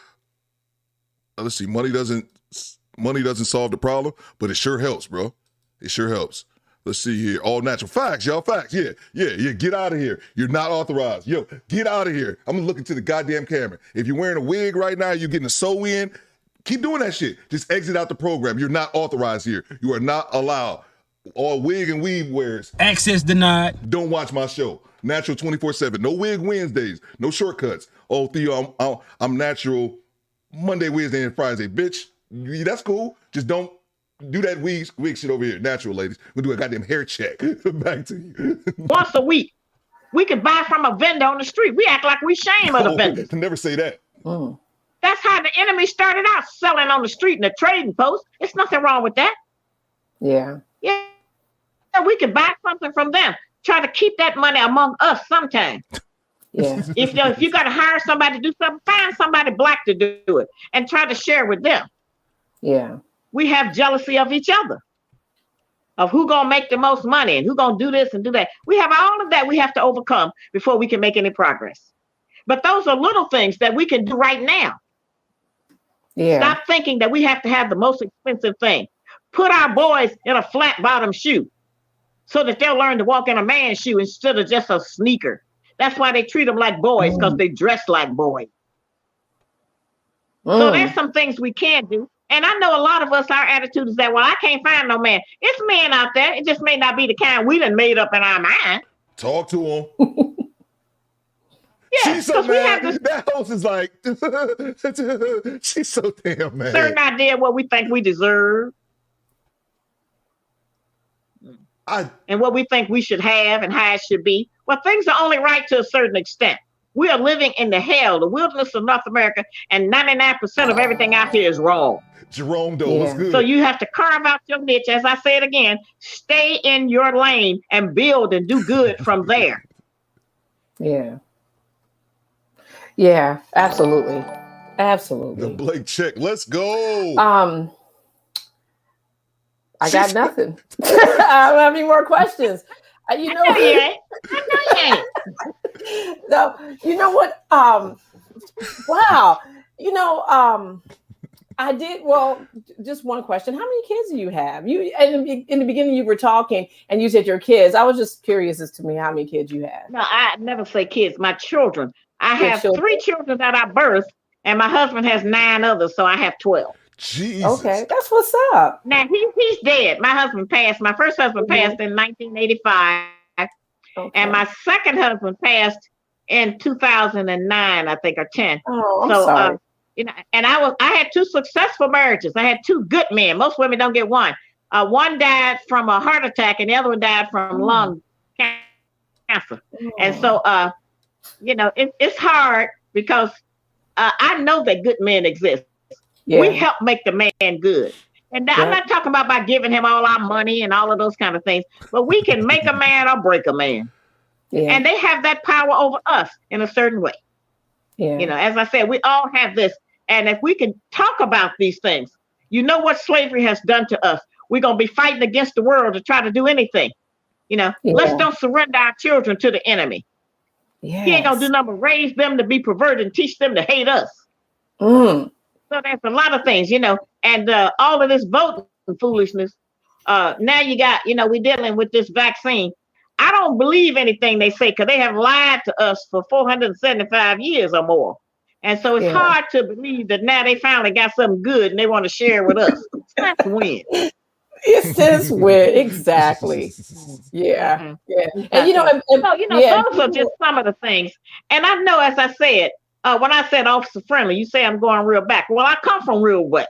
Let's see. Money doesn't solve the problem, but it sure helps, bro. It sure helps. Let's see here. All natural facts, y'all. Facts. Yeah. Get out of here. You're not authorized. Yo, get out of here. I'm gonna look into the goddamn camera. If you're wearing a wig right now, you're getting a sew in. Keep doing that shit. Just exit out the program. You're not authorized here. You are not allowed. All wig and weave wearers. Access denied. Don't watch my show. Natural 24/7. No wig Wednesdays. No shortcuts. Oh, Theo, I'm natural Monday, Wednesday, and Friday. Bitch, that's cool. Just don't do that wig shit over here. Natural, ladies. We'll do a goddamn hair check. Back to you. Once a week, we could buy from a vendor on the street. We act like we shame of the vendors. Never say that. That's how the enemy started out, selling on the street in a trading post. It's nothing wrong with that. Yeah. We could buy something from them. Try to keep that money among us sometime. Yeah. If you got to hire somebody to do something, find somebody black to do it and try to share with them. Yeah. We have jealousy of each other, of who gonna make the most money and who gonna do this and do that. We have all of that we have to overcome before we can make any progress. But those are little things that we can do right now. Yeah. Stop thinking that we have to have the most expensive thing. Put our boys in a flat bottom shoe so that they'll learn to walk in a man's shoe instead of just a sneaker. That's why they treat them like boys, because they dress like boys. So there's some things we can do. And I know a lot of us, our attitude is that, well, I can't find no man. It's men out there. It just may not be the kind we done made up in our mind. Talk to him. Yeah, she's so mad. We have that host is like, she's so damn mad. Certain idea what we think we deserve. And what we think we should have and how it should be. Well, things are only right to a certain extent. We are living in the hell, the wilderness of North America, and 99% of everything out here is wrong. Jerome Doe was good. So you have to carve out your niche. As I said again, stay in your lane and build and do good from there. Yeah, absolutely. Absolutely. The Blake check. Let's go. I got nothing. I don't have any more questions. You know, I know you ain't. No, you know what? Wow. You know, I did. Well, just one question. How many kids do you have? You in the beginning you were talking and you said your kids. I was just curious as to me how many kids you have. No, I never say kids. My children. I have 3 children that I birthed, and my husband has 9 others, so I have 12. Jesus. Okay, that's what's up. Now he's dead. My husband passed. My first husband passed in 1985, and my second husband passed in 2009, I think, or 10. Oh, I'm sorry. You know, and I had 2 successful marriages. I had 2 good men. Most women don't get one. One died from a heart attack, and the other one died from lung cancer. And so, you know, it's hard because I know that good men exist. Yeah. We help make the man good. And I'm not talking about by giving him all our money and all of those kind of things, but we can make a man or break a man. Yeah. And they have that power over us in a certain way. Yeah. You know, as I said, we all have this. And if we can talk about these things, you know what slavery has done to us. We're going to be fighting against the world to try to do anything. You know, let's don't surrender our children to the enemy. Yes. He ain't going to do nothing but raise them to be perverted and teach them to hate us. So there's a lot of things, you know, and all of this voting foolishness. Now you got, you know, we're dealing with this vaccine. I don't believe anything they say because they have lied to us for 475 years or more. And so it's hard to believe that now they finally got something good and they want to share with us. That's win. It's since when? Exactly. Yeah. Yeah. And you know, those are just some of the things. And I know, as I said, when I said officer friendly, you say I'm going real back. Well, I come from real way.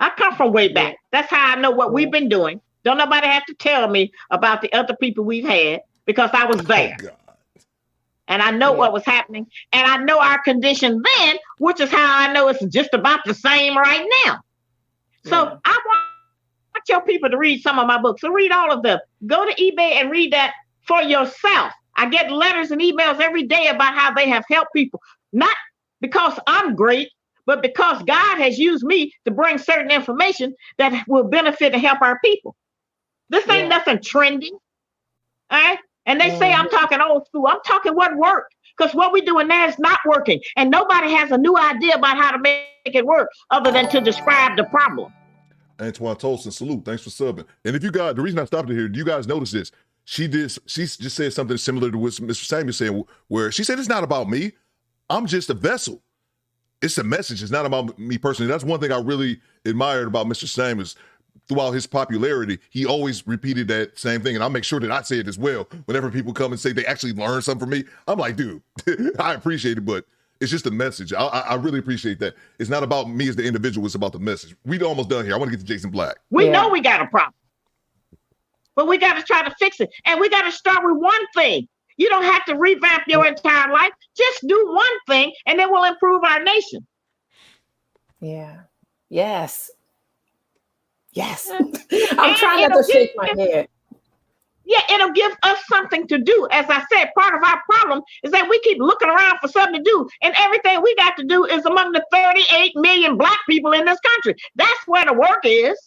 I come from way back. That's how I know what we've been doing. Don't nobody have to tell me about the other people we've had because I was there. And I know what was happening. And I know our condition then, which is how I know it's just about the same right now. So I want your people to read some of my books. So read all of them. Go to eBay and read that for yourself. I get letters and emails every day about how they have helped people. Not because I'm great, but because God has used me to bring certain information that will benefit and help our people. This ain't nothing trendy. All right? And they say I'm talking old school. I'm talking what worked. Because what we're doing now is not working. And nobody has a new idea about how to make it work other than to describe the problem. Antoine Tolson, salute. Thanks for subbing. And if you guys, the reason I stopped it here, do you guys notice this? She just said something similar to what Mr. Samuel said, where she said, it's not about me. I'm just a vessel. It's a message. It's not about me personally. That's one thing I really admired about Mr. Samuels. Throughout his popularity, he always repeated that same thing. And I'll make sure that I say it as well. Whenever people come and say they actually learned something from me, I'm like, dude, I appreciate it, but it's just a message. I really appreciate that. It's not about me as the individual. It's about the message. We're almost done here. I want to get to Jason Black. We know we got a problem, but we got to try to fix it. And we got to start with one thing. You don't have to revamp your entire life. Just do one thing, and it will improve our nation. Yeah. Yes. Yes. I'm trying not to shake my head. Yeah, it'll give us something to do. As I said, part of our problem is that we keep looking around for something to do, and everything we got to do is among the 38 million Black people in this country. That's where the work is.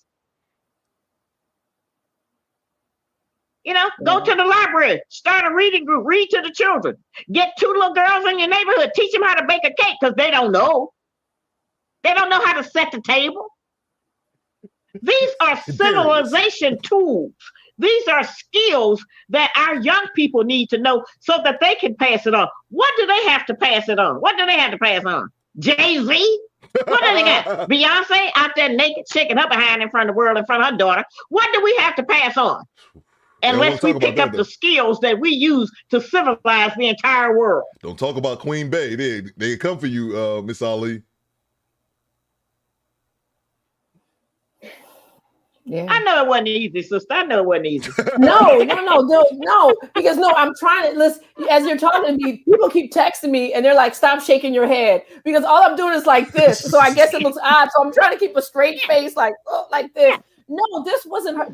You know, go to the library, start a reading group, read to the children. Get 2 little girls in your neighborhood, teach them how to bake a cake because they don't know. They don't know how to set the table. These are civilization tools. These are skills that our young people need to know so that they can pass it on. What do they have to pass it on? What do they have to pass on? Jay-Z? What do they got? Beyonce out there naked, shaking her behind in front of the world in front of her daughter. What do we have to pass on? Unless we pick up the skills that we use to civilize the entire world. Don't talk about Queen Bey. They come for you, Miss Ali. Yeah. I know it wasn't easy, sister. I know it wasn't easy. No. Because I'm trying to listen. As you're talking to me, people keep texting me and they're like, stop shaking your head. Because all I'm doing is like this. So I guess it looks odd. So I'm trying to keep a straight face like this. No, this wasn't her.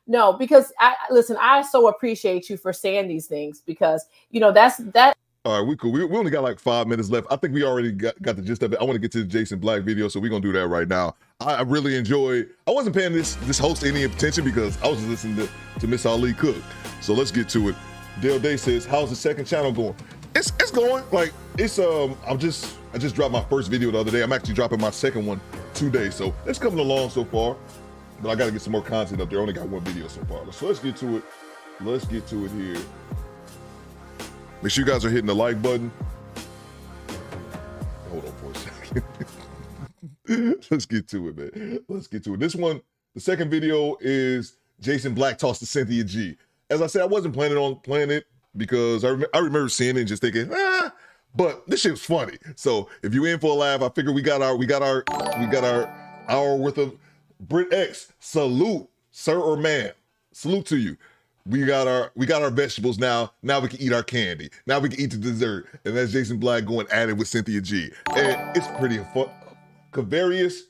No, because I so appreciate you for saying these things because, you know, that All right, we cool. We only got like 5 minutes left. I think we already got the gist of it. I want to get to the Jason Black video, so we're going to do that right now. I really enjoyed. I wasn't paying this host any attention because I was just listening to Miss Ali cook. So let's get to it. Dale Day says, how's the second channel going? It's going. Like, it's, I just dropped my first video the other day. I'm actually dropping my second one today. So it's coming along so far. But I got to get some more content up there. I only got one video so far. So let's get to it. Let's get to it here. Make sure you guys are hitting the like button. Hold on for a second. Let's get to it, man. Let's get to it. This one, the second video is Jason Black talks to Cynthia G. As I said, I wasn't planning on playing it because I remember seeing it and just thinking, but this shit was funny. So if you in for a laugh, I figure we got our hour worth of Brit X. Salute, sir or man. Salute to you. We got our vegetables now. Now we can eat our candy. Now we can eat the dessert. And that's Jason Black going at it with Cynthia G. And it's pretty fun. Kavarius,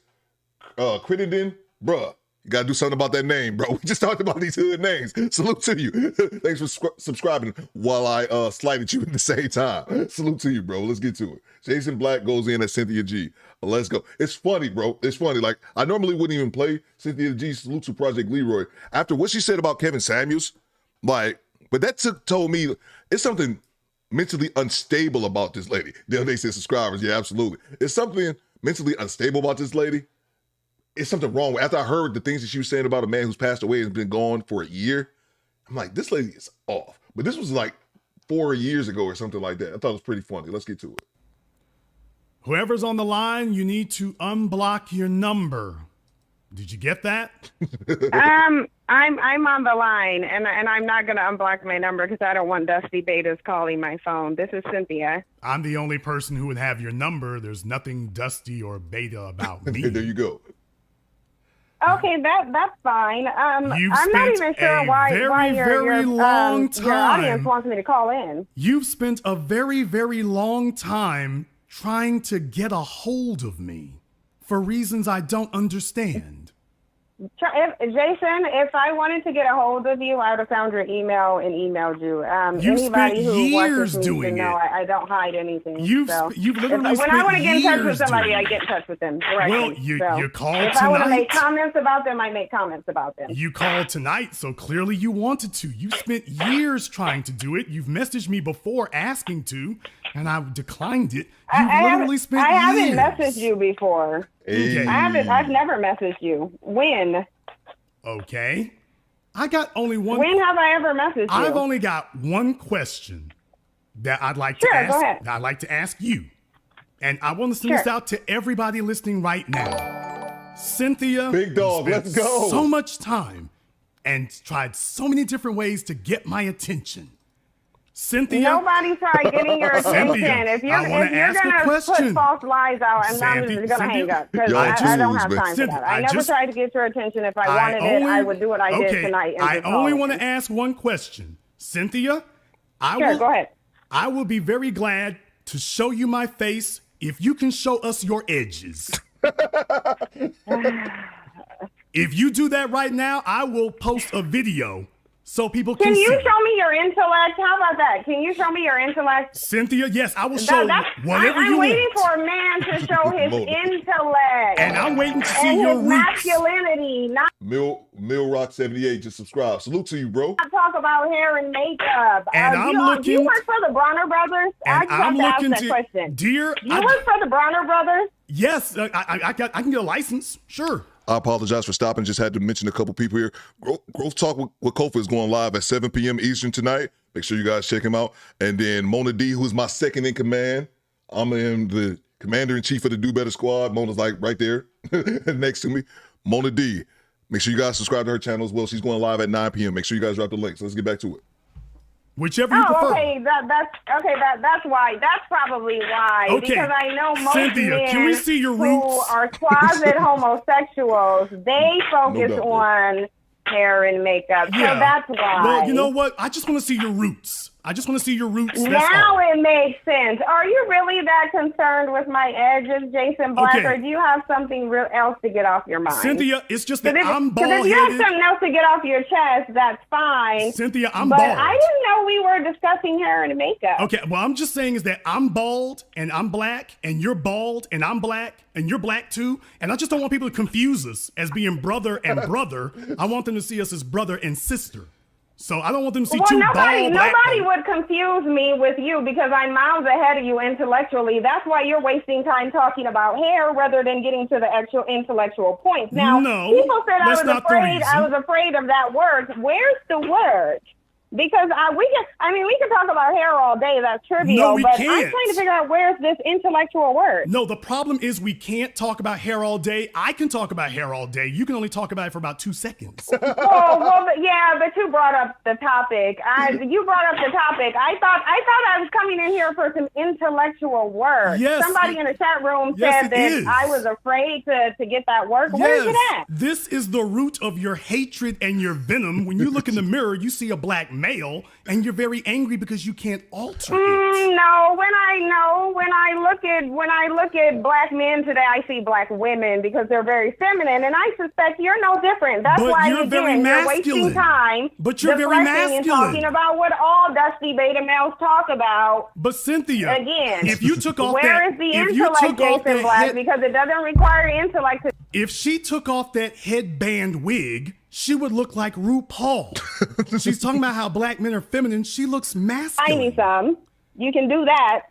Crittenden, bruh. You gotta do something about that name, bro. We just talked about these hood names. Salute to you. Thanks for subscribing while I slighted you at the same time. Salute to you, bro. Let's get to it. Jason Black goes in at Cynthia G. Let's go. It's funny, bro. It's funny. Like, I normally wouldn't even play Cynthia G. Salute to Project Leroy. After what she said about Kevin Samuels, like, but that told me it's something mentally unstable about this lady. They said subscribers. Yeah, absolutely. It's something mentally unstable about this lady. It's something wrong. After I heard the things that she was saying about a man who's passed away and has been gone for a year, I'm like, this lady is off. But this was like 4 years ago or something like that. I thought it was pretty funny. Let's get to it. Whoever's on the line, you need to unblock your number. Did you get that? I'm on the line, and I'm not going to unblock my number because I don't want Dusty Betas calling my phone. This is Cynthia. I'm the only person who would have your number. There's nothing Dusty or Beta about me. There you go. Okay, that's fine. I'm not even sure why your audience wants me to call in. You've spent a very, very long time trying to get a hold of me for reasons I don't understand. Jason, if I wanted to get a hold of you, I would have found your email and emailed you. Anybody who watches me should know I don't hide anything. You've literally when I want to get in touch with somebody, I get in touch with them directly. Well, you called tonight. If I want to make comments about them, I make comments about them. You called tonight, so clearly you wanted to. You spent years trying to do it. You've messaged me before asking to, and I declined it. I haven't messaged you before. Okay. I've never messaged you. When? Okay. I got only one. When have I ever messaged you? I've only got one question that I'd like to ask. Go ahead. That I'd like to ask you. And I want to send this out to everybody listening right now. Cynthia, Big Dog, let's go. So much time and tried so many different ways to get my attention. Cynthia, nobody tried getting your attention. If you're gonna put false lies out, I'm not just gonna hang up because I don't have time for that. I never tried to get your attention. If I wanted it, I would do what I did tonight. I only want to ask one question, Cynthia. Go ahead. I will be very glad to show you my face if you can show us your edges. If you do that right now, I will post a video. So people can see. Can you show me your intellect? How about that? Can you show me your intellect? Cynthia, yes, I will show whatever you want. I'm waiting for a man to show his intellect. And I'm waiting to see your roots. Masculinity, not Millrock78 just subscribe. Salute to you, bro. Not talk about hair and makeup. And I'm looking. Do you work for the Bronner Brothers? And I'm looking to ask that question. Dear, do you work for the Bronner Brothers? Yes, I can get a license. Sure. I apologize for stopping. Just had to mention a couple people here. Growth Talk with Kofa is going live at 7 p.m. Eastern tonight. Make sure you guys check him out. And then Mona D, who's my second in command. I'm the commander-in-chief of the DoBetterSquad. Mona's like right there next to me. Mona D. Make sure you guys subscribe to her channel as well. She's going live at 9 p.m. Make sure you guys drop the link. So let's get back to it. Whichever you prefer. That's why. That's probably why. Okay. Because I know most Cynthia, men can we see your roots? who are closet homosexuals, they focus on hair and makeup. Yeah. So that's why. Well, you know what? I just want to see your roots. I just want to see your roots. Now it makes sense. Are you really that concerned with my edges, Jason Black, or do you have something else to get off your mind? Cynthia, it's just that I'm bald-headed. If you have something else to get off your chest, that's fine. Cynthia, I'm bald. But I didn't know we were discussing hair and makeup. Okay, well, I'm just saying is that I'm bald and I'm black, and you're bald and I'm black, and you're black too, and I just don't want people to confuse us as being brother and brother. I want them to see us as brother and sister. So I don't want them to see two bald black men. Nobody would confuse me with you because I'm miles ahead of you intellectually. That's why you're wasting time talking about hair rather than getting to the actual intellectual points. Now, people said I was afraid of that word. Where's the word? Because we can talk about hair all day. That's trivial. But I'm trying to figure out where's this intellectual word. No, the problem is we can't talk about hair all day. I can talk about hair all day. You can only talk about it for about 2 seconds. But you brought up the topic. You brought up the topic. I thought I was coming in here for some intellectual words. Yes, somebody in the chat room said that I was afraid to get that word. Yes. Where's it at? This is the root of your hatred and your venom. When you look in the mirror, you see a black male, and you're very angry because you can't alter it. No, when I look at black men today, I see black women because they're very feminine, and I suspect you're no different. That's why you're wasting time. But you're very masculine. And talking about what all dusty beta males talk about. But Cynthia, again, if you took off where is the intellect, Jason Black? Because it doesn't require intellect. If she took off that headband wig, she would look like RuPaul. She's talking about how black men are feminine. She looks masculine. I need some. You can do that.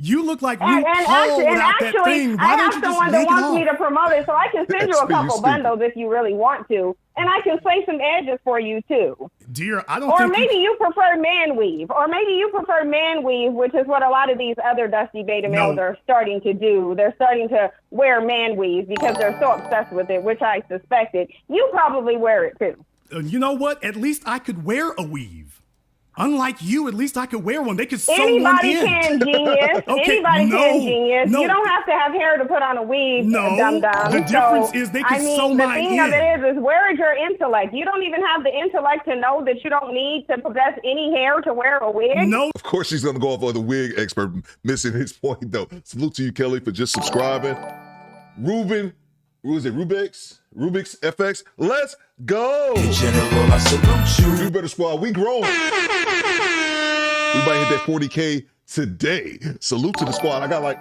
You look like RuPaul without that thing. Why I have someone that wants me to promote it, so I can send you a couple bundles if you really want to. And I can play some edges for you, too. Dear, I don't Or think maybe you prefer man weave. Or maybe you prefer man weave, which is what a lot of these other dusty beta males are starting to do. They're starting to wear man weave because they're so obsessed with it, which I suspected. You probably wear it, too. You know what? At least I could wear a weave. Unlike you, at least I could wear one. They could sew Anybody one in. can, genius. Anybody can, genius. You don't have to have hair to put on a weave, dum-dum. The difference is they can sew mine in. The thing of it is where is your intellect? You don't even have the intellect to know that you don't need to possess any hair to wear a wig. No. Of course she's going to go off on the wig expert, missing his point, though. Salute to you, Kelly, for just subscribing. Ruben, who is it, Rubik's FX, let's go. In general, I salute you. Better Squad, we growing. We might hit that 40K today. Salute to the squad. I got like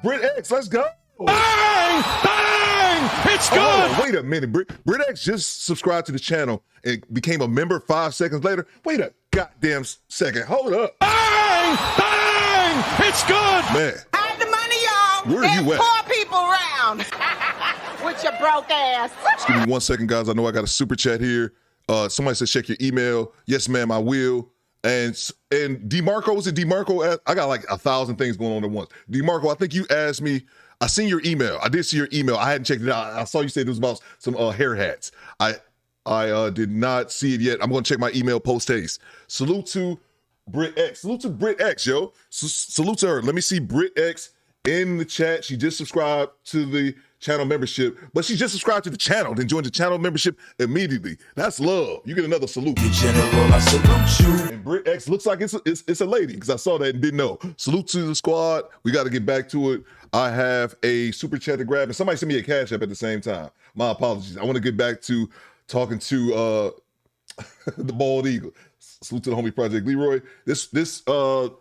Brit X, let's go. Bang! Bang! It's good. Oh, wait a minute. Brit X just subscribed to the channel and became a member 5 seconds later. Wait a goddamn second. Hold up. Bang! Bang! It's good. Man. Hide the money, y'all. Where are you at? Poor people around. With your broke ass. Just give me 1 second, guys. I know I got a super chat here. Somebody said check your email. Yes, ma'am, I will. And DeMarco, was it DeMarco? I got like 1,000 things going on at once. DeMarco, I think you asked me. I seen your email. I did see your email. I hadn't checked it out. I saw you said it was about some hair hats. I did not see it yet. I'm going to check my email post haste. Salute to Brit X. Salute to Brit X, yo. Salute to her. Let me see Brit X in the chat. She just subscribed to the channel membership, but she just subscribed to the channel, then joined the channel membership immediately. That's love. You get another salute. In general, I salute you. And Brit X looks like it's a lady because I saw that and didn't know. Salute to the squad. We got to get back to it. I have a super chat to grab, and somebody sent me a cash app at the same time. My apologies. I want to get back to talking to the bald eagle. Salute to the homie Project Leroy. This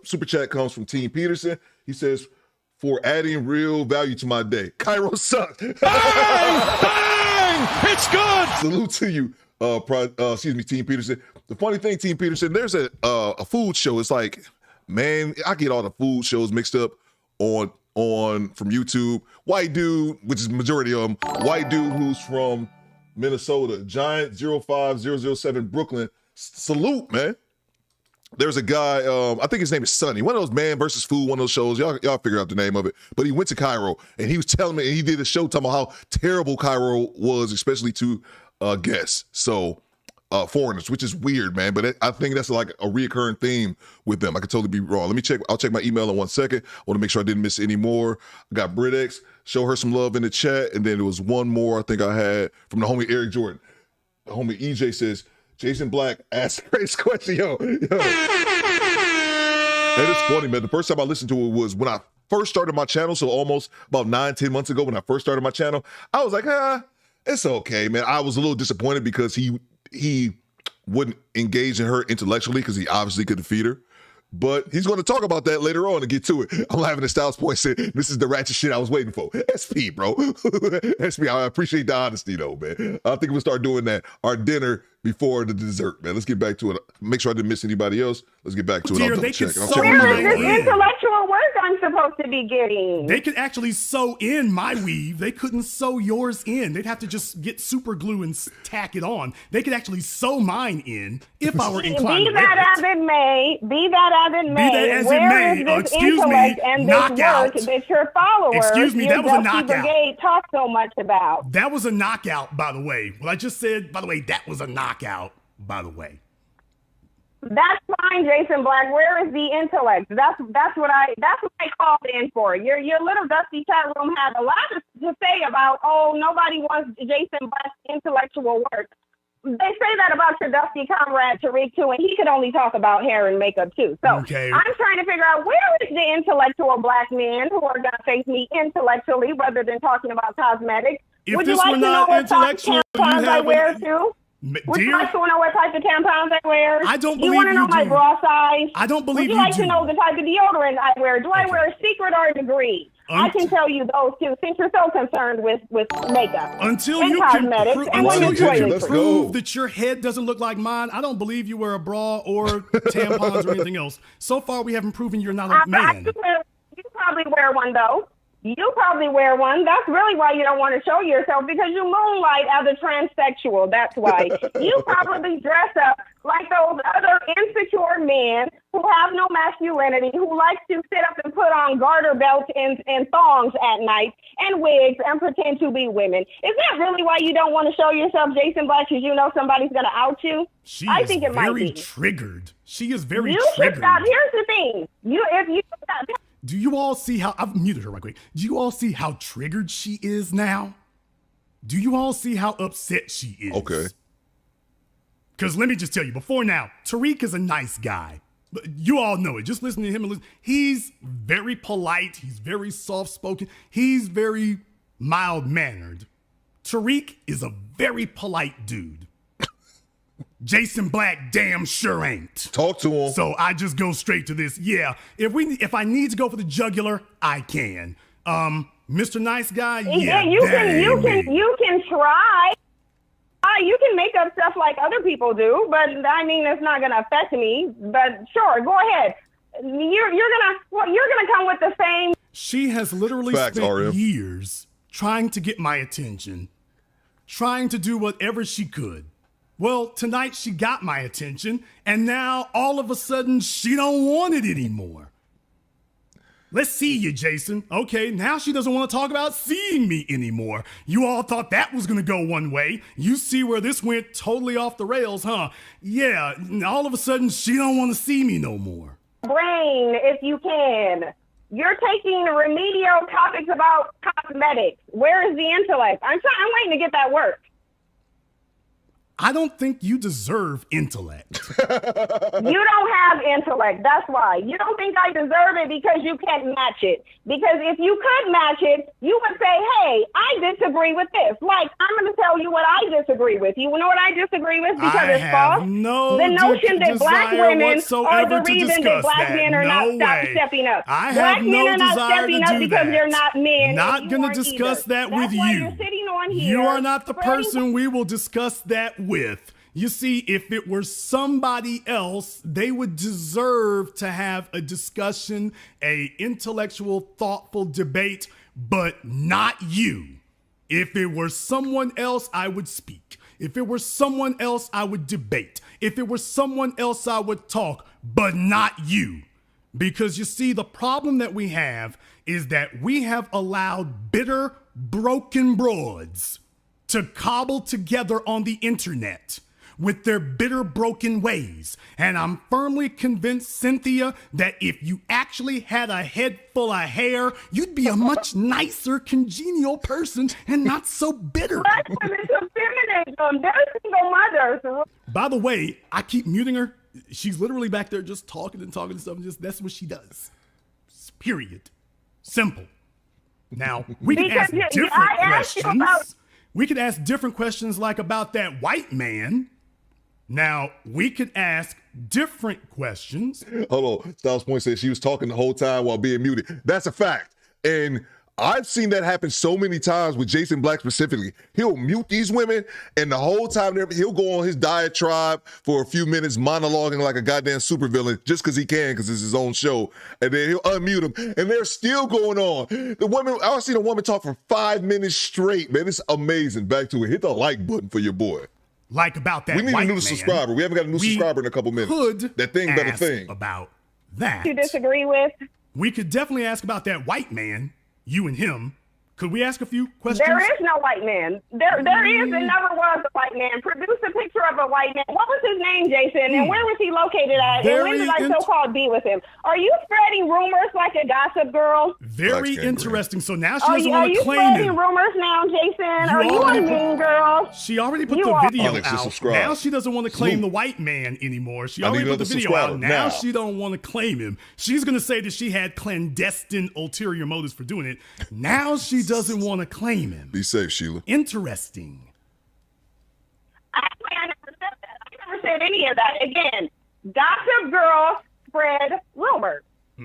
super chat comes from Team Peterson. He says, for adding real value to my day. Cairo sucks. Bang! Bang! It's good. Salute to you, Team Peterson. The funny thing, Team Peterson, there's a food show. It's like, man, I get all the food shows mixed up on from YouTube. White dude, which is the majority of them, white dude who's from Minnesota, Giant 05007 Brooklyn. Salute, man. There's a guy, I think his name is Sonny, one of those Man versus Food, one of those shows. Y'all figure out the name of it. But he went to Cairo, and he was telling me, and he did a show talking about how terrible Cairo was, especially to guests, so foreigners, which is weird, man. But I think that's like a reoccurring theme with them. I could totally be wrong. Let me check. I'll check my email in 1 second. I want to make sure I didn't miss any more. I got Brit X, show her some love in the chat, and then there was one more I think I had from the homie Eric Jordan. The homie EJ says, Jason Black asked a great question. Yo. And it's funny, man. The first time I listened to it was when I first started my channel, so almost about 9-10 months ago when I first started my channel. I was like, it's okay, man. I was a little disappointed because he wouldn't engage in her intellectually because he obviously couldn't feed her. But he's going to talk about that later on and get to it. I'm laughing at Styles Point saying, this is the ratchet shit I was waiting for. SP, bro. SP, I appreciate the honesty, though, man. I think we'll start doing that. Our dinner before the dessert, man. Let's get back to it. Make sure I didn't miss anybody else. Let's get back to it. Where is this intellectual work I'm supposed to be getting? They could actually sew in my weave. They couldn't sew yours in. They'd have to just get super glue and tack it on. They could actually sew mine in if I were inclined to wear it. Be that as it may, where is this intellect and this work that your followers, that was a knockout. Brigade talk so much about? That was a knockout, by the way. Well, I just said, by the way, that was a knockout, by the way. That's fine, Jason Black. Where is the intellect? That's what I called in for. Your little dusty chat room had a lot to say about, nobody wants Jason Black's intellectual work. They say that about your dusty comrade Tariq too, and he could only talk about hair and makeup too. So I'm trying to figure out, where is the intellectual black men who are gonna face me intellectually rather than talking about cosmetics? Would you like to know what type of tampons I wear too? Would you like to know what type of tampons I wear? I don't believe you want to know my bra size? I don't believe you. Would you like to know the type of deodorant I wear? Do I wear a secret or a degree? I can tell you those two, since you're so concerned with makeup until and you cosmetics can prove that your head doesn't look like mine. I don't believe you wear a bra or tampons or anything else. So far, we haven't proven you're not a man. You probably wear one though. You probably wear one. That's really why you don't want to show yourself, because you moonlight as a transsexual. That's why. You probably dress up like those other insecure men who have no masculinity, who like to sit up and put on garter belts and thongs at night and wigs and pretend to be women. Is that really why you don't want to show yourself, Jason Black, because you know somebody's going to out you? I think it might be. Triggered. She is very triggered. You should stop. Here's the thing. If you stop. Do you all see how, I've muted her right quick. Do you all see how triggered she is now? Do you all see how upset she is? Okay. Because let me just tell you, before now, Tariq is a nice guy. You all know it. Just listen to him. He's very polite. He's very soft-spoken. He's very mild-mannered. Tariq is a very polite dude. Jason Black damn sure ain't. Talk to him. So I just go straight to this. Yeah, if I need to go for the jugular, I can. Mr. Nice Guy, yeah. You can try. You can make up stuff like other people do, but I mean, it's not gonna affect me. But sure, go ahead. You're gonna come with the same. She has literally spent years trying to get my attention, trying to do whatever she could. Well, tonight she got my attention, and now all of a sudden she don't want it anymore. Let's see you, Jason. Okay, now she doesn't want to talk about seeing me anymore. You all thought that was going to go one way. You see where this went totally off the rails, huh? Yeah, all of a sudden she don't want to see me no more. Brain, if you can. You're taking remedial topics about cosmetics. Where is the intellect? I'm waiting to get that work. I don't think you deserve intellect. You don't have intellect. That's why. You don't think I deserve it because you can't match it. Because if you could match it, you would say, hey, I disagree with this. Like, I'm going to tell you what I disagree with. You know what I disagree with? Because it's false. The notion that black women are the reason that black men are not stepping up. I have no desire to do that. Because they're not men. Not going to discuss that with you. You're sitting on here. You are not the person we will discuss that with. You see, if it were somebody else, they would deserve to have a discussion, a intellectual, thoughtful debate, but not you. If it were someone else, I would speak. If it were someone else, I would debate. If it were someone else, I would talk, but not you. Because you see, the problem that we have is that we have allowed bitter, broken broads to cobble together on the internet with their bitter, broken ways. And I'm firmly convinced, Cynthia, that if you actually had a head full of hair, you'd be a much nicer, congenial person and not so bitter. Black women are feminism. They're single mothers. By the way, I keep muting her She's literally back there just talking and stuff, and just that's what she does. Period. Simple. Now, we can ask different questions. We could ask different questions like about that white man. Now, we could ask different questions. Hold on. Styles Point said she was talking the whole time while being muted. That's a fact. And I've seen that happen so many times with Jason Black specifically. He'll mute these women, and the whole time he'll go on his diatribe for a few minutes, monologuing like a goddamn supervillain just because he can, because it's his own show. And then he'll unmute them, and they're still going on. I've seen a woman talk for 5 minutes straight, man. It's amazing. Back to it. Hit the like button for your boy. Like about that. We need white a new man. subscriber. We haven't got a new subscriber in a couple minutes. That thing better thing. About that. You disagree with? We could definitely ask about that white man, you and him. Could we ask a few questions? There is no white man. There is and never was a white man. Produce a picture of a white man. What was his name, Jason? And where was he located at? And when did I so-called be with him? Are you spreading rumors like a gossip girl? Very interesting. So now she doesn't want to claim him. Are you spreading him. rumors now, Jason? Are you a mean girl? She already put the video out. Now she doesn't want to claim the white man anymore. She already put the video out. Now she don't want to claim him. She's going to say that she had clandestine ulterior motives for doing it. Now she doesn't want to claim him. Be safe, Sheila. Interesting. I never said that. I never said any of that. Again, gossip girls spread rumors.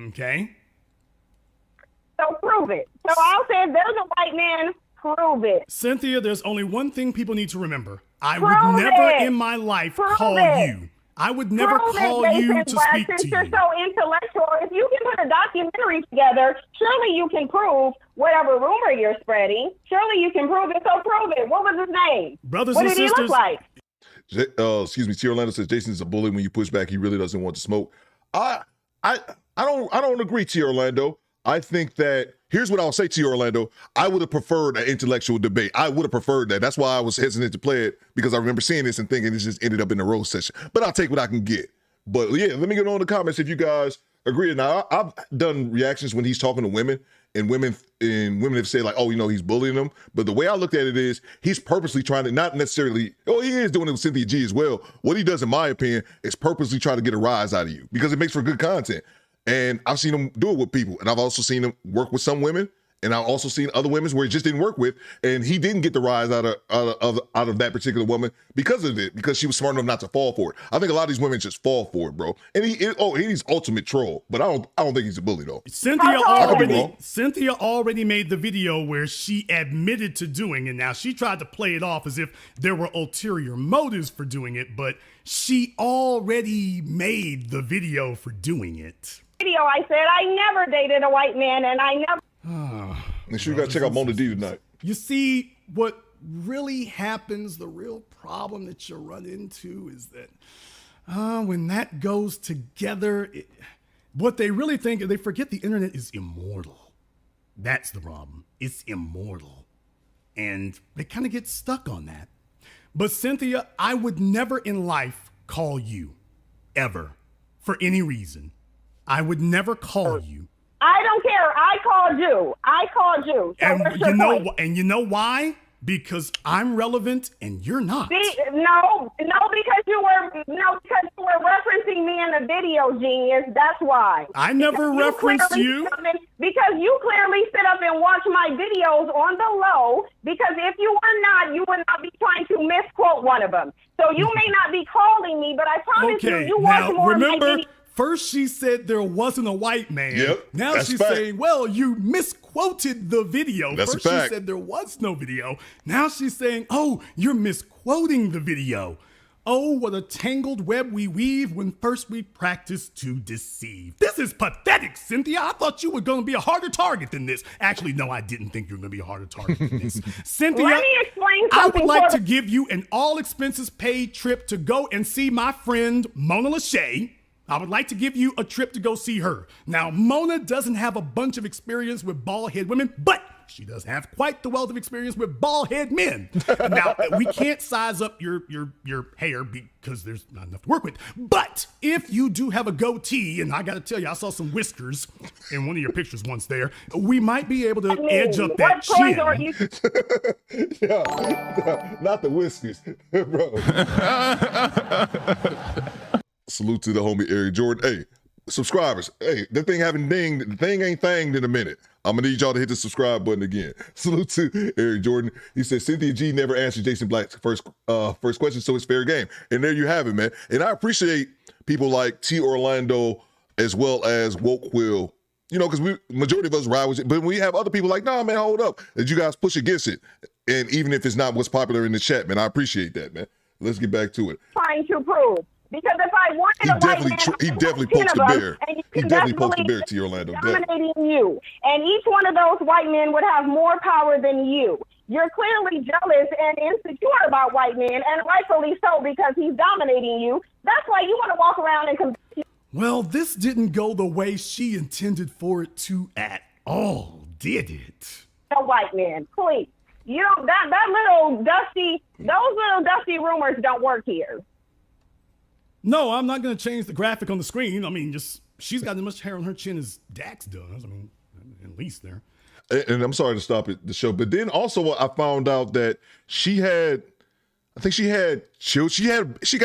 Okay. So prove it. So I'll say if there's a white man, prove it. Cynthia, there's only one thing people need to remember. I would never in my life call you. I would never call you to speak to you. Since you're so intellectual, if you can put a documentary together, surely you can prove whatever rumor you're spreading. Surely you can prove it. So prove it. What was his name? Brothers what and did sisters. He look like? Excuse me. T. Orlando says Jason's a bully. When you push back, he really doesn't want to smoke. I don't agree, T. Orlando. I think that here's what I'll say to you, Orlando. I would have preferred an intellectual debate. I would have preferred that. That's why I was hesitant to play it, because I remember seeing this and thinking it just ended up in a roast session. But I'll take what I can get. But yeah, let me get on in the comments if you guys agree. Now, I've done reactions when he's talking to women, and women have said like, oh, he's bullying them. But the way I looked at it is he's purposely trying to not necessarily, he is doing it with Cynthia G as well. What he does, in my opinion, is purposely try to get a rise out of you because it makes for good content. And I've seen him do it with people. And I've also seen him work with some women. And I've also seen other women where it just didn't work with. And he didn't get the rise out of that particular woman because of it, because she was smart enough not to fall for it. I think a lot of these women just fall for it, bro. And he's ultimate troll. But I don't think he's a bully, though. Cynthia already made the video where she admitted to doing it. Now, she tried to play it off as if there were ulterior motives for doing it, but she already made the video for doing it. I said I never dated a white man, and I never. Make sure you gotta check out Mona D tonight. You see, what really happens, the real problem that you run into is that when that goes together, what they really think, they forget the internet is immortal. That's the problem. It's immortal. And they kind of get stuck on that. But Cynthia, I would never in life call you, ever, for any reason. I would never call you. I don't care. I called you. So and you know why? Because I'm relevant and you're not. No, because you were referencing me in the video, genius. That's why. I never referenced you. Because you clearly sit up and watch my videos on the low. Because if you were not, you would not be trying to misquote one of them. So you may not be calling me, but I promise you watch more of my videos. First she said there wasn't a white man. Yep, now she's saying, well, you misquoted the video. That's First a fact. She said there was no video. Now she's saying, oh, you're misquoting the video. Oh, what a tangled web we weave when first we practice to deceive. This is pathetic, Cynthia. I thought you were going to be a harder target than this. Actually, no, I didn't think you were going to be a harder target than this. Cynthia, let me explain I something. would like to give you an all-expenses-paid trip to go and see my friend Mona Lachey. I would like to give you a trip to go see her. Now, Mona doesn't have a bunch of experience with bald-head women, but she does have quite the wealth of experience with bald-head men. Now, we can't size up your hair because there's not enough to work with. But if you do have a goatee, and I got to tell you, I saw some whiskers in one of your pictures once there, we might be able to edge up that chin. Not the whiskers, bro. Salute to the homie Eric Jordan. Hey, subscribers. Hey, that thing haven't dinged. The thing ain't thanged in a minute. I'm going to need y'all to hit the subscribe button again. Salute to Eric Jordan. He said, Cynthia G never answered Jason Black's first question, so it's fair game. And there you have it, man. And I appreciate people like T. Orlando as well as Woke Will, you know, because majority of us ride with it. But we have other people like, nah, man, hold up. That you guys push against it. And even if it's not what's popular in the chat, man, I appreciate that, man. Let's get back to it. Trying to prove. Because if I wanted a white man, he definitely pokes the bear. He definitely pokes the bear, T. Orlando. Dominating you. And each one of those white men would have more power than you. You're clearly jealous and insecure about white men, and rightfully so, because he's dominating you. That's why you want to walk around and compete. Well, this didn't go the way she intended for it to at all, did it? A white man, please. You know, those little dusty rumors don't work here. No, I'm not going to change the graphic on the screen. I mean, just she's got as much hair on her chin as Dax does. I mean, at least there. And I'm sorry to stop the show, but then also I found out that she got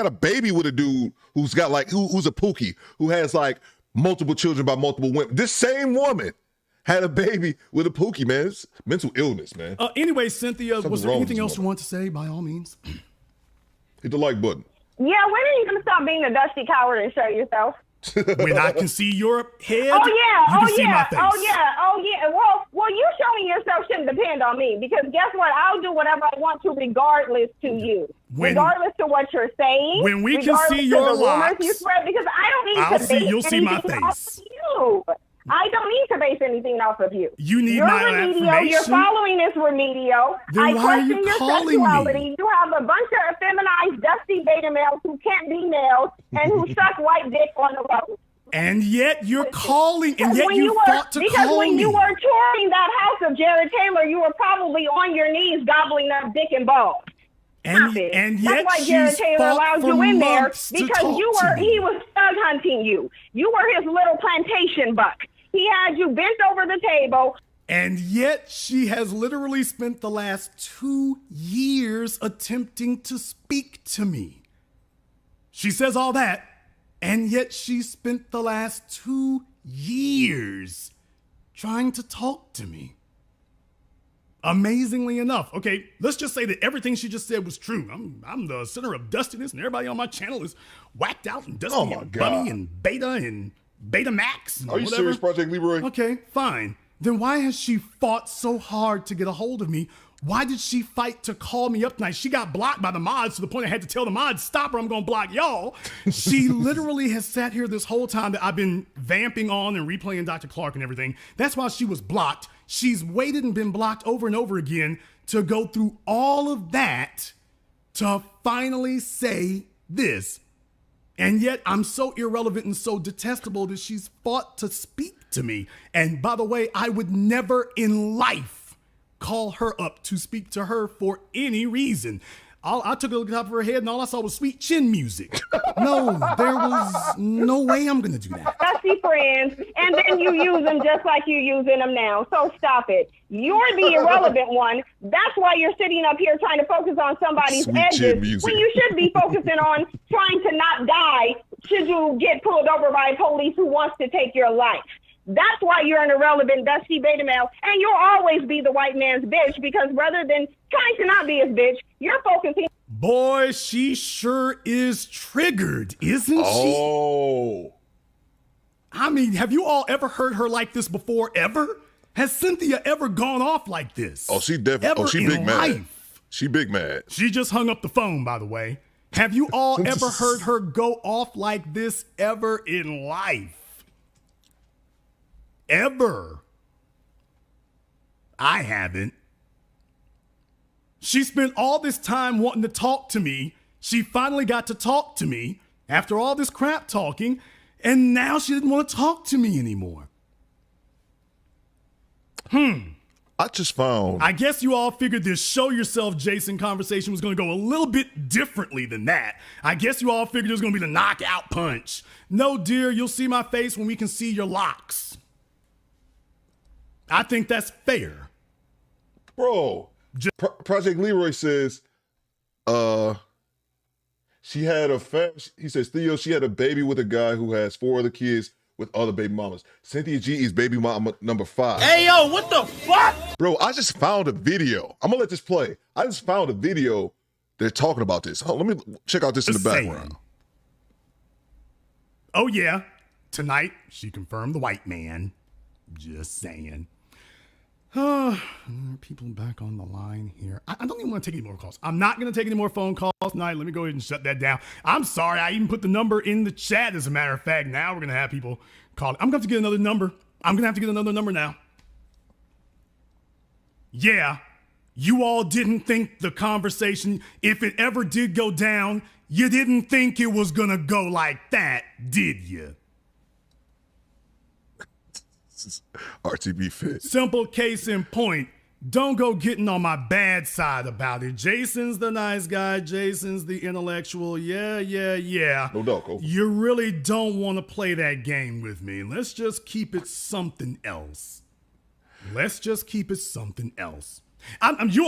a baby with a dude who's got like who's a pookie who has like multiple children by multiple women. This same woman had a baby with a pookie, man. It's mental illness, man. Anyway, Cynthia, was there anything else you want to say? By all means, hit the like button. Yeah, when are you going to stop being a dusty coward and show yourself? When I can see your head, you can see my face. Oh yeah. Well, you showing yourself shouldn't depend on me, because guess what? I'll do whatever I want to, regardless to you, regardless to what you're saying. When we can see your locks, you spread, because I don't need to. You'll see my face. I don't need to base anything off of you. You need my affirmation. You're following this Remedio. Then why are you question your calling sexuality. me? You have a bunch of effeminized, dusty beta males who can't be males and who suck white dick on the road. And yet you're calling, and yet you fought to call me. Because when you were touring that house of Jared Taylor, you were probably on your knees gobbling up dick and balls. And yet that's why Jared Taylor allowed you in there, because he was thug hunting you. You were his little plantation buck. He had you bent over the table. And yet she has literally spent the last 2 years attempting to speak to me. She says all that, and yet she spent the last 2 years trying to talk to me. Amazingly enough. Okay, let's just say that everything she just said was true. I'm the center of dustiness, and everybody on my channel is whacked out and dusty and bunny and Beta Max. Are you serious, Project Leroy? Okay, fine. Then why has she fought so hard to get a hold of me? Why did she fight to call me up tonight? She got blocked by the mods to the point I had to tell the mods, stop or I'm going to block y'all. She literally has sat here this whole time that I've been vamping on and replaying Dr. Clark and everything. That's why she was blocked. She's waited and been blocked over and over again to go through all of that to finally say this. And yet I'm so irrelevant and so detestable that she's fought to speak to me. And by the way, I would never in life call her up to speak to her for any reason. I took a look at the top of her head and all I saw was sweet chin music. No, there was no way I'm going to do that. Dusty friends, and then you use them just like you're using them now. So stop it. You're the irrelevant one. That's why you're sitting up here trying to focus on somebody's edges when you should be focusing on trying to not die should you get pulled over by police who wants to take your life. That's why you're an irrelevant, dusty beta male, and you'll always be the white man's bitch, because rather than trying to not be his bitch, you're focusing. Boy, she sure is triggered, isn't she? Oh. I mean, have you all ever heard her like this before, ever? Has Cynthia ever gone off like this? Oh, she definitely. Oh, she big mad. She big mad. She just hung up the phone, by the way. Have you all ever heard her go off like this ever in life? Ever. I haven't. She spent all this time wanting to talk to me. She finally got to talk to me after all this crap talking, and now she didn't want to talk to me anymore. I just found. I guess you all figured this show yourself Jason conversation was going to go a little bit differently than that. I guess you all figured it was going to be the knockout punch. No, dear, you'll see my face when we can see your locks. I think that's fair. Bro, Project Leroy says, She had he says, Theo, she had a baby with a guy who has 4 other kids with other baby mamas. Cynthia G is baby mama number 5. Hey, yo, what the fuck? Bro, I just found a video. I'm gonna let this play. I just found a video. They're talking about this. Let me check out this in the background. Oh, yeah. Tonight, she confirmed the white man. Just saying. People back on the line here. I don't even want to take any more calls. I'm not going to take any more phone calls tonight. Let me go ahead and shut that down. I'm sorry. I even put the number in the chat, as a matter of fact. Now we're going to have people call. I'm going to have to get another number. I'm going to have to get another number now. Yeah. You all didn't think the conversation, if it ever did go down, you didn't think it was going to go like that, did you? RTB fit. Simple case in point. Don't go getting on my bad side about it. Jason's the nice guy. Jason's the intellectual. Yeah. No doubt, Cole. You really don't want to play that game with me. Let's just keep it something else. You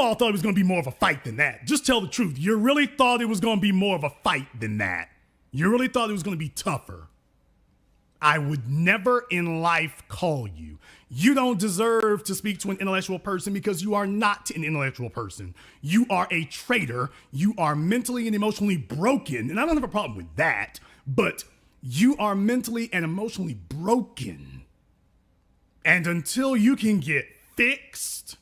all thought it was going to be more of a fight than that. Just tell the truth. You really thought it was going to be more of a fight than that. You really thought it was going to be tougher. I would never in life call you. You don't deserve to speak to an intellectual person because you are not an intellectual person. You are a traitor. You are mentally and emotionally broken. And I don't have a problem with that, but you are mentally and emotionally broken. And until you can get fixed,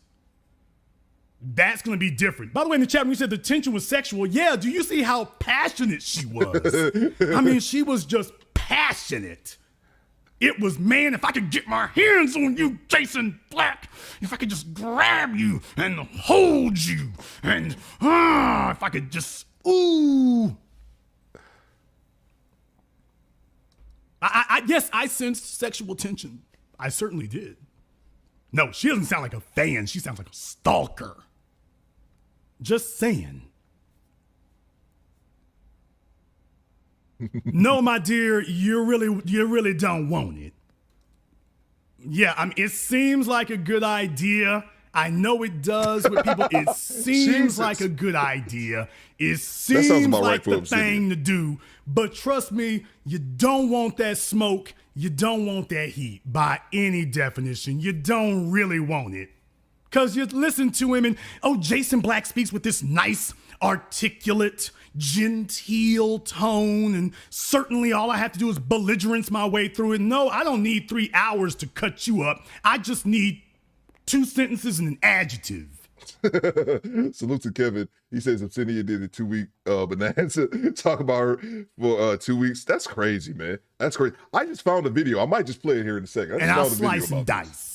that's going to be different. By the way, in the chat room, you said the tension was sexual. Yeah, do you see how passionate she was? I mean, she was just passionate. It was, man, if I could get my hands on you, Jason Black, if I could just grab you and hold you, and if I could just, ooh. Yes, I sensed sexual tension. I certainly did. No, she doesn't sound like a fan. She sounds like a stalker. Just saying. No, my dear, you really don't want it. Yeah, I mean, it seems like a good idea. I know it does with people. It seems like a good idea. It seems like the thing to do. But trust me, you don't want that smoke. You don't want that heat by any definition. You don't really want it. Because you listen to him and, Jason Black speaks with this nice, articulate, genteel tone, and certainly all I have to do is belligerence my way through it. No, I don't need 3 hours to cut you up. I just need 2 sentences and an adjective. Salute to Kevin. He says Cynthia did a 2-week bonanza. Talk about her for 2 weeks. That's crazy, man. That's crazy. I just found a video. I might just play it here in a second. And I'll slice and dice.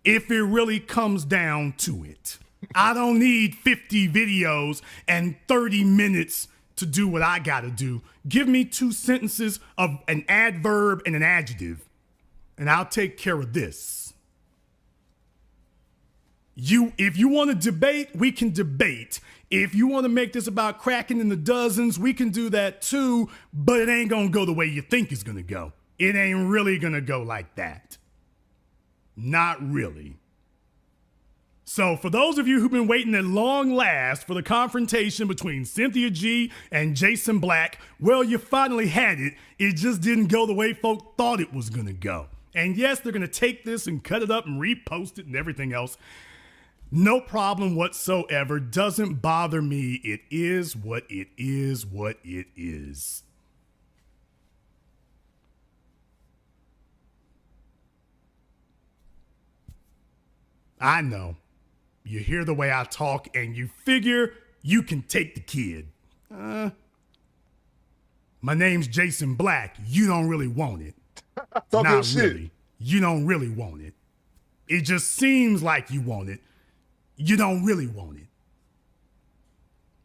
If it really comes down to it. I don't need 50 videos and 30 minutes to do what I gotta do. Give me 2 sentences of an adverb and an adjective, and I'll take care of this. If you want to debate, we can debate. If you want to make this about cracking in the dozens, we can do that too, but it ain't gonna go the way you think it's gonna go. It ain't really gonna go like that. Not really. So for those of you who've been waiting at long last for the confrontation between Cynthia G and Jason Black, well, you finally had it. It just didn't go the way folk thought it was going to go. And yes, they're going to take this and cut it up and repost it and everything else. No problem whatsoever. Doesn't bother me. It is what it is, what it is. I know. You hear the way I talk and you figure you can take the kid. My name's Jason Black. You don't really want it. Not really. You don't really want it. It just seems like you want it. You don't really want it.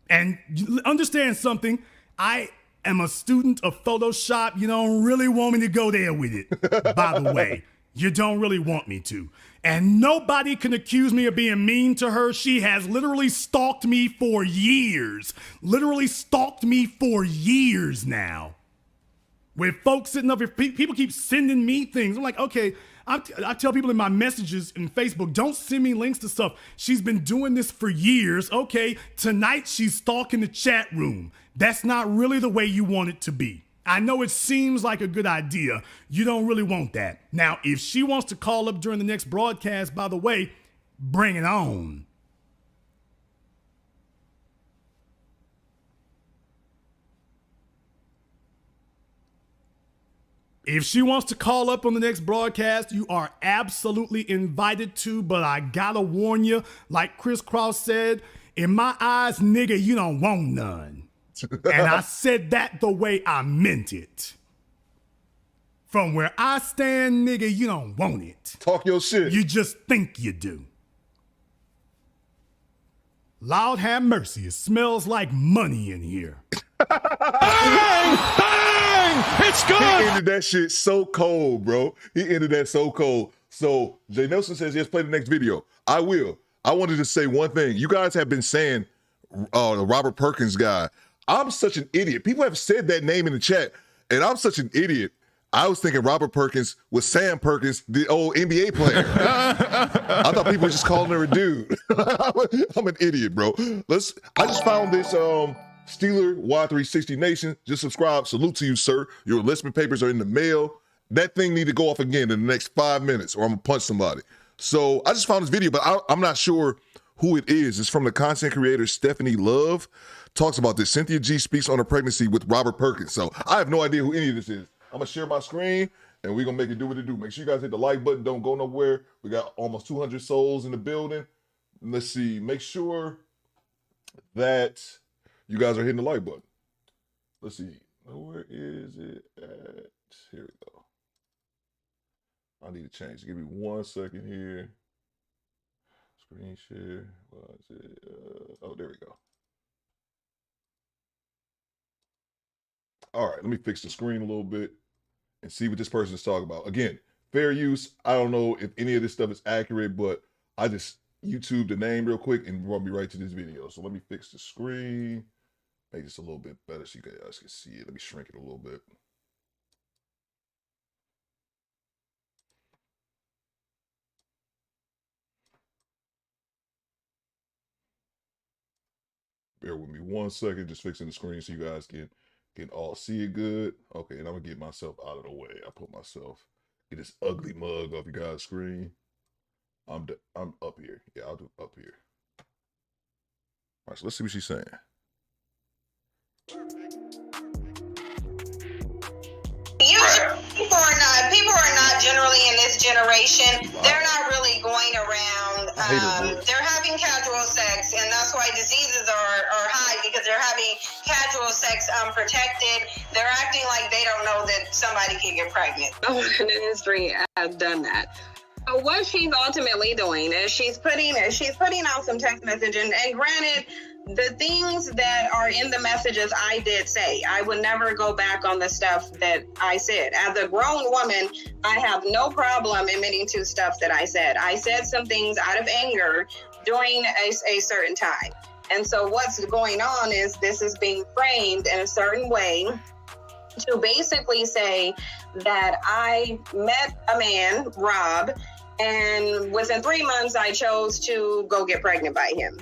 And understand something. I am a student of Photoshop. You don't really want me to go there with it, by the way. You don't really want me to. And nobody can accuse me of being mean to her. She has literally stalked me for years. Literally stalked me for years now. With folks sitting up here, people keep sending me things. I'm like, okay, I tell people in my messages in Facebook, don't send me links to stuff. She's been doing this for years. Okay, tonight she's stalking the chat room. That's not really the way you want it to be. I know it seems like a good idea. You don't really want that. Now, if she wants to call up during the next broadcast, by the way, bring it on. If she wants to call up on the next broadcast, you are absolutely invited to, but I gotta warn you, like Chris Cross said, in my eyes, nigga, you don't want none. And I said that the way I meant it. From where I stand, nigga, you don't want it. Talk your shit. You just think you do. Lord have mercy, it smells like money in here. Bang! Bang! It's good! He ended that shit so cold, bro. He ended that so cold. So, Jay Nelson says, yes, play the next video. I will. I wanted to say one thing. You guys have been saying the Robert Perkins guy. I'm such an idiot. People have said that name in the chat, and I'm such an idiot. I was thinking Robert Perkins was Sam Perkins, the old NBA player. I thought people were just calling her a dude. I'm an idiot, bro. I just found this Steeler Y360 Nation. Just subscribe. Salute to you, sir. Your enlistment papers are in the mail. That thing need to go off again in the next 5 minutes, or I'm gonna punch somebody. So I just found this video, but I'm not sure who it is. It's from the content creator Stephanie Love. Talks about this. Cynthia G speaks on her pregnancy with Robert Perkins. So I have no idea who any of this is. I'm going to share my screen, and we're going to make it do what it do. Make sure you guys hit the like button. Don't go nowhere. We got almost 200 souls in the building. Let's see. Make sure that you guys are hitting the like button. Let's see. Where is it at? Here we go. I need to change. Give me 1 second here. Screen share. What is it? Oh, there we go. All right, let me fix the screen a little bit and see what this person is talking about. Again, fair use. I don't know if any of this stuff is accurate, but I just YouTubed the name real quick and brought me right to this video. So let me fix the screen, make this a little bit better so you guys can see it. Let me shrink it a little bit. Bear with me 1 second, just fixing the screen so you guys can all see it good. Okay, and I'm gonna get myself out of the way. I put myself, get this ugly mug off you guys' screen. I'm up here. Yeah, I'll do up here. All right, so let's see what she's saying. Usually, people are not generally in this generation. They're not really going around. They're having casual sex, and that's why diseases are high, because they're having casual sex unprotected. They're acting like they don't know that somebody can get pregnant. No one in the industry has done that. So what she's ultimately doing is she's putting out some text messaging, and granted, the things that are in the messages I did say, I would never go back on the stuff that I said. As a grown woman, I have no problem admitting to stuff that I said. I said some things out of anger during a certain time. And so what's going on is this is being framed in a certain way to basically say that I met a man, Rob, and within 3 months I chose to go get pregnant by him.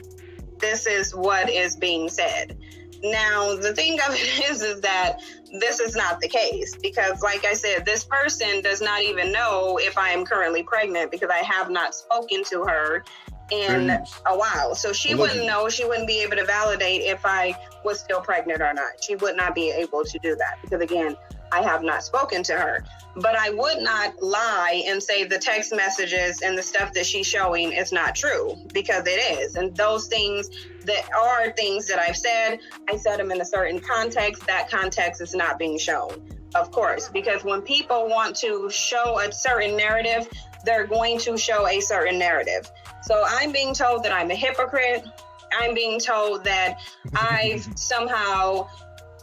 This is what is being said. Now, the thing of it is that this is not the case, because like I said, this person does not even know if I am currently pregnant, because I have not spoken to her in a while. So she wouldn't know, she wouldn't be able to validate if I was still pregnant or not. She would not be able to do that, because again, I have not spoken to her. But I would not lie and say the text messages and the stuff that she's showing is not true, because it is. And those things that are things that I've said, I said them in a certain context. That context is not being shown, of course, because when people want to show a certain narrative, they're going to show a certain narrative. So I'm being told that I'm a hypocrite. I'm being told that I've somehow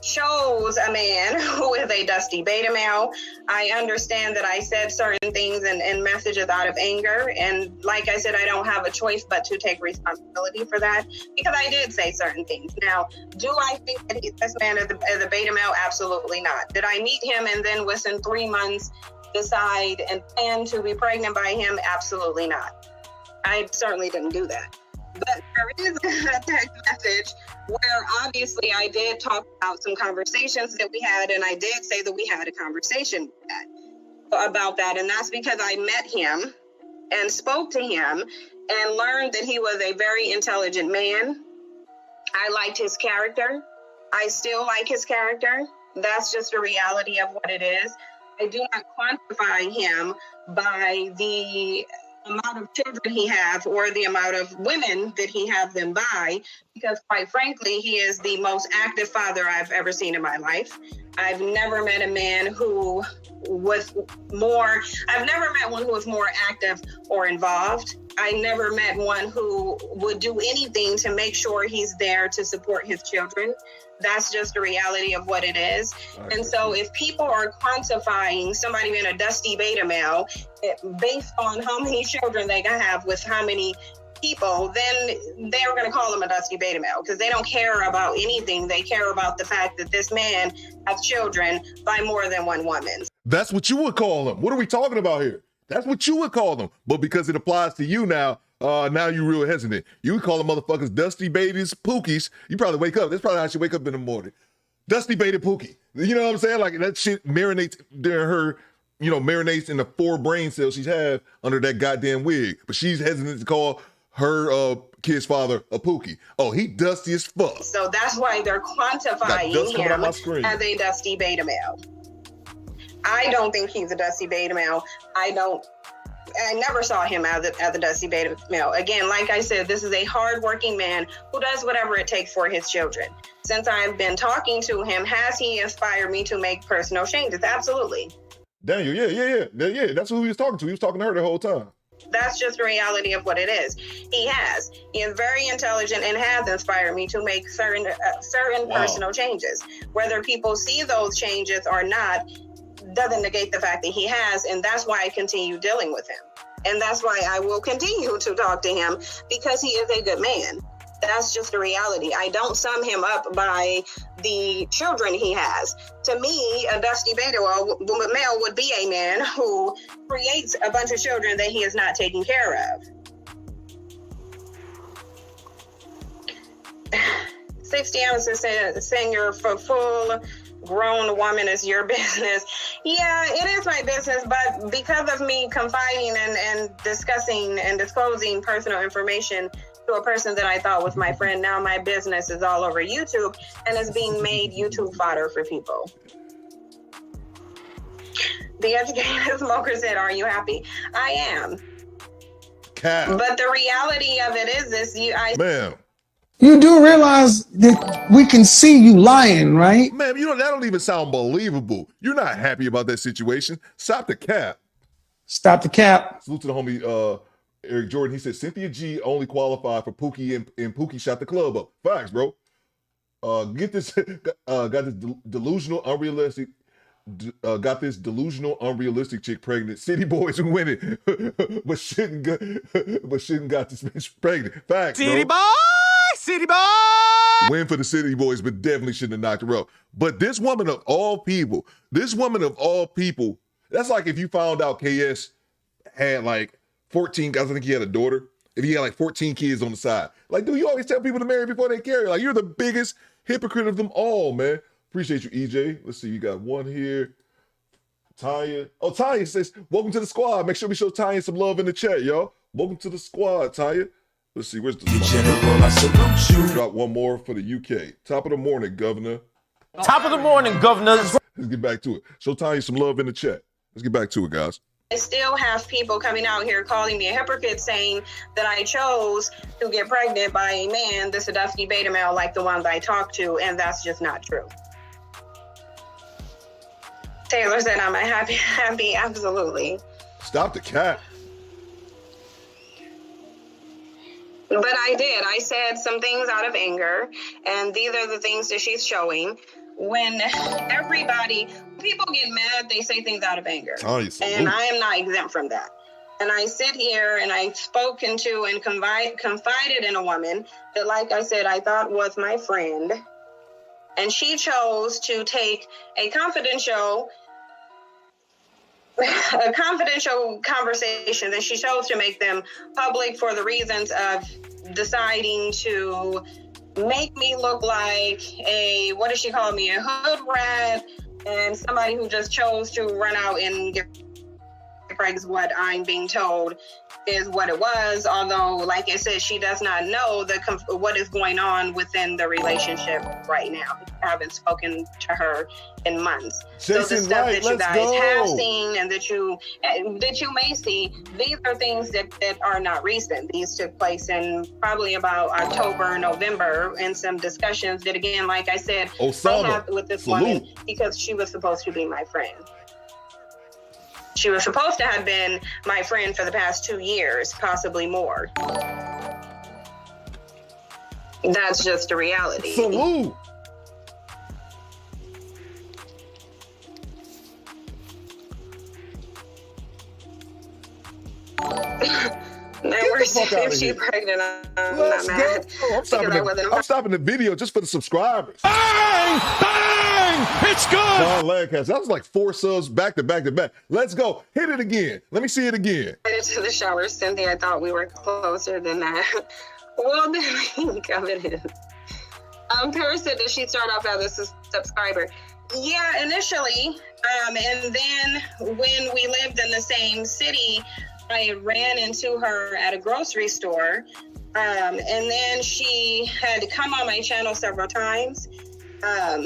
chose a man with a dusty beta male. I understand that I said certain things and messages out of anger. And like I said, I don't have a choice but to take responsibility for that, because I did say certain things. Now, do I think that this man is a beta male? Absolutely not. Did I meet him and then within 3 months decide and plan to be pregnant by him? Absolutely not. I certainly didn't do that. But there is a text message where obviously I did talk about some conversations that we had, and I did say that we had a conversation about that. And that's because I met him and spoke to him and learned that he was a very intelligent man. I liked his character. I still like his character. That's just a reality of what it is. I do not quantify him by the amount of children he has or the amount of women that he has them by, because quite frankly, he is the most active father I've ever seen in my life. I've never met a man who was more, I've never met one who was more active or involved. I never met one who would do anything to make sure he's there to support his children. That's just the reality of what it is. And so if people are quantifying somebody being a dusty beta male based on how many children they have with how many people, then they're going to call him a dusty beta male, because they don't care about anything. They care about the fact that this man has children by more than one woman. That's what you would call them. What are we talking about here? That's what you would call them. But because it applies to you now, now you're real hesitant. You would call them motherfuckers dusty babies, pookies. You probably wake up. That's probably how she wake up in the morning. Dusty baby pookie. You know what I'm saying? Like that shit marinates during her, marinates in the 4 brain cells she's had under that goddamn wig. But she's hesitant to call her kid's father a pookie. Oh, he dusty as fuck. So that's why they're quantifying him as a dusty beta male. I don't think he's a dusty beta male. I never saw him as a dusty beta male. Again, like I said, this is a hardworking man who does whatever it takes for his children. Since I've been talking to him, has he inspired me to make personal changes? Absolutely. Daniel, yeah. That's who he was talking to. He was talking to her the whole time. That's just the reality of what it is. He is very intelligent and has inspired me to make certain personal changes. Whether people see those changes or not doesn't negate the fact that he has, and that's why I continue dealing with him. And that's why I will continue to talk to him, because he is a good man. That's just the reality. I don't sum him up by the children he has. To me, a dusty beta male would be a man who creates a bunch of children that he is not taking care of. 60 ounces saying you're for full grown woman is your business. Yeah, it is my business, but because of me confiding and discussing and disclosing personal information to a person that I thought was my friend, now my business is all over YouTube and is being made YouTube fodder for people. The educated smoker said, "Are you happy?" I am. Cap. But the reality of it is this: Ma'am. You do realize that we can see you lying, right? Man, that don't even sound believable. You're not happy about that situation. Stop the cap. Stop the cap. Salute to the homie Eric Jordan. He said Cynthia G only qualified for Pookie and Pookie shot the club up. Facts, bro. Got this delusional, unrealistic. Got this delusional, unrealistic chick pregnant. City boys who win it, but shouldn't got this bitch pregnant. Facts, City bro. City boy! Win for the city boys, but definitely shouldn't have knocked her up. But this woman of all people, that's like if you found out KS had like 14, I think he had a daughter. If he had like 14 kids on the side. Like, dude, you always tell people to marry before they carry. Like, you're the biggest hypocrite of them all, man. Appreciate you, EJ. Let's see, you got one here. Tanya. Oh, Tanya says, welcome to the squad. Make sure we show Tanya some love in the chat, y'all. Welcome to the squad, Tanya. Let's see, where's the general? I salute you. Got one more for the UK. Top of the morning, Governor. Top of the morning, governors. Let's get back to it. Show Tanya some love in the chat. Let's get back to it, guys. I still have people coming out here calling me a hypocrite, saying that I chose to get pregnant by a man that's a dusty beta male like the ones I talked to, and that's just not true. Taylor said I'm a happy, absolutely. Stop the cap. But I did. I said some things out of anger, and these are the things that she's showing. When people get mad, they say things out of anger. And I am not exempt from that. And I sit here and I've spoken to and confided in a woman that, like I said, I thought was my friend. And she chose to take a confidential a confidential conversation that she chose to make them public for the reasons of deciding to make me look like a, what does she call me, a hood rat, and somebody who just chose to run out and get pregnant. What I'm being told is what it was, although, like I said, she does not know what is going on within the relationship right now. I haven't spoken to her in months. Jason, so the stuff that you guys have seen and that you may see, these are things that are not recent. These took place in probably about October, November, and some discussions that, again, like I said, I had with this woman because she was supposed to be my friend. She was supposed to have been my friend for the past 2 years, possibly more. That's just a reality. Salute. If she's pregnant, I'm not mad. I'm stopping the video just for the subscribers. Bang! Bang! It's good! John Lancaster. That was like 4 subs back to back to back. Let's go. Hit it again. Let me see it again. I went into the shower, Cynthia. I thought we were closer than that. Well, the link of it is. Paris said that she'd start off as a subscriber. Yeah, initially. And then when we lived in the same city, I ran into her at a grocery store, and then she had come on my channel several times.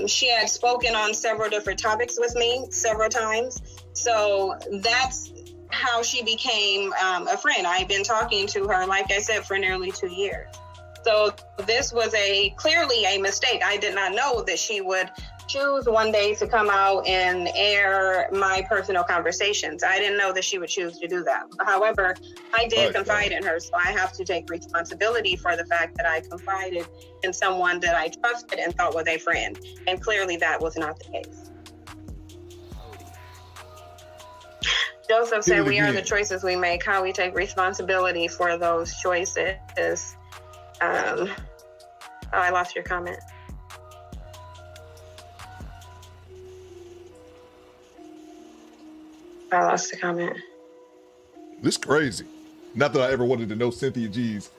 She had spoken on several different topics with me several times. So that's how she became a friend. I've been talking to her, like I said, for nearly 2 years. So this was clearly a mistake. I did not know that she would choose one day to come out and air my personal conversations. I didn't know that she would choose to do that. However, I did confide in her, so I have to take responsibility for the fact that I confided in someone that I trusted and thought was a friend. And clearly that was not the case. Joseph said, we are the choices we make, how we take responsibility for those choices. I lost your comment. I lost the comment. This is crazy. Not that I ever wanted to know Cynthia G's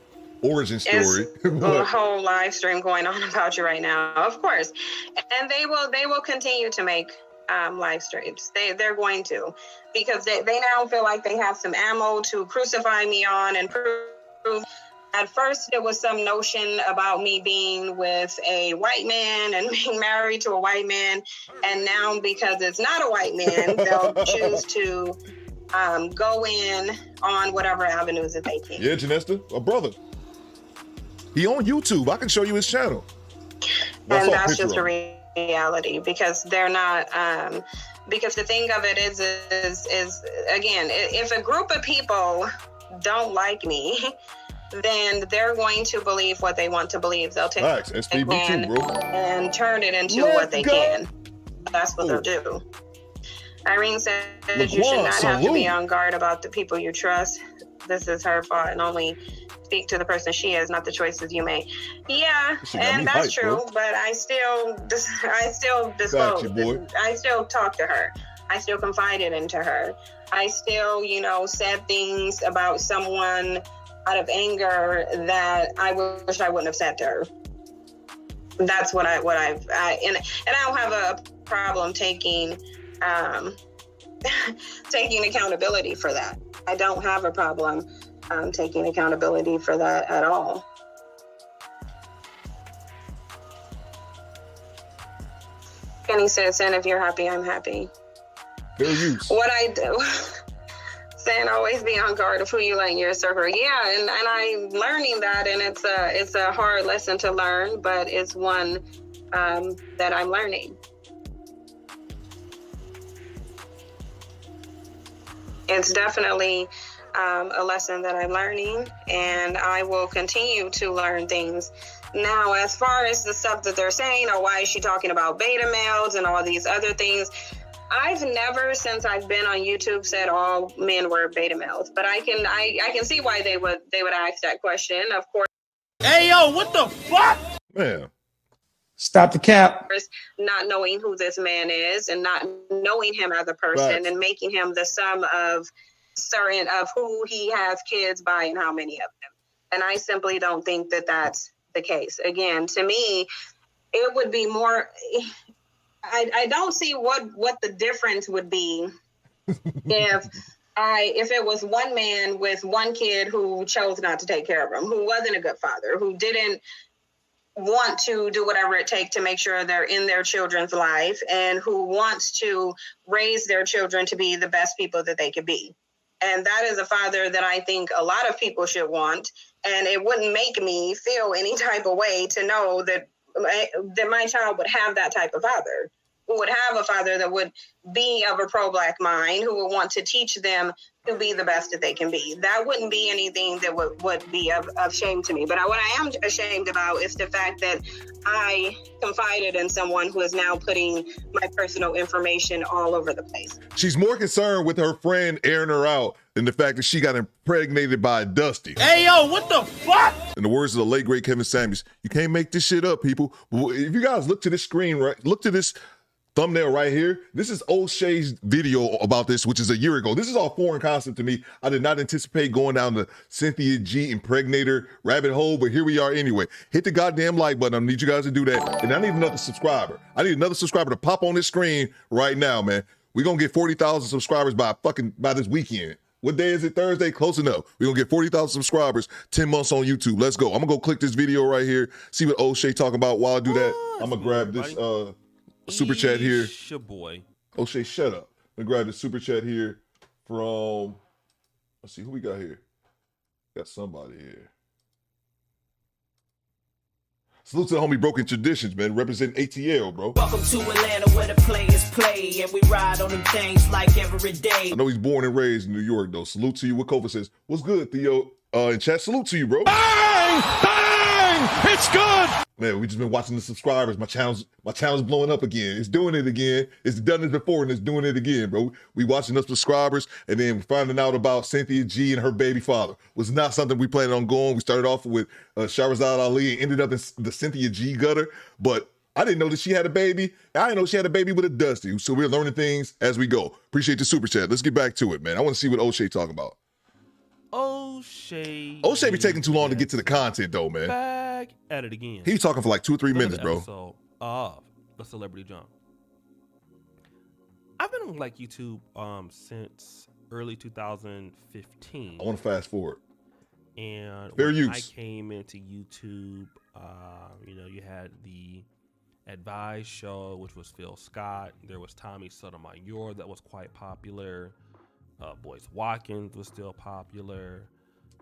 origin story. It's a whole live stream going on about you right now, of course. And they will continue to make live streams. They're going to, because they now feel like they have some ammo to crucify me on and prove. At first, there was some notion about me being with a white man and being married to a white man. And now, because it's not a white man, they'll choose to go in on whatever avenues that they can. Yeah, Janesta, a brother. He on YouTube. I can show you his channel. And that's just a reality, because they're not... because the thing of it is again, if a group of people don't like me... then they're going to believe what they want to believe. They'll take and turn it into what they can. That's what they'll do. Irene said that you should not have to be on guard about the people you trust. This is her fault, and only speak to the person she is, not the choices you make. Yeah, and that's true, but I still disclosed. I still talk to her. I still confided into her. I still, said things about someone out of anger that I wish I wouldn't have said to her. That's what I've and I don't have a problem taking accountability for that. I don't have a problem taking accountability for that at all. Kenny says, "And if you're happy, I'm happy." What I do. Saying always be on guard of who you let in your circle. Yeah, and I'm learning that, and it's a hard lesson to learn, but it's one that I'm learning. It's definitely a lesson that I'm learning, and I will continue to learn things. Now, as far as the stuff that they're saying, or why is she talking about beta males and all these other things, I've never, since I've been on YouTube, said all men were beta males, but I can see why they would ask that question. Of course. Hey yo, what the fuck? Man, Stop the cap. Not knowing who this man is and not knowing him as a person and making him the sum of certain of who he has kids by and how many of them. And I simply don't think that that's the case. Again, to me, it would be more, I don't see what the difference would be if it was one man with one kid who chose not to take care of him, who wasn't a good father, who didn't want to do whatever it takes to make sure they're in their children's life, and who wants to raise their children to be the best people that they could be. And that is a father that I think a lot of people should want. And it wouldn't make me feel any type of way to know that my child would have that type of father, who would have a father that would be of a pro-Black mind, who would want to teach them to be the best that they can be. That wouldn't be anything that would be of shame to me. But what I am ashamed about is the fact that I confided in someone who is now putting my personal information all over the place. She's more concerned with her friend airing her out than the fact that she got impregnated by a Dusty. Hey, yo, what the fuck? In the words of the late, great Kevin Samuels, you can't make this shit up, people. If you guys look to this screen, right, look to this thumbnail right here. This is O'Shea's video about this, which is a year ago. This is all foreign concept to me. I did not anticipate going down the Cynthia G impregnator rabbit hole, but here we are anyway. Hit the goddamn like button. I need you guys to do that. And I need another subscriber. I need another subscriber to pop on this screen right now, man. We're going to get 40,000 subscribers by this weekend. What day is it? Thursday? Close enough. We're going to get 40,000 subscribers, 10 months on YouTube. Let's go. I'm going to go click this video right here, see what O'Shea talking about. While I do that, I'm going to grab this super chat here. Your boy. O'Shea, shut up. Let me grab the super chat here from, let's see, who we got here? Got somebody here. Salute to the homie Broken Traditions, man. Represent ATL, bro. Welcome to Atlanta where the players play and we ride on them things like every day. I know he's born and raised in New York, though. Salute to you. What Kofa says, what's good, Theo? In chat, salute to you, bro. Bang! Bang! It's good! Man, we just been watching the subscribers. My channel's blowing up again. It's doing it again. It's done it before and it's doing it again, bro. We watching the subscribers and then finding out about Cynthia G and her baby father. Was not something we planned on going. We started off with Sharahzad Ali and ended up in the Cynthia G gutter. But I didn't know that she had a baby. I didn't know she had a baby with a Dusty. So we're learning things as we go. Appreciate the super chat. Let's get back to it, man. I want to see what O'Shea talking about. O'Shea be taking too long to get to the content, though, man. Back at it again. He's talking for like 2 or 3 minutes, bro. So, the Celebrity Jump. I've been on like YouTube since early 2015. I want to fast forward. And fair when use. I came into YouTube, you had the Advice show, which was Phil Scott. There was Tommy Sotomayor that was quite popular. Boyce Watkins was still popular.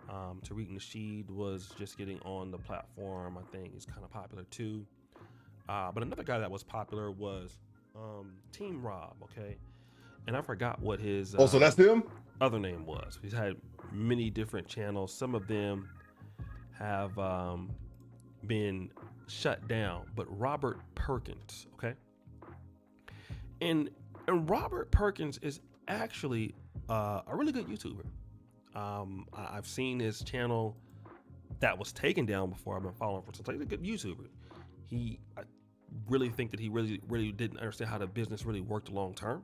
Tariq Nasheed was just getting on the platform. I think he's kind of popular too. But another guy that was popular was Team Rob, okay? And I forgot what his so that's him? Other name was. He's had many different channels. Some of them have been shut down, but Robert Perkins, okay? And Robert Perkins is actually a really good YouTuber. I've seen his channel that was taken down before. I've been following for some time. He's a good YouTuber. I really think that he really didn't understand how the business really worked long term.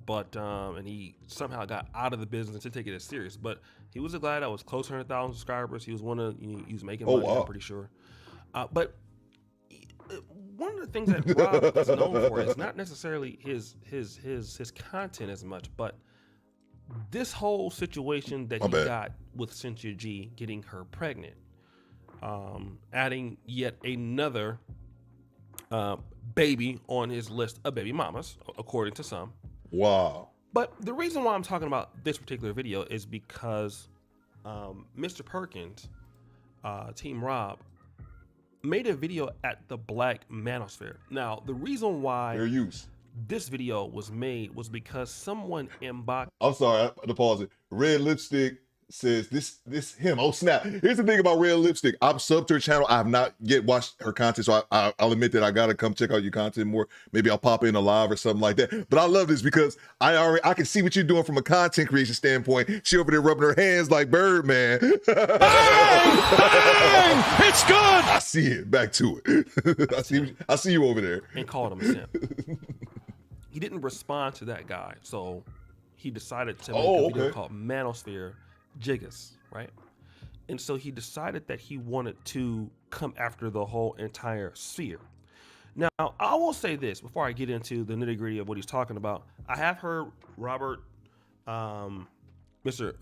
But and he somehow got out of the business to take it as serious. But he was a guy that was close to 100,000 subscribers. He was he was making money, I'm pretty sure. But one of the things that Rob is known for is not necessarily his content as much, but this whole situation that he got with Cynthia G getting her pregnant, adding yet another baby on his list of baby mamas, according to some. Wow. But the reason why I'm talking about this particular video is because Mr. Perkins, Team Rob, made a video at the Black Manosphere. Now, the reason why this video was made was because someone inboxed. I'm sorry, I had to pause it. Red lipstick, says this him. Oh snap! Here's the thing about Red Lipstick. I'm sub to her channel. I have not yet watched her content, so I'll admit that I gotta come check out your content more. Maybe I'll pop in a live or something like that. But I love this because I can see what you're doing from a content creation standpoint. She over there rubbing her hands like Birdman. Bang! It's good. I see it. Back to it. I see you over there. And called him a simp. He didn't respond to that guy, so he decided to make a video called Manosphere Jiggas, right? And so he decided that he wanted to come after the whole entire sphere. Now, I will say this before I get into the nitty-gritty of what he's talking about. I have heard Mr.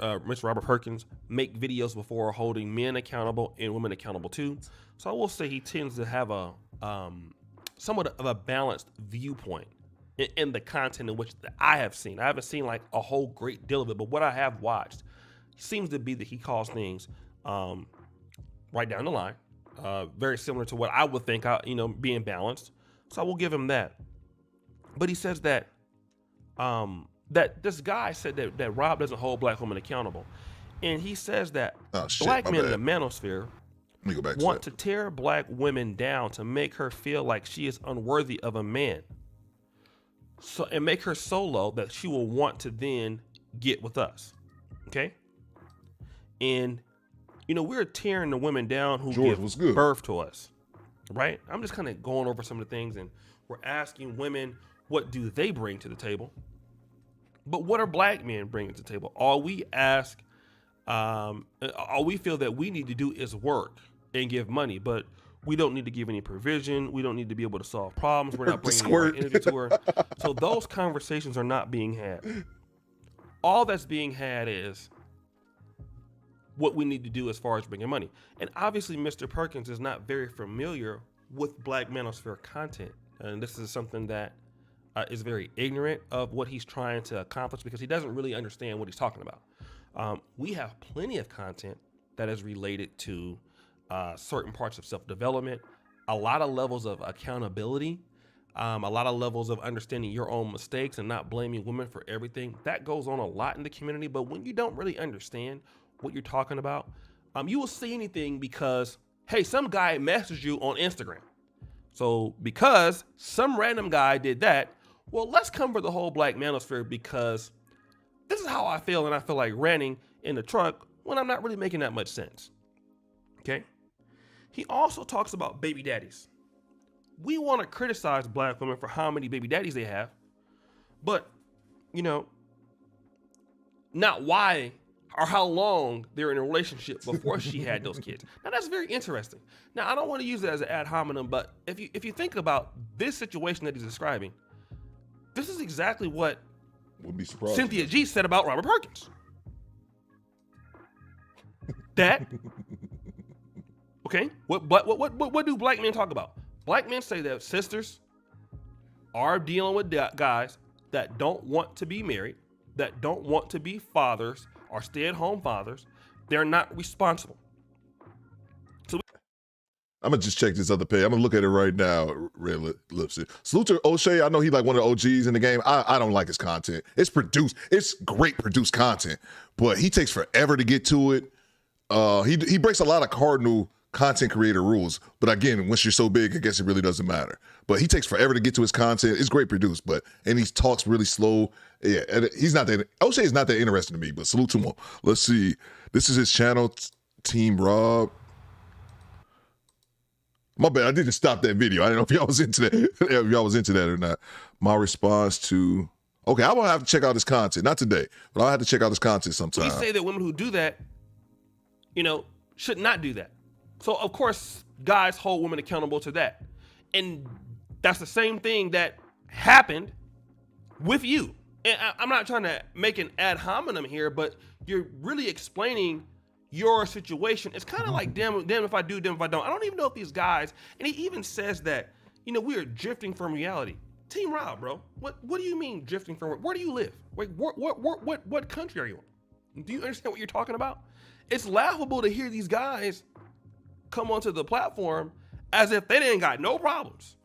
Robert Perkins make videos before holding men accountable and women accountable too. So I will say he tends to have a somewhat of a balanced viewpoint in the content in which I have seen. I haven't seen like a whole great deal of it, but what I have watched seems to be that he calls things right down the line, very similar to what I would think, being balanced. So I will give him that. But he says that that this guy said that Rob doesn't hold black women accountable, and he says that black men in the manosphere want to tear black women down to make her feel like she is unworthy of a man. So, and make her so low that she will want to then get with us. Okay? And, we're tearing the women down who give birth to us. Right? I'm just kind of going over some of the things, and we're asking women, what do they bring to the table? But what are black men bringing to the table? All we feel that we need to do is work and give money, but we don't need to give any provision. We don't need to be able to solve problems. We're not bringing any energy to her. So those conversations are not being had. All that's being had is what we need to do as far as bringing money. And obviously, Mr. Perkins is not very familiar with Black Manosphere content. And this is something that is very ignorant of what he's trying to accomplish because he doesn't really understand what he's talking about. We have plenty of content that is related to certain parts of self-development, a lot of levels of accountability, a lot of levels of understanding your own mistakes and not blaming women for everything. That goes on a lot in the community, but when you don't really understand what you're talking about, you will see anything because, hey, some guy messaged you on Instagram. So because some random guy did that, well, let's cover the whole Black Manosphere because this is how I feel, and I feel like ranting in the truck when I'm not really making that much sense. Okay? He also talks about baby daddies. We want to criticize black women for how many baby daddies they have, but, not why or how long they're in a relationship before she had those kids. Now, that's very interesting. Now, I don't want to use it as an ad hominem, but if you think about this situation that he's describing, this is exactly what Cynthia G said about Robert Perkins. That... Okay, what do black men talk about? Black men say that sisters are dealing with guys that don't want to be married, that don't want to be fathers or stay-at-home fathers. They're not responsible. So I'm gonna just check this other page. I'm gonna look at it right now. Red Lipstick. Salute to O'Shea. I know he's like one of the OGs in the game. I don't like his content. It's great produced content, but he takes forever to get to it. He breaks a lot of cardinal content creator rules, but again, once you're so big, I guess it really doesn't matter. But he takes forever to get to his content. It's great produced, and he talks really slow. Yeah, he's not that. O'Shea is not that interesting to me, but salute to him. Let's see. This is his channel, Team Rob. My bad. I didn't stop that video. I don't know if y'all was into that. or not. My response to. Okay, I will have to check out his content. Not today, but I'll have to check out his content sometime. We say that women who do that, should not do that. So, of course, guys hold women accountable to that. And that's the same thing that happened with you. And I'm not trying to make an ad hominem here, but you're really explaining your situation. It's kind of like, damn if I do, damn if I don't. I don't even know if these guys, and he even says that, we are drifting from reality. Team Rob, bro, what do you mean drifting from, where do you live? Like, what country are you in? Do you understand what you're talking about? It's laughable to hear these guys come onto the platform as if they didn't got no problems.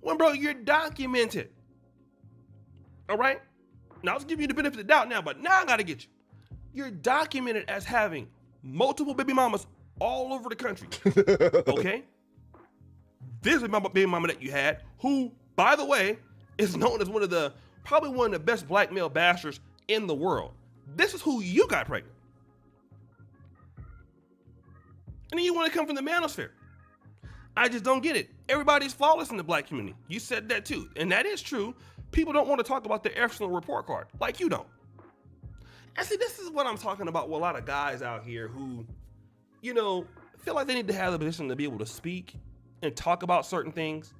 When, bro, you're documented. All right? Now, I'll give you the benefit of the doubt now, but now I got to get you. You're documented as having multiple baby mamas all over the country. Okay? This baby mama that you had, who, by the way, is known as probably one of the best black male bastards in the world. This is who you got pregnant. And then you want to come from the manosphere. I just don't get it. Everybody's flawless in the black community. You said that too. And that is true. People don't want to talk about the excellent report card like you don't. And see, this is what I'm talking about with a lot of guys out here who, you know, feel like they need to have the position to be able to speak and talk about certain things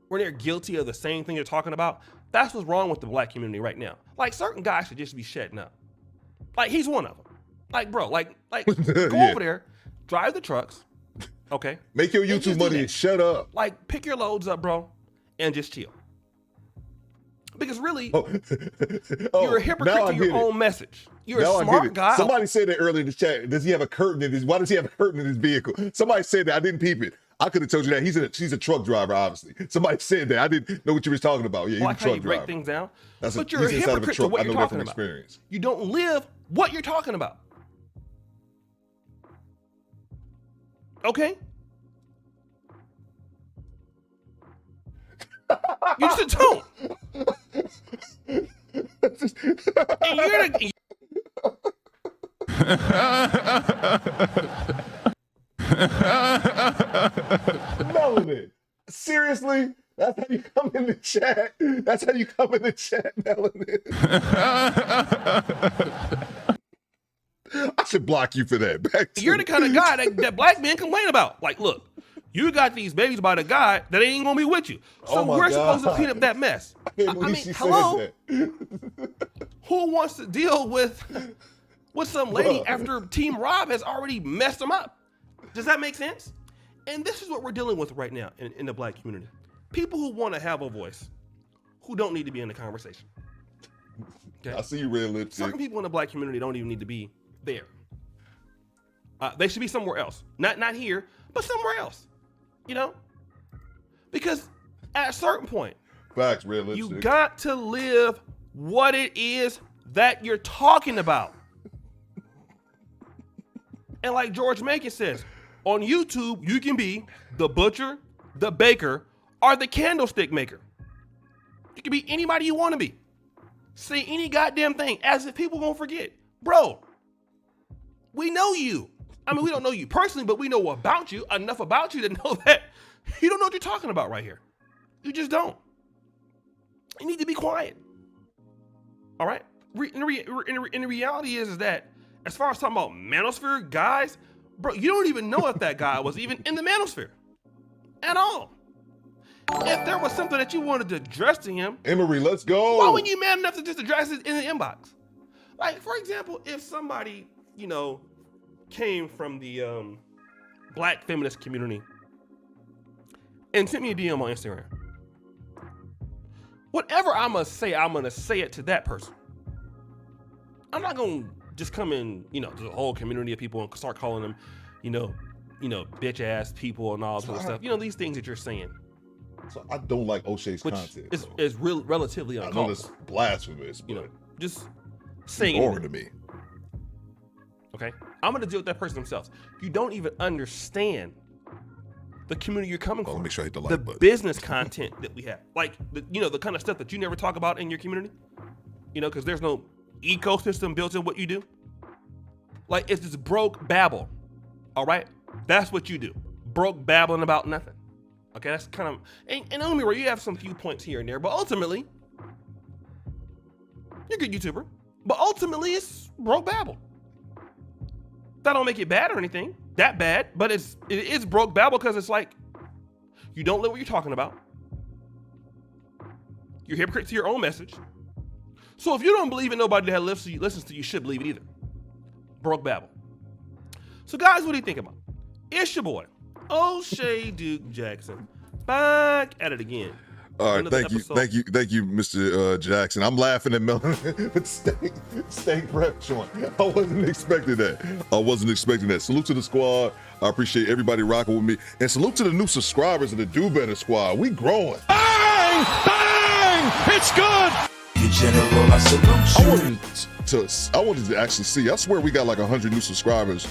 when they're guilty of the same thing they're talking about. That's what's wrong with the black community right now. Like, certain guys should just be shutting up. Like, he's one of them. Like, bro, like go over there, drive the trucks, okay? Make your YouTube money and shut up. Like, pick your loads up, bro, and just chill. Because really, you're a hypocrite to your own message. You're a smart guy. Somebody said that earlier in the chat. Does he have a curtain in his? Why does he have a curtain in his vehicle? Somebody said that. I didn't peep it. I could have told you that. He's a truck driver, obviously. Somebody said that. I didn't know what you were talking about. Yeah, he's a truck driver. You break things down. But you're a hypocrite to what you're talking about. Experience. You don't live what you're talking about. Okay? You just don't. And you're the... Melanin. Seriously? That's how you come in the chat? That's how you come in the chat, Melanin? I should block you for that. You're the kind of guy that black men complain about. Like, look, you got these babies by the guy that ain't gonna be with you. So we're supposed to clean up that mess. I mean, hello? Who wants to deal with some lady after Team Rob has already messed them up? Does that make sense? And this is what we're dealing with right now in the black community. People who want to have a voice, who don't need to be in the conversation. Okay? I see you, red lipstick. Certain people in the black community don't even need to be there. They should be somewhere else. Not here, but somewhere else. You know? Because at a certain point, facts, red lipstick, you got to live what it is that you're talking about. And like George Macon says, on YouTube, you can be the butcher, the baker, or the candlestick maker. You can be anybody you want to be. Say any goddamn thing, as if people gonna forget. Bro, we know you. I mean, we don't know you personally, but we know about you, enough about you to know that you don't know what you're talking about right here. You just don't. You need to be quiet. All right? And the reality is that as far as talking about manosphere guys, bro, you don't even know if that guy was even in the manosphere at all. If there was something that you wanted to address to him, Emery, let's go. Why weren't you man enough to just address it in the inbox? Like, for example, if somebody, you know, came from the black feminist community and sent me a DM on Instagram, whatever I'm gonna say it to that person. I'm not gonna just come in, you know, to the whole community of people and start calling them, you know, bitch ass people and all that sort of stuff. You know, these things that you're saying. So I don't like O'Shea's content. Is relatively uncalled. I know it's blasphemous, but you know, just saying boring to me. Okay, I'm gonna deal with that person themselves. You don't even understand the community you're coming from. Let me show you the like button. Business content that we have, like the kind of stuff that you never talk about in your community. You know, because there's no ecosystem built in what you do. Like, it's just broke babble. All right, that's what you do. Broke babbling about nothing. Okay, that's kind of, and don't get me wrong, you have some few points here and there, but ultimately, you're a good YouTuber. But ultimately, it's broke babble. That don't make it bad or anything, that bad, but it is broke babble because it's like, you don't live what you're talking about. You're a hypocrite to your own message. So if you don't believe in nobody that listens to you, should believe it either. Broke babble. So guys, what do you think about? It's your boy, O'Shea Duke Jackson, back at it again. All right, thank you, Mr. Jackson. I'm laughing at Melon with steak prep joint. I wasn't expecting that. Salute to the squad. I appreciate everybody rocking with me, and salute to the new subscribers of the Do Better Squad. We growing. Bang! Bang! It's good. General, I salute you. I wanted to actually see. I swear we got like 100 new subscribers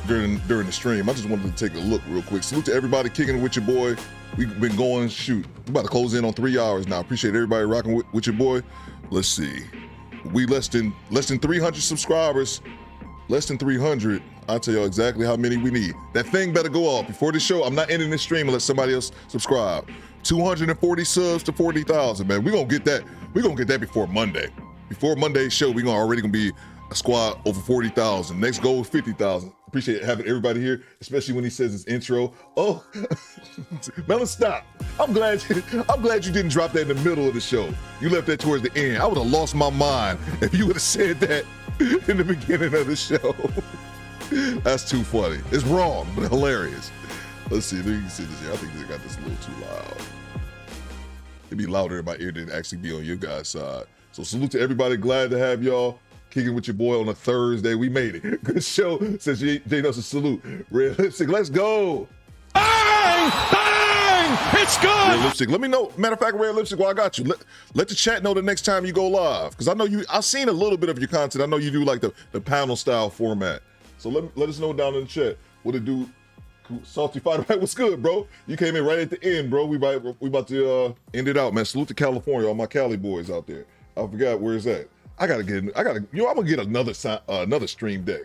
during the stream. I just wanted to take a look real quick. Salute to everybody kicking it with your boy. We've been going, shoot, we're about to close in on 3 hours now. Appreciate everybody rocking with your boy. Let's see. We less than 300 subscribers. Less than 300. I'll tell y'all exactly how many we need. That thing better go off before the show. I'm not ending this stream unless somebody else subscribe. 240 subs to 40,000, man. We're gonna get that. We're gonna get that before Monday. Before Monday's show, we're already gonna be a squad over 40,000. Next goal is 50,000. Appreciate having everybody here, especially when he says his intro. Oh, Melon, stop. I'm glad you didn't drop that in the middle of the show. You left that towards the end. I would have lost my mind if you would have said that in the beginning of the show. That's too funny. It's wrong, but hilarious. Let's see. Let me see this here. I think they got this a little too loud. It'd be louder in my ear than actually be on your guys' side. So salute to everybody. Glad to have y'all kicking with your boy on a Thursday. We made it. Good show. Says Jay Nelson, salute. Red Lipstick, let's go. Bang! Bang! It's good. Red Lipstick, let me know. Matter of fact, Red Lipstick, well, I got you. Let the chat know the next time you go live. Because I know I've seen a little bit of your content. I know you do like the panel style format. So let us know down in the chat what it do. Salty Fighter, right? What's good, bro? You came in right at the end, bro. We about to end it out, man. Salute to California, all my Cali boys out there. I forgot where's that. I'm gonna get another stream deck.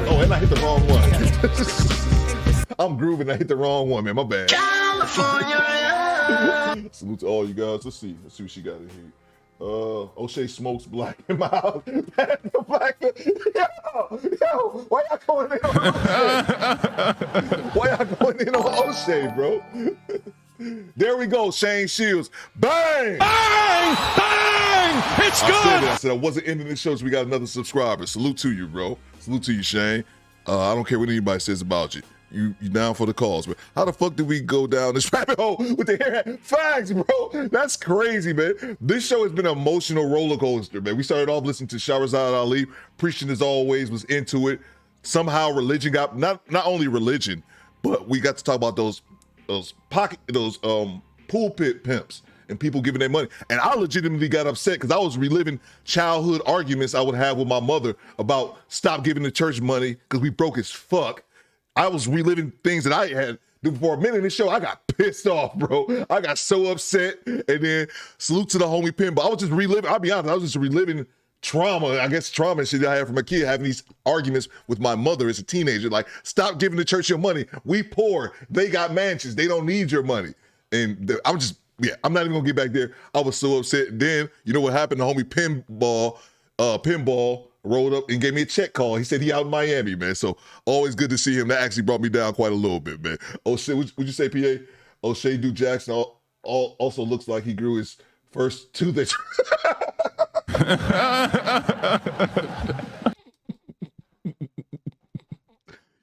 Oh, and I hit the wrong one. I'm grooving. I hit the wrong one, man. My bad. California. Salute to all you guys. Let's see what she got in here. O'Shea smokes black in my house. Black. Yo, why y'all going in on O'Shea? Why y'all going in on O'Shea, bro? There we go, Shane Shields. Bang! Bang! Bang! It's good! I said I wasn't ending the show, so we got another subscriber. Salute to you, bro. Salute to you, Shane. I don't care what anybody says about you. You down for the cause, but how the fuck did we go down this rabbit hole with the hair? Facts, bro. That's crazy, man. This show has been an emotional roller coaster, man. We started off listening to Sharahzad Ali, preaching as always, was into it. Somehow religion got not only religion, but we got to talk about those pulpit pimps and people giving their money. And I legitimately got upset because I was reliving childhood arguments I would have with my mother about stop giving the church money because we broke as fuck. I was reliving things that I had. For a minute in the show, I got pissed off, bro. I got so upset. And then salute to the homie Pinball. I was just reliving, I'll be honest, I was just reliving trauma and shit I had from a kid, having these arguments with my mother as a teenager. Like, stop giving the church your money. We poor. They got mansions. They don't need your money. And I'm not even gonna get back there. I was so upset. And then, you know what happened? The homie Pinball rolled up and gave me a check call. He said he out in Miami, man. So always good to see him. That actually brought me down quite a little bit, man. O'Shea, would you say, PA? O'Shea Duke Jackson also looks like he grew his first tooth.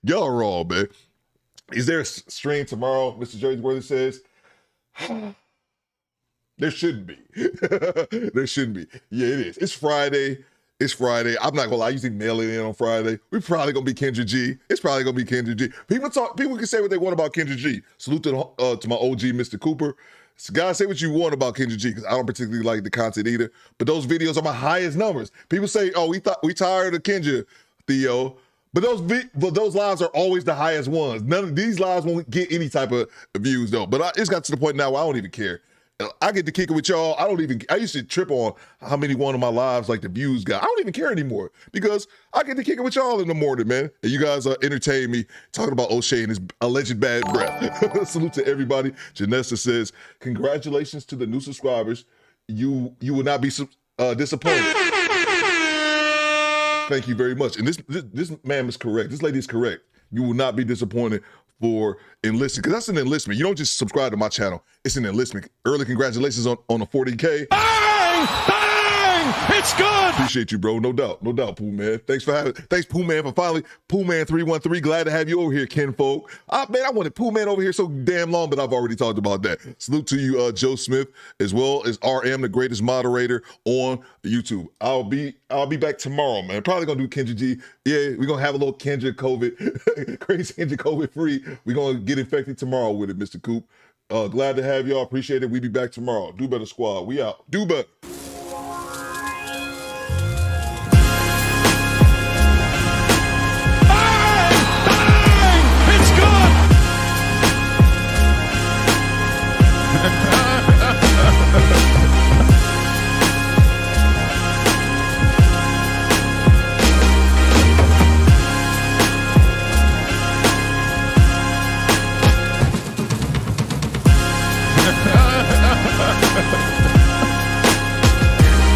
Y'all are wrong, man. Is there a stream tomorrow? Mr. Jerseyworthy says. There shouldn't be. There shouldn't be. Yeah, it is. It's Friday. I'm not gonna lie. I usually mail it in on Friday. We're probably gonna be Kendra G. It's probably gonna be Kendra G. People can say what they want about Kendra G. Salute to my OG, Mr. Cooper. So guys, say what you want about Kendra G, because I don't particularly like the content either. But those videos are my highest numbers. People say, "Oh, we tired of Kendra, Theo." But those lives are always the highest ones. None of these lives won't get any type of views though. But it's got to the point now where I don't even care. I get to kick it with y'all. I used to trip on how many one of my lives like the views got. I don't even care anymore because I get to kick it with y'all in the morning, man. And you guys entertain me talking about O'Shea and his alleged bad breath. Salute to everybody. Janessa says, congratulations to the new subscribers. You will not be disappointed. Thank you very much. And this man is correct. This lady is correct. You will not be disappointed for enlisting, because that's an enlistment. You don't just subscribe to my channel. It's an enlistment. Early congratulations on the 40K. Bang! Bang! It's good! Appreciate you, bro. No doubt, Pooh Man. Thanks, Pooh Man, for finally. Pooh Man 313. Glad to have you over here, kinfolk. Man, I wanted Pooh Man over here so damn long, but I've already talked about that. Salute to you, Joe Smith, as well as RM, the greatest moderator on YouTube. I'll be back tomorrow, man. Probably gonna do Kendra G. Yeah, we're gonna have a little Kendra COVID, crazy Kendra COVID free. We're gonna get infected tomorrow with it, Mr. Coop. Glad to have y'all. Appreciate it. We be back tomorrow. Do Better Squad. We out. Do better.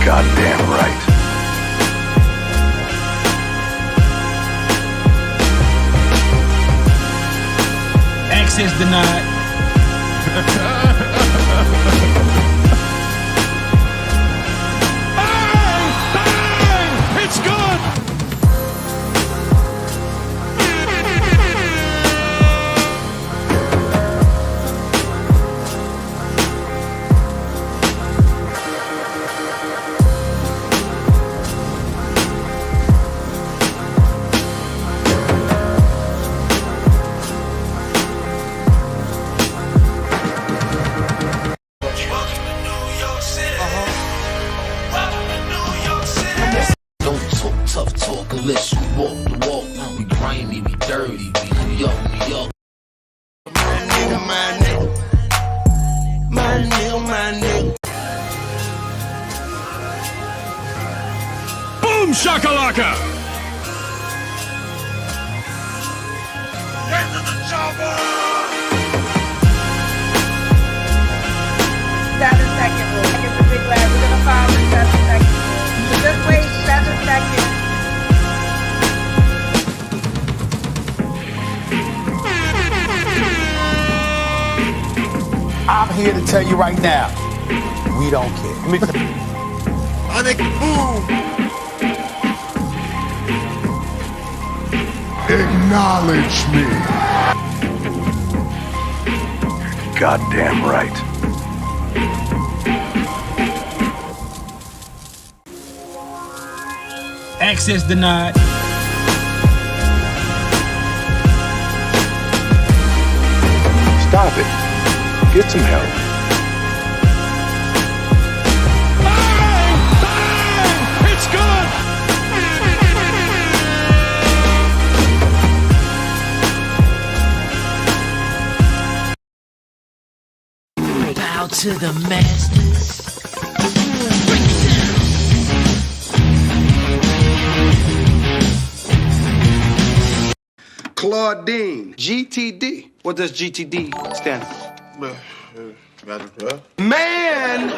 Goddamn right. Access denied. Bang! It's good! Unless you walk the walk, we grimy, we dirty, we New York, New York. My nigga, my nigga. My nigga, my nigga. Boom shakalaka! Get to the chopper! 7 seconds. Get the big lad. We're gonna follow in 7 seconds. So just wait 7 seconds. I'm here to tell you right now, we don't care. Let me tell you. I think, boom. Acknowledge me. Goddamn right. Access denied. Stop it. Get some help. Bang! Bang! It's good! Bow to the masters. Claudine, GTD. What does GTD stand for? Man,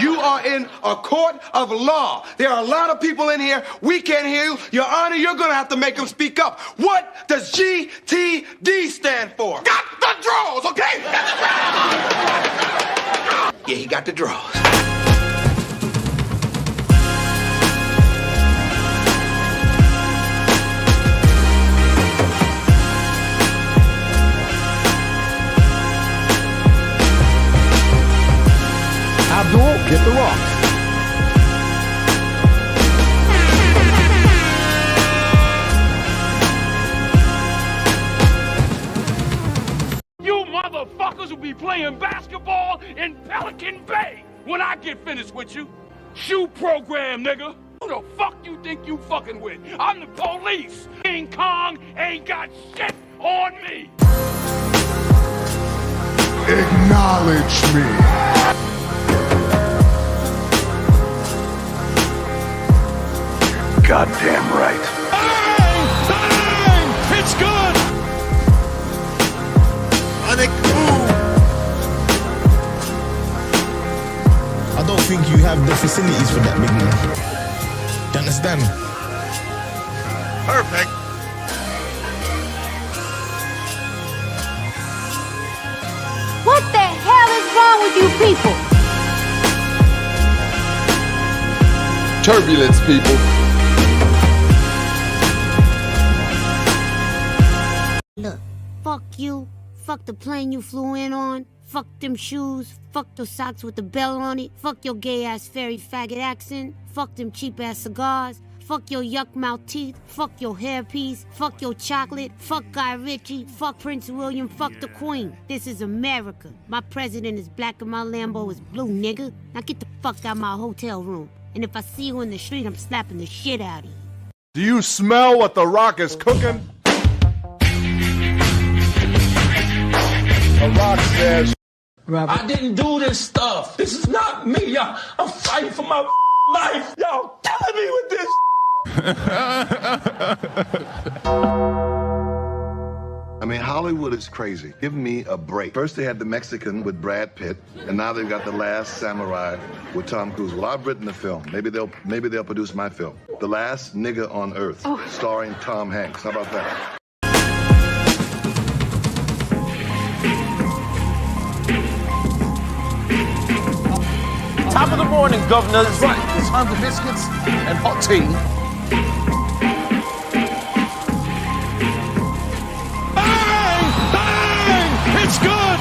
you are in a court of law. There are a lot of people in here. We can't hear you. Your Honor, you're going to have to make them speak up. What does GTD stand for? Got the draws, okay? Yeah, he got the draws. Abdul, get the rocks. You motherfuckers will be playing basketball in Pelican Bay when I get finished with you. Shoe program, nigga. Who the fuck you think you fucking with? I'm the police. King Kong ain't got shit on me. Acknowledge me. Goddamn right. Bang! Bang! It's good! I think, boom. I don't think you have the facilities for that, big man. You understand? Perfect. What the hell is wrong with you people? Turbulence, people. Look, fuck you, fuck the plane you flew in on, fuck them shoes, fuck those socks with the bell on it, fuck your gay ass fairy faggot accent, fuck them cheap ass cigars, Fuck your yuck mouth teeth. Fuck your hairpiece. Fuck your chocolate. Fuck Guy Ritchie. Fuck Prince William. Fuck the Queen. This is America. My president is black and my Lambo is blue, nigga. Now get the fuck out of my hotel room. And if I see you in the street, I'm slapping the shit out of you. Do you smell what The Rock is cooking? The Rock says, I didn't do this stuff. This is not me, y'all. I'm fighting for my life. Y'all killing me with this. I mean, Hollywood is crazy. Give me a break. First they had The Mexican with Brad Pitt, and now they've got The Last Samurai with Tom Cruise. Well, I've written the film. Maybe they'll produce my film. The Last Nigga on Earth, starring Tom Hanks. How about that? Top of the morning, governor. That's right. It's Hunger biscuits and hot tea. It's good!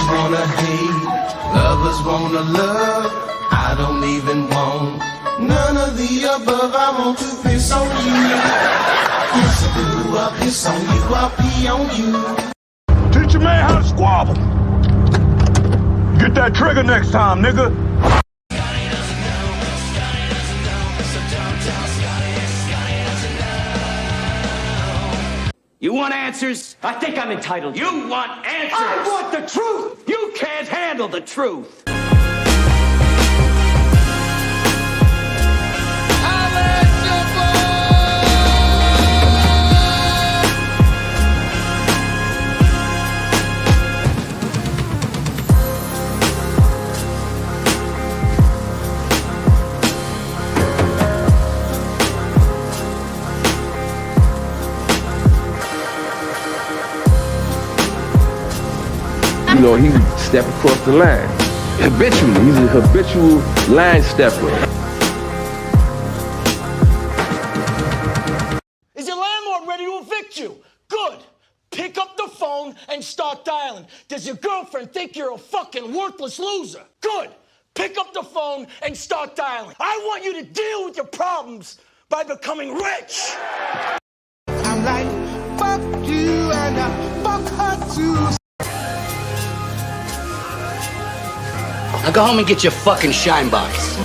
Wanna hate, lovers wanna love. I don't even want none of the above. I want to piss on you. Yes, I do. I'll piss on you. I'll pee on you. Teach a man how to squabble. Get that trigger next time, nigga. You want answers? I think I'm entitled. You want answers? I want the truth! You can't handle the truth! You know, he would step across the line. Habitually, he's a habitual line stepper. Is your landlord ready to evict you? Good. Pick up the phone and start dialing. Does your girlfriend think you're a fucking worthless loser? Good. Pick up the phone and start dialing. I want you to deal with your problems by becoming rich. I'm like, fuck you and I fuck her too. Now go home and get your fucking shine box. The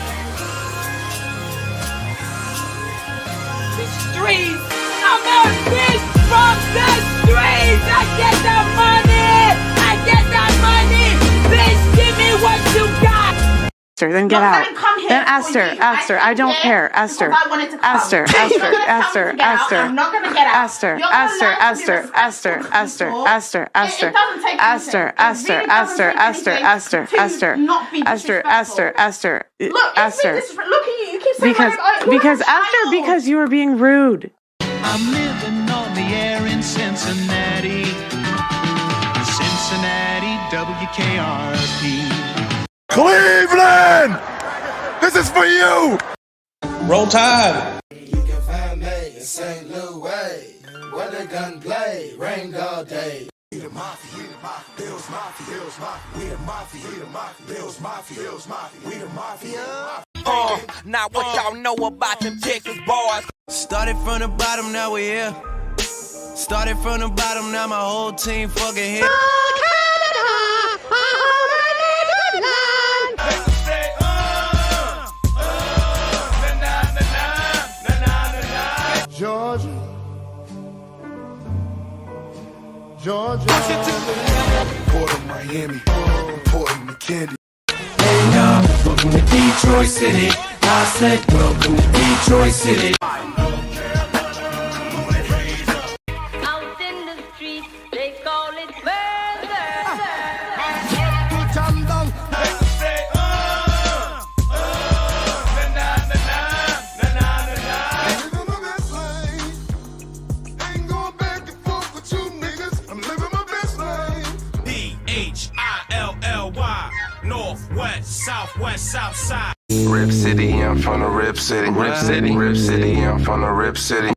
streets! I'm a bitch from the streets! I get the money! I get that money! Bitch, give me what you got! Then get out. Then Esther, I don't care. Esther, Esther. I'm not gonna get out. Esther. Because you were being rude. I'm living on the air in Cincinnati. Cincinnati, WKRP. Cleveland! This is for you! Roll Tide. You can find me in St. Louis, where the gunplay rained all day. We the mafia, Bills Mafia, Bills Mafia, we the mafia, Bills Mafia, Bills Mafia, we the mafia. Now what y'all know about them Texas boys? Started from the bottom, now we here. Started from the bottom, now my whole team fucking here. Georgia, Port of Miami, Port of McKinney. Hey y'all, welcome to Detroit City. I said welcome to Detroit City. H-I-L-L-Y. Northwest, southwest, south side. Rip City, I'm from the Rip City. Rip City, Rip City, I'm from the Rip City.